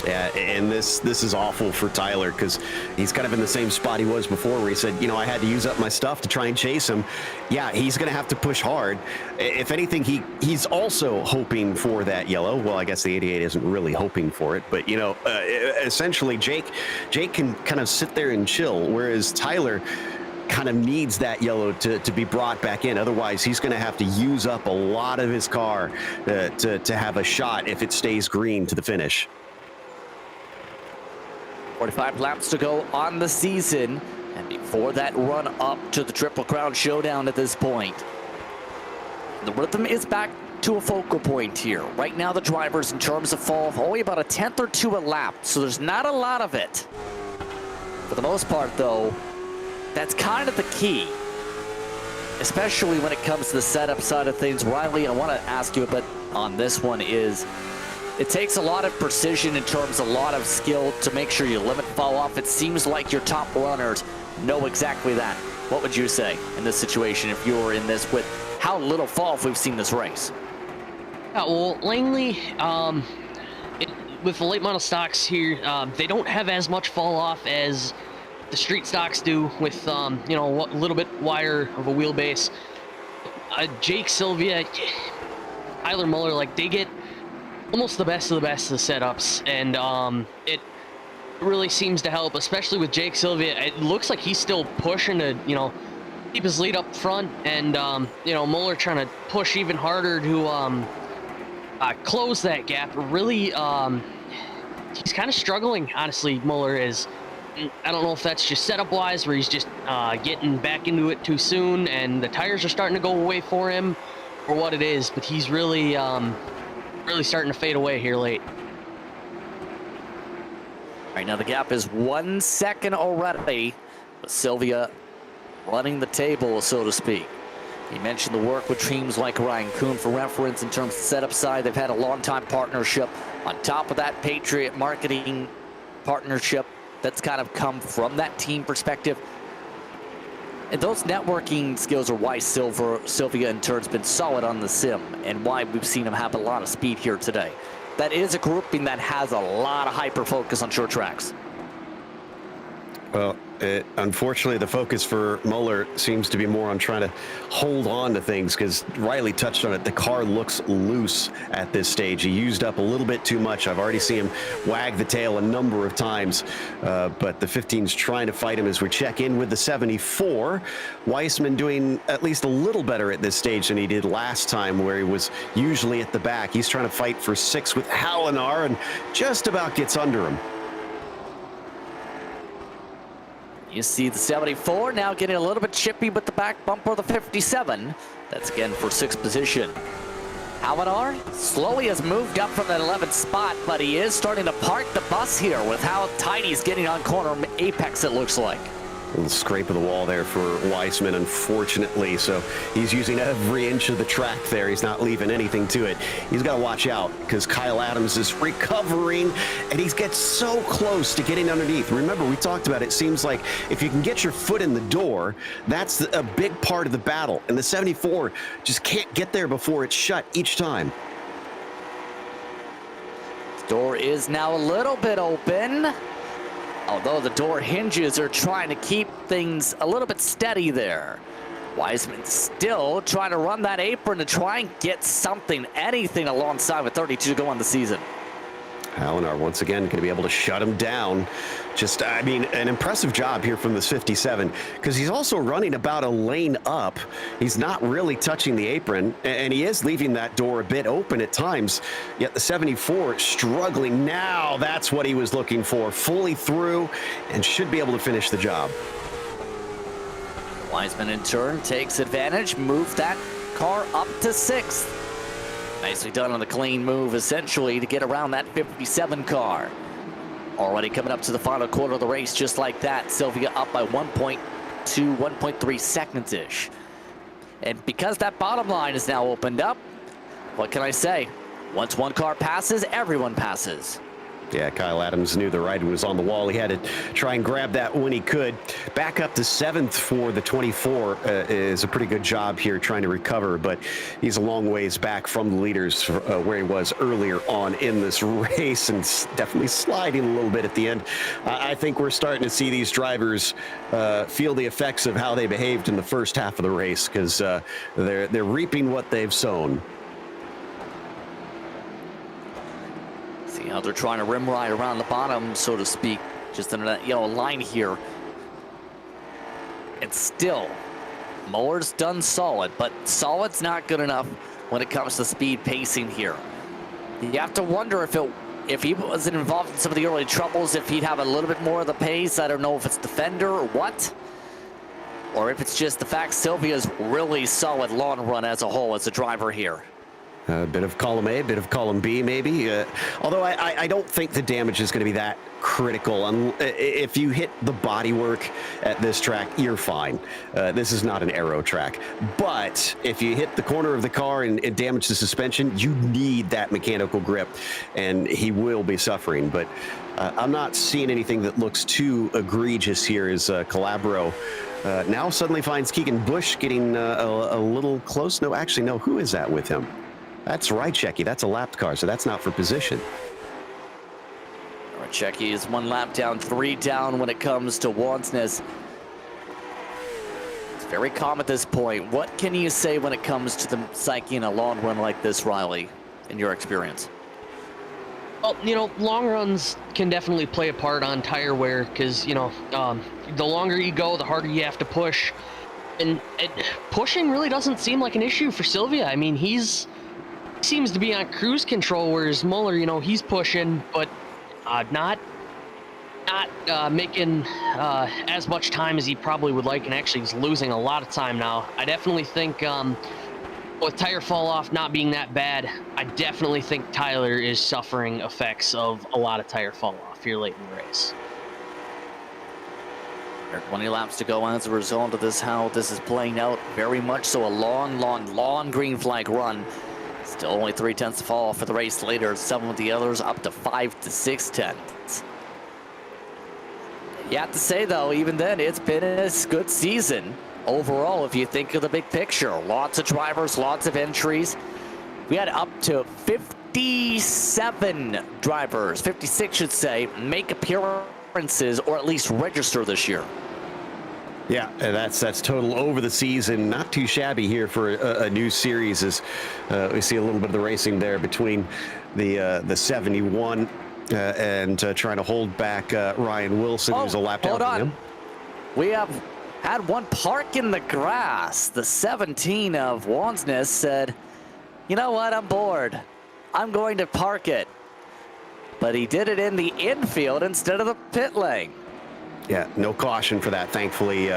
Yeah, and this is awful for Tyler, because he's kind of in the same spot he was before, where he said, you know, I had to use up my stuff to try and chase him. Yeah, he's going to have to push hard. If anything, he's also hoping for that yellow. Well, I guess the 88 isn't really hoping for it, but, you know, essentially Jake can kind of sit there and chill, whereas Tyler kind of needs that yellow to be brought back in. Otherwise, he's going to have to use up a lot of his car to have a shot if it stays green to the finish. 45 laps to go on the season, and before that run up to the Triple Crown Showdown at this point. The rhythm is back to a focal point here. Right now, the drivers, in terms of fall, have only about a tenth or two a lap, so there's not a lot of it. For the most part, though, that's kind of the key, especially when it comes to the setup side of things. Riley, I want to ask you a bit on this one. It takes a lot of precision in terms of a lot of skill to make sure you limit fall off. It seems like your top runners know exactly that. What would you say in this situation if you were in this with how little fall off we've seen this race? Yeah, well, Langley, with the late model stocks here, they don't have as much fall off as the street stocks do with, you know, a little bit wider of a wheelbase. Jake Sylvia, Tyler Muller, like they get almost the best of the setups, and it really seems to help, especially with Jake Sylvia. It looks like he's still pushing to, keep his lead up front, and Muller trying to push even harder to close that gap. Really, he's kind of struggling, honestly. Muller is. I don't know if that's just setup wise, where he's just getting back into it too soon, and the tires are starting to go away for him, or what it is. But he's really, really starting to fade away here late. Right now the gap is 1 second already. But Sylvia running the table, so to speak. You mentioned the work with teams like Ryan Kuhn for reference in terms of setup side. They've had a long-time partnership. On top of that, Patriot marketing partnership that's kind of come from that team perspective. And those networking skills are why Sylvia in turn's been solid on the sim, and why we've seen him have a lot of speed here today. That is a grouping that has a lot of hyper focus on short tracks. Well, unfortunately, the focus for Muller seems to be more on trying to hold on to things, because Riley touched on it. The car looks loose at this stage. He used up a little bit too much. I've already seen him wag the tail a number of times, but the 15's trying to fight him as we check in with the 74. Weissman doing at least a little better at this stage than he did last time, where he was usually at the back. He's trying to fight for 6 with Hallinar and just about gets under him. You see the 74 now getting a little bit chippy with the back bumper of the 57. That's again for 6th position. Hallinar slowly has moved up from that 11th spot, but he is starting to park the bus here with how tight he's getting on corner apex, it looks like. A little scrape of the wall there for Weissman, unfortunately. So he's using every inch of the track there. He's not leaving anything to it. He's got to watch out, because Kyle Adams is recovering, and he gets so close to getting underneath. Remember, we talked about it. Seems like if you can get your foot in the door, that's a big part of the battle. And the 74 just can't get there before it's shut each time. The door is now a little bit open. Although the door hinges are trying to keep things a little bit steady there. Weissman still trying to run that apron to try and get something, anything alongside with 32 to go on the season. Hallinar once again going to be able to shut him down. Just, I mean, an impressive job here from this 57, because he's also running about a lane up. He's not really touching the apron, and he is leaving that door a bit open at times. Yet the 74 struggling. Now that's what he was looking for. Fully through, and should be able to finish the job. Weissman in turn takes advantage, move that car up to 6th. Nicely done on the clean move, essentially, to get around that 57 car. Already coming up to the final quarter of the race, just like that. Sylvia up by 1.2, 1.3 seconds-ish. And because that bottom line is now opened up, what can I say? Once one car passes, everyone passes. Yeah, Kyle Adams knew the writing was on the wall. He had to try and grab that when he could. Back up to 7th for the 24 is a pretty good job here trying to recover, but he's a long ways back from the leaders where he was earlier on in this race, and definitely sliding a little bit at the end. I think we're starting to see these drivers feel the effects of how they behaved in the first half of the race, because they're reaping what they've sown. See how they're trying to rim ride around the bottom, so to speak, just under that yellow line here. And still, Muller's done solid, but solid's not good enough when it comes to speed pacing here. You have to wonder if he wasn't involved in some of the early troubles, if he'd have a little bit more of the pace. I don't know if it's the fender or what, or if it's just the fact Sylvia's really solid long run as a whole as a driver here. A bit of column A, a bit of column B, maybe. Although I don't think the damage is going to be that critical. If you hit the bodywork at this track, you're fine. This is not an aero track. But if you hit the corner of the car and damage the suspension, you need that mechanical grip, and he will be suffering. But I'm not seeing anything that looks too egregious here as Calabro now suddenly finds Keegan Bush getting a little close. No, actually, no. Who is that with him? That's Rychecki. That's a lapped car, so that's not for position. Rychecki is 1 lap down, 3 down when it comes to Wansness. very calm at this point. What can you say when it comes to the psyche in a long run like this, Riley, in your experience? Well, long runs can definitely play a part on tire wear because, the longer you go, the harder you have to push. And pushing really doesn't seem like an issue for Sylvia. I mean, he seems to be on cruise control, whereas Muller, he's pushing, but not making as much time as he probably would like, and actually he's losing a lot of time now. I definitely think with tire fall off not being that bad, I definitely think Tyler is suffering effects of a lot of tire fall off here late in the race. There are 20 laps to go as a result of this, how this is playing out. Very much so a long green flag run. Still only 3/10 to fall for the race leader. Some of the others up to 5 to 6/10. You have to say, though, even then, it's been a good season overall if you think of the big picture. Lots of drivers, lots of entries. We had up to 57 drivers, 56 should say, make appearances or at least register this year. Yeah, that's total over the season. Not too shabby here for a new series, as we see a little bit of the racing there between the 71 and trying to hold back Ryan Wilson, who's a lap down from him. We have had one park in the grass. The 17 of Wansness said, you know what, I'm bored. I'm going to park it. But he did it in the infield instead of the pit lane. Yeah, no caution for that, thankfully.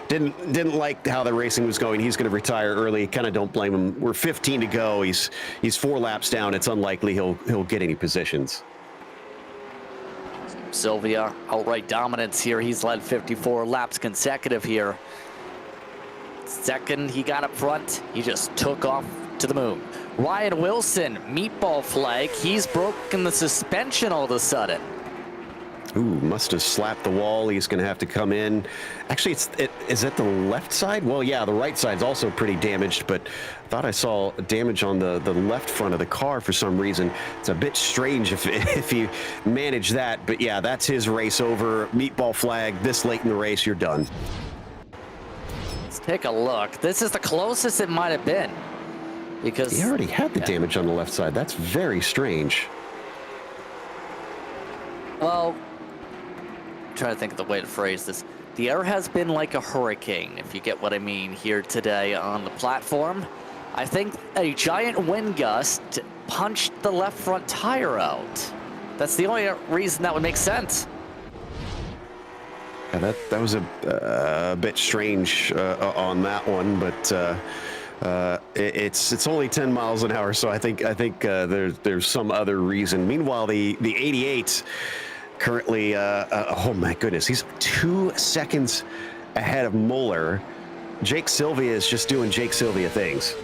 Didn't like how the racing was going. He's going to retire early. Kind of don't blame him. We're 15 to go. He's 4 laps down. It's unlikely he'll get any positions. Sylvia, outright dominance here. He's led 54 laps consecutive here. Second, he got up front. He just took off to the moon. Ryan Wilson, meatball flag. He's broken the suspension all of a sudden. Ooh, must have slapped the wall. He's going to have to come in. Actually, is it the left side? Well, yeah, the right side's also pretty damaged, but I thought I saw damage on the left front of the car for some reason. It's a bit strange if you manage that, but yeah, that's his race over. Meatball flag this late in the race, you're done. Let's take a look. This is the closest it might have been because he already had the damage on the left side. That's very strange. Well, I'm trying to think of the way to phrase this. The air has been like a hurricane, if you get what I mean, here today on the platform. I think a giant wind gust punched the left front tire out. That's the only reason that would make sense. Yeah, that was a bit strange on that one, but it's only 10 miles an hour, so I think there's some other reason. Meanwhile, the 88 currently, oh my goodness, he's 2 seconds ahead of Muller. Jake Sylvia is just doing Jake Sylvia things.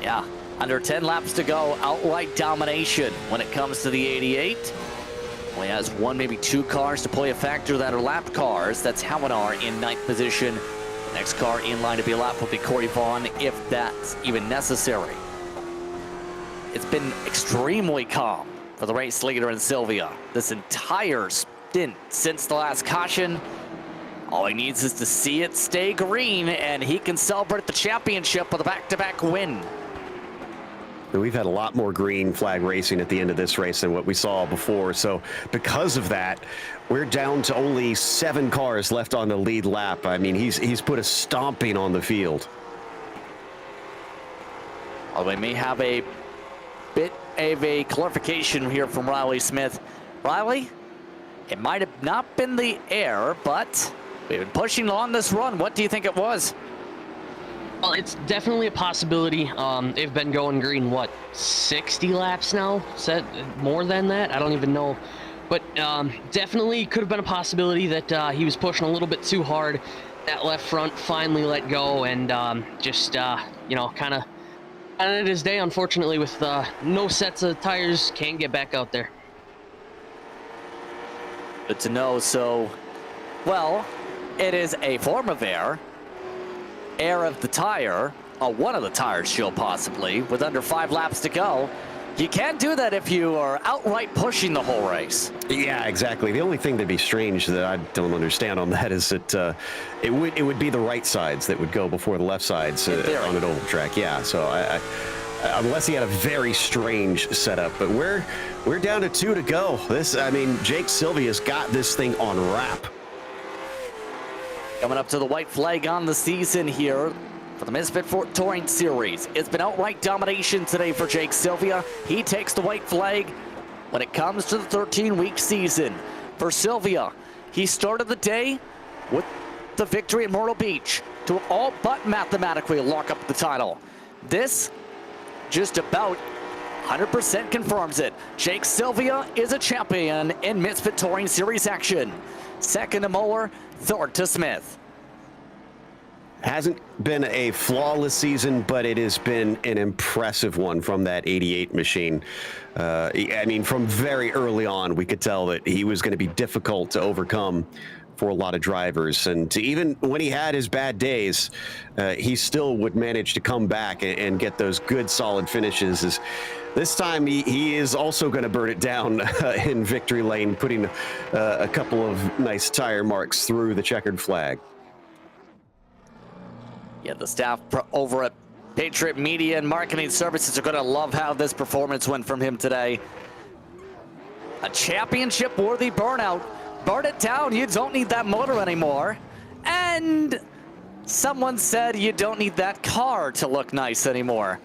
Yeah, under 10 laps to go, outright domination when it comes to the 88. Only has 1, maybe 2 cars to play a factor that are lap cars. That's Hamanar in 9th position. The next car in line to be a lap will be Corey Vaughn, if that's even necessary. It's been extremely calm for the race leader in Sylvia this entire stint since the last caution. All he needs is to see it stay green, and he can celebrate the championship with a back-to-back win. We've had a lot more green flag racing at the end of this race than what we saw before. So because of that, we're down to only 7 cars left on the lead lap. I mean, he's put a stomping on the field. Well, we may have a bit of a clarification here from Riley Smith. Riley, it might have not been the air, but we've been pushing on this run. What do you think it was? Well, it's definitely a possibility. They've been going green, what, 60 laps now? Is that more than that? I don't even know. But definitely could have been a possibility that he was pushing a little bit too hard. That left front finally let go and just, kind of ended his day, unfortunately, with no sets of tires. Can't get back out there. Good to know. So, well, it is a form of air. Air of the tire, one of the tires, she'll possibly, with under 5 laps to go. You can't do that if you are outright pushing the whole race. Yeah, exactly. The only thing that'd be strange that I don't understand on that is that it would be the right sides that would go before the left sides on an oval track. Yeah, so I unless he had a very strange setup, but we're down to 2 to go. Jake Sylvia's got this thing on wrap. Coming up to the white flag on the season here for the Misfit Touring Series. It's been outright domination today for Jake Sylvia. He takes the white flag when it comes to the 13-week season. For Sylvia, he started the day with the victory at Myrtle Beach to all but mathematically lock up the title. This just about 100% confirms it. Jake Sylvia is a champion in Misfit Touring Series action. Second to Moeller, third to Smith. Hasn't been a flawless season, but it has been an impressive one from that 88 machine. From very early on, we could tell that he was going to be difficult to overcome for a lot of drivers. And even when he had his bad days, he still would manage to come back and get those good, solid finishes. This time, he is also going to burn it down in victory lane, putting a couple of nice tire marks through the checkered flag. Yeah, the staff over at Patriot Media and Marketing Services are going to love how this performance went from him today. A championship-worthy burnout. Burn it down. You don't need that motor anymore. And someone said you don't need that car to look nice anymore.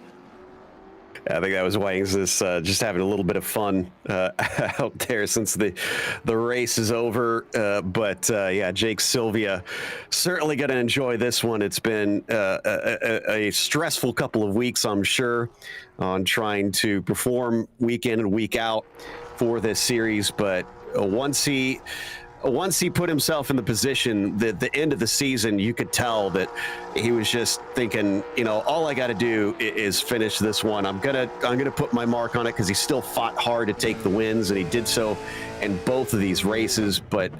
I think that was Wangs just having a little bit of fun out there since the race is over. But Jake Sylvia certainly going to enjoy this one. It's been a stressful couple of weeks, I'm sure, on trying to perform week in and week out for this series. But once he put himself in the position that the end of the season, you could tell that he was just thinking, all I got to do is finish this one. I'm gonna put my mark on it, because he still fought hard to take the wins, and he did so in both of these races. But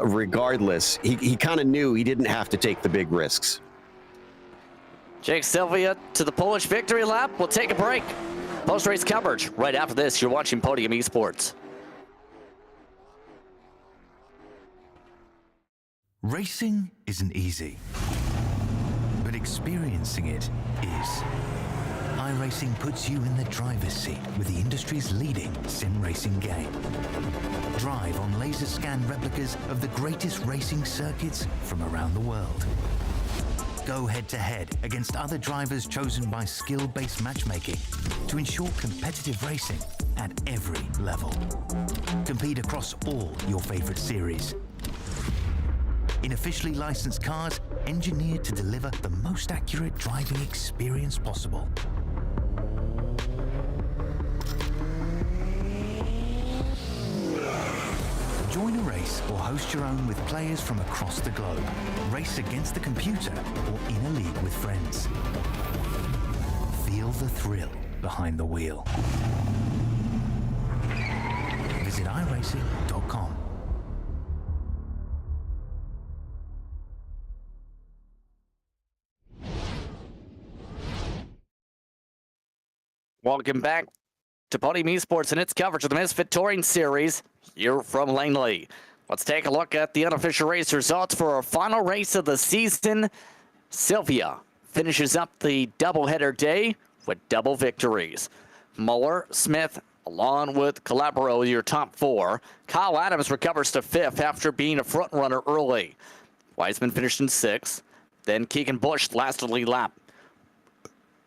regardless, he kind of knew he didn't have to take the big risks. Jake Sylvia to the Polish victory lap. We'll take a break. Post-race coverage right after this. You're watching Podium Esports. Racing isn't easy, but experiencing it is. iRacing puts you in the driver's seat with the industry's leading sim racing game. Drive on laser scan replicas of the greatest racing circuits from around the world. Go head-to-head against other drivers chosen by skill-based matchmaking to ensure competitive racing at every level. Compete across all your favorite series. In officially licensed cars, engineered to deliver the most accurate driving experience possible. Join a race or host your own with players from across the globe. Race against the computer or in a league with friends. Feel the thrill behind the wheel. Visit iRacing.com. Welcome back to Podium Esports and its coverage of the Misfit Touring Series here from Langley. Let's take a look at the unofficial race results for our final race of the season. Sylvia finishes up the doubleheader day with double victories. Muller, Smith, along with Calabro, your top four. Kyle Adams recovers to fifth after being a front runner early. Wiseman finished in sixth. Then Keegan Bush last lead lap.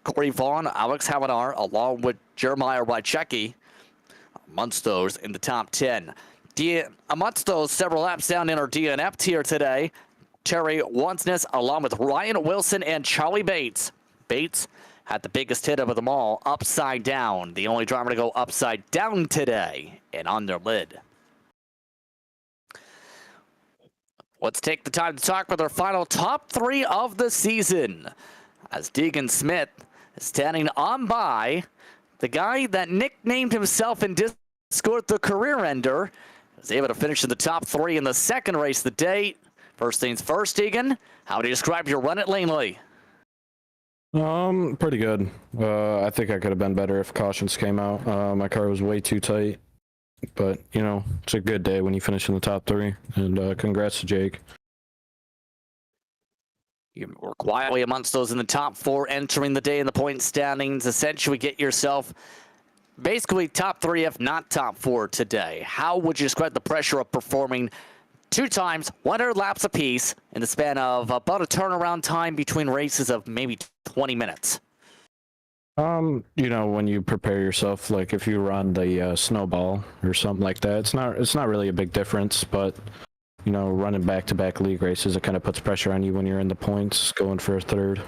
Corey Vaughn, Alex Hamadar, along with Jeremiah Wychecki, amongst those in the top 10. Amongst those, several laps down in our DNF tier today, Terry Wansness, along with Ryan Wilson and Charlie Bates. Bates had the biggest hit of them all, upside down. The only driver to go upside down today and on their lid. Let's take the time to talk with our final top three of the season, as Deegan Smith is standing on by the guy that nicknamed himself in Discord the career ender. Was able to finish in the top three in the second race of the day. First things first, Deegan, how would you describe your run at Langley? Pretty good. I think I could have been better if cautions came out. My car was way too tight, but you know, it's a good day when you finish in the top 3. And congrats to Jake. You were quietly amongst those in the top 4 entering the day in the point standings. Essentially get yourself basically top 3, if not top 4 today. How would you describe the pressure of performing 2 times, 100 laps apiece in the span of about a turnaround time between races of maybe 20 minutes? You know, when you prepare yourself, like if you run the snowball or something like that, it's not really a big difference, but you know, running back-to-back league races, it kind of puts pressure on you when you're in the points, going for a 3rd.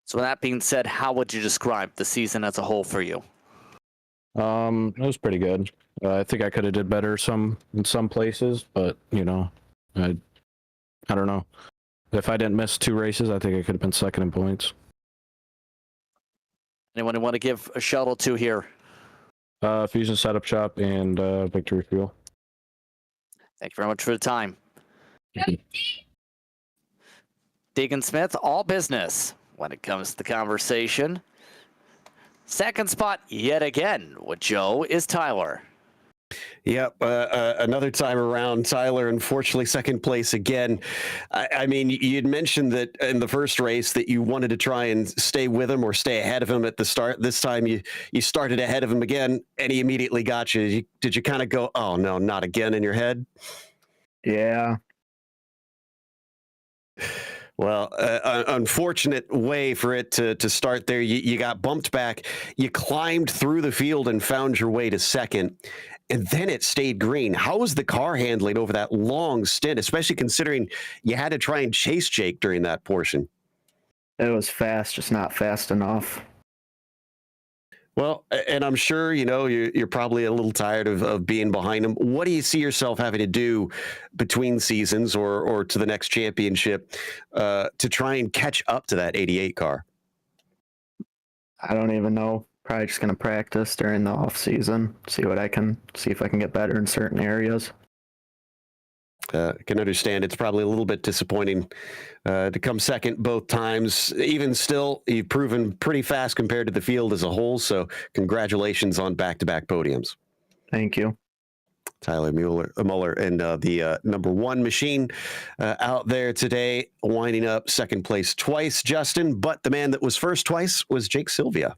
So with that being said, how would you describe the season as a whole for you? It was pretty good. I think I could have did better in some places, but you know, I don't know. If I didn't miss 2 races, I think I could have been 2nd in points. Anyone who want to give a shout out to here? Fusion Setup Shop and Victory Fuel. Thank you very much for the time. Deegan Smith, all business when it comes to the conversation. 2nd spot yet again with Joe is Tyler. Yep, another time around, Tyler, unfortunately, 2nd place again. I mean, you'd mentioned that in the first race that you wanted to try and stay with him or stay ahead of him at the start. This time you started ahead of him again, and he immediately got you. Did you kind of go, oh, no, not again in your head? Yeah. Well, unfortunate way for it to start there. You got bumped back. You climbed through the field and found your way to 2nd. And then it stayed green. How was the car handling over that long stint, especially considering you had to try and chase Jake during that portion? It was fast, just not fast enough. Well, and I'm sure, you know, you're probably a little tired of being behind him. What do you see yourself having to do between seasons or to the next championship to try and catch up to that 88 car? I don't even know. Probably just going to practice during the off season, see if I can get better in certain areas. Can understand it's probably a little bit disappointing to come 2nd both times. Even still, you've proven pretty fast compared to the field as a whole. So congratulations on back-to-back podiums. Thank you. Tyler Mueller and the number 1 machine out there today, winding up 2nd place twice, Justin. But the man that was 1st twice was Jake Sylvia.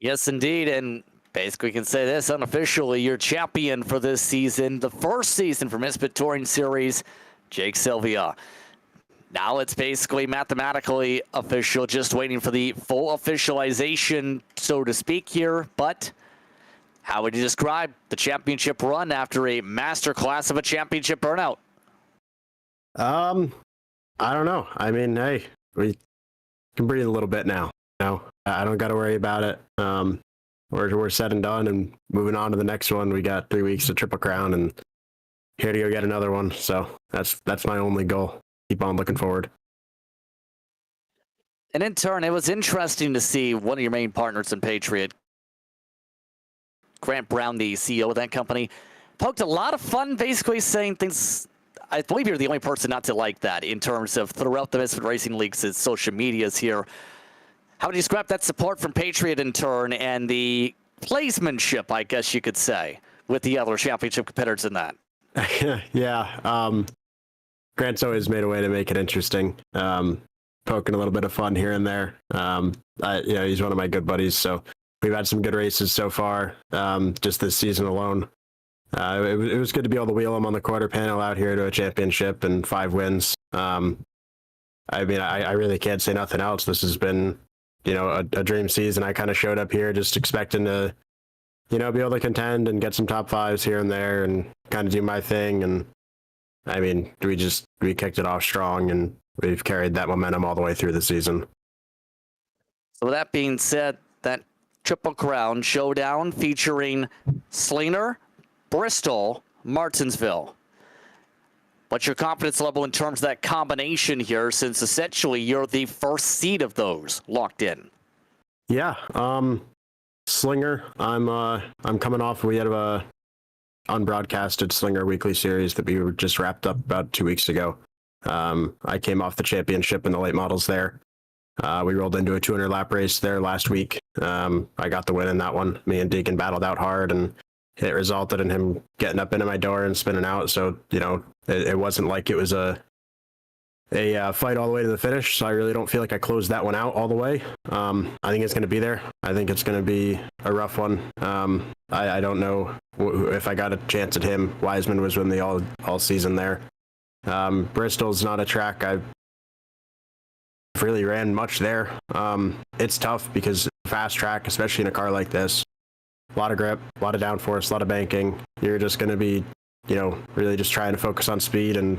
Yes, indeed. And basically can say this unofficially, your champion for this season, the 1st season for Misfit Touring Series, Jake Sylvia. Now it's basically mathematically official, just waiting for the full officialization, so to speak here. But how would you describe the championship run after a masterclass of a championship burnout? I don't know. I mean, hey, we can breathe a little bit now. No, I don't got to worry about it. We're said and done and moving on to the next one. We got 3 weeks to Triple Crown and here to go get another one. So that's my only goal. Keep on looking forward. And in turn, it was interesting to see one of your main partners in Patriot, Grant Brown, the CEO of that company, poked a lot of fun, basically saying things. I believe you're the only person not to like that in terms of throughout the Misfit Racing League's social medias here. How would you describe that support from Patriot in turn and the placemanship, I guess you could say, with the other championship competitors in that? Yeah. Grant's always made a way to make it interesting. Poking a little bit of fun here and there. He's one of my good buddies, so we've had some good races so far, just this season alone. It was good to be able to wheel him on the quarter panel out here to a championship and 5 wins. I mean, I really can't say nothing else. This has been, a dream season. I kind of showed up here just expecting to, be able to contend and get some top 5s here and there and kind of do my thing. And I mean, we kicked it off strong and we've carried that momentum all the way through the season. So with that being said, that Triple Crown showdown featuring Slinger, Bristol, Martinsville. What's your confidence level in terms of that combination here, since essentially you're the first seed of those locked in? Yeah, Slinger, I'm coming off. We had a unbroadcasted Slinger weekly series that we were just wrapped up about 2 weeks ago. I came off the championship in the late models there. We rolled into a 200 lap race there last week. I got the win in that one. Me and Deacon battled out hard, and it resulted in him getting up into my door and spinning out. So, it wasn't like it was a fight all the way to the finish. So I really don't feel like I closed that one out all the way. I think it's going to be there. I think it's going to be a rough one. I don't know if I got a chance at him. Wiseman was with me all season there. Bristol's not a track I've really ran much there. It's tough because fast track, especially in a car like this, a lot of grip, a lot of downforce, a lot of banking. You're just going to be, really just trying to focus on speed. And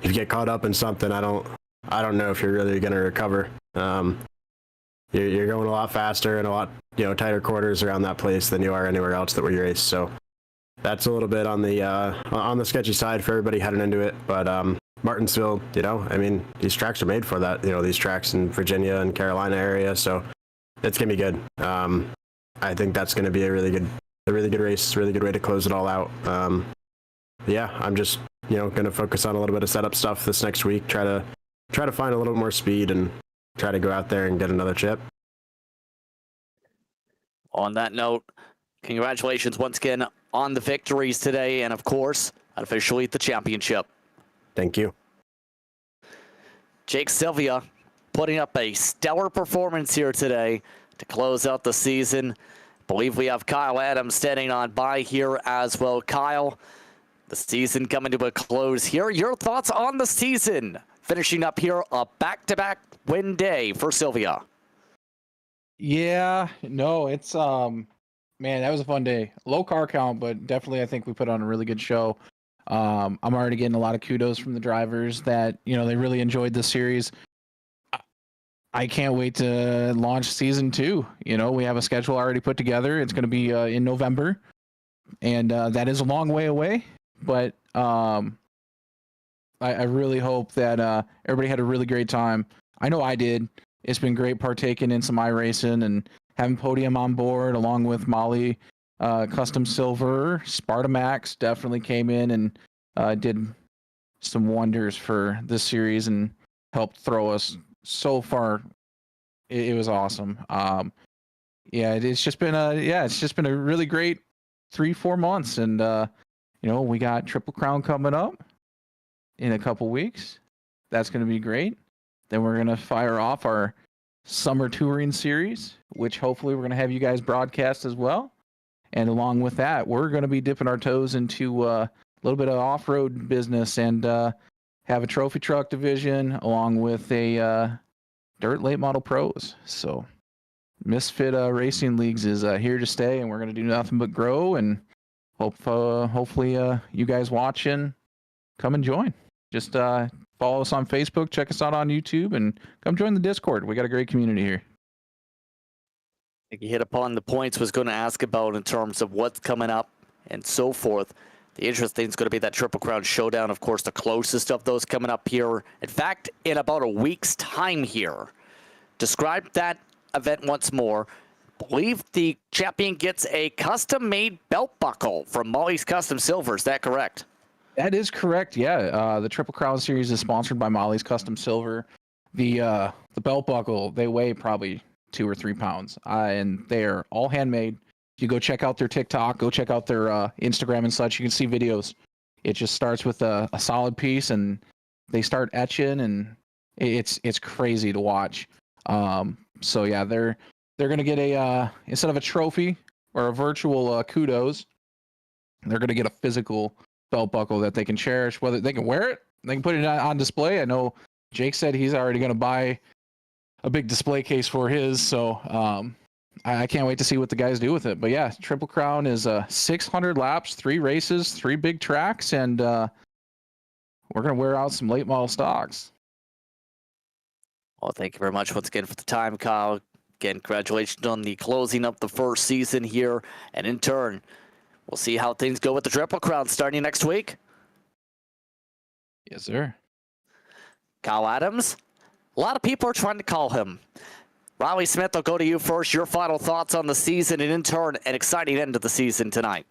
if you get caught up in something, I don't know if you're really going to recover. You're going a lot faster and a lot, tighter quarters around that place than you are anywhere else that we race. So that's a little bit on the sketchy side for everybody heading into it. But Martinsville, these tracks are made for that. These tracks in Virginia and Carolina area, so it's gonna be good. I think that's gonna be a really good race, really good way to close it all out. Yeah, I'm just gonna focus on a little bit of setup stuff this next week. Try to find a little more speed and try to go out there and get another chip. On that note, congratulations once again on the victories today, and of course, officially the championship. Thank you. Jake Sylvia putting up a stellar performance here today to close out the season. I believe we have Kyle Adams standing on by here as well. Kyle, the season coming to a close here. Your thoughts on the season? Finishing up here a back-to-back win day for Sylvia. Yeah, no, it's man, that was a fun day. Low car count, but definitely I think we put on a really good show. I'm already getting a lot of kudos from the drivers that, they really enjoyed the series. I can't wait to launch season 2. We have a schedule already put together. It's going to be in November, and that is a long way away. But I really hope that everybody had a really great time. I know I did. It's been great partaking in some iRacing and having Podium on board along with Molly. Custom Silver, Sparta Max definitely came in and did some wonders for this series and helped throw us so far. It was awesome. It's just been a really great 3-4 months, and we got Triple Crown coming up in a couple weeks. That's going to be great. Then we're going to fire off our summer touring series, which hopefully we're going to have you guys broadcast as well. And along with that, we're going to be dipping our toes into a little bit of off-road business and have a trophy truck division along with a dirt late model pros. So Misfit Racing Leagues is here to stay, and we're going to do nothing but grow. And hopefully you guys watching come and join. Just follow us on Facebook, check us out on YouTube, and come join the Discord. We got a great community here. I think you hit upon the points I was going to ask about in terms of what's coming up and so forth. The interesting is going to be that Triple Crown Showdown, of course, the closest of those coming up here. In fact, in about a week's time here. Describe that event once more. I believe the champion gets a custom-made belt buckle from Molly's Custom Silver. Is that correct? That is correct, yeah. The Triple Crown Series is sponsored by Molly's Custom Silver. The belt buckle, they weigh probably 2 or 3 pounds, and they're all handmade. If you go check out their TikTok, go check out their Instagram and such, you can see videos. It just starts with a solid piece, and they start etching, and it's crazy to watch. So yeah, they're gonna get a instead of a trophy or a virtual kudos, they're gonna get a physical belt buckle that they can cherish. Whether they can wear it, they can put it on display. I know Jake said he's already gonna buy a big display case for his, so I can't wait to see what the guys do with it. But yeah, Triple Crown is 600 laps, 3 races, 3 big tracks, and we're gonna wear out some late model stocks. Well, thank you very much once again for the time, Kyle. Again, congratulations on the closing up the first season here, and in turn, we'll see how things go with the Triple Crown starting next week. Yes, sir. Kyle Adams, a lot of people are trying to call him. Riley Smith, I'll go to you first. Your final thoughts on the season and in turn, an exciting end to the season tonight.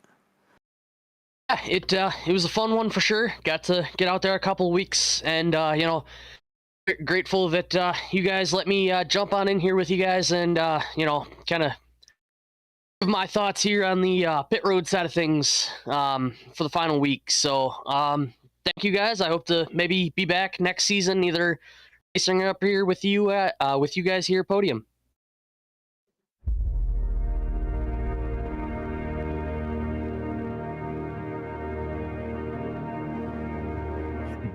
Yeah, it was a fun one for sure. Got to get out there a couple weeks, and grateful that you guys let me jump on in here with you guys, and kind of give my thoughts here on the pit road side of things for the final week. So thank you guys. I hope to maybe be back next season, either racing up here with you guys here at Podium.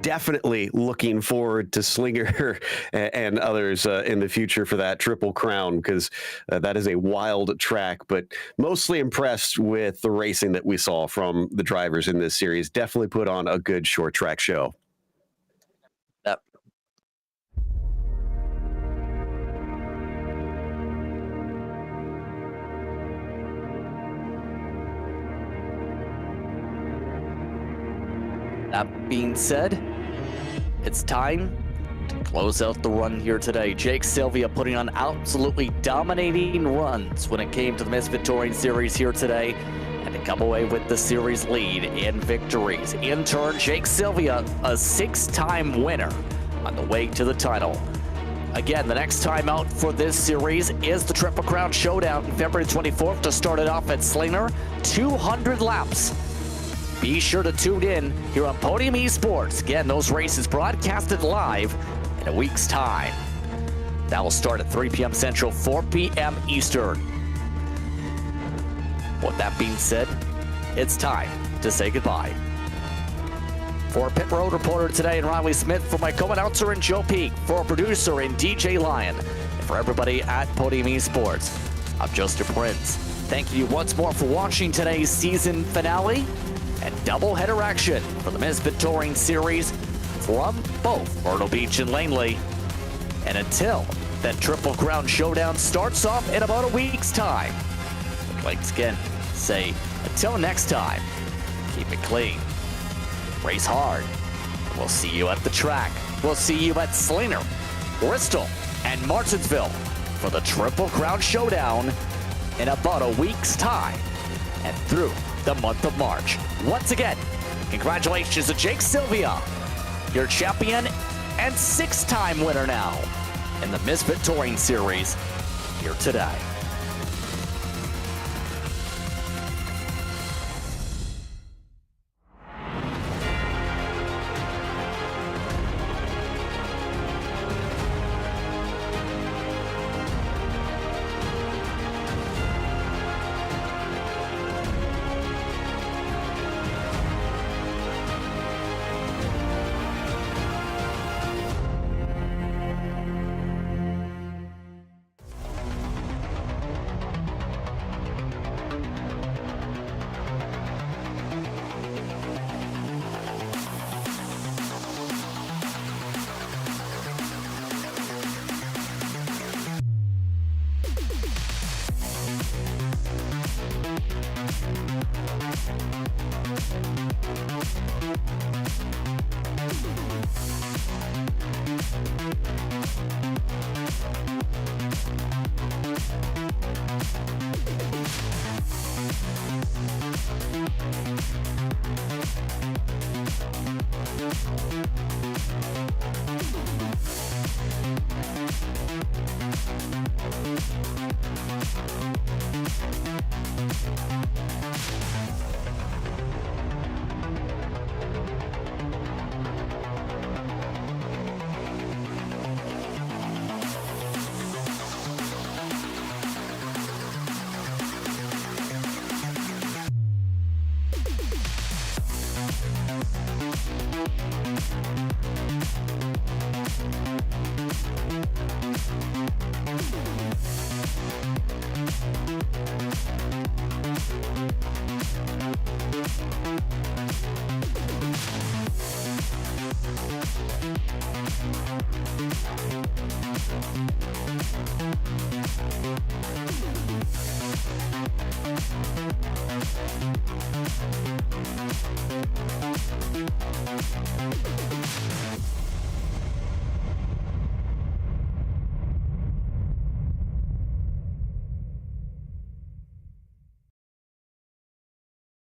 Definitely looking forward to Slinger and others in the future for that Triple Crown, because that is a wild track, but mostly impressed with the racing that we saw from the drivers in this series. Definitely put on a good short track show. Yep. That being said, it's time to close out the run here today. Jake Sylvia putting on absolutely dominating runs when it came to the Misfit Touring Series here today, and to come away with the series lead in victories. In turn, Jake Sylvia, a 6-time winner on the way to the title. Again, the next time out for this series is the Triple Crown Showdown, February 24th, to start it off at Slinger. 200 laps. Be sure to tune in here on Podium Esports. Again, those races broadcasted live in a week's time. That will start at 3 p.m. Central, 4 p.m. Eastern. With that being said, it's time to say goodbye. For Pit Road Reporter today and Riley Smith, for my co-announcer and Joe Peak, for our producer and DJ Lyon, and for everybody at Podium Esports, I'm Justin Prince. Thank you once more for watching today's season finale and doubleheader action for the Misfit Touring Series from both Myrtle Beach and Langley. And until that Triple Crown Showdown starts off in about a week's time, I'd like to again say, until next time, keep it clean, race hard, and we'll see you at the track. We'll see you at Slinger, Bristol, and Martinsville for the Triple Crown Showdown in about a week's time and through the month of March. Once again, congratulations to Jake Sylvia, your champion and 6-time winner now in the Misfit Touring Series here today.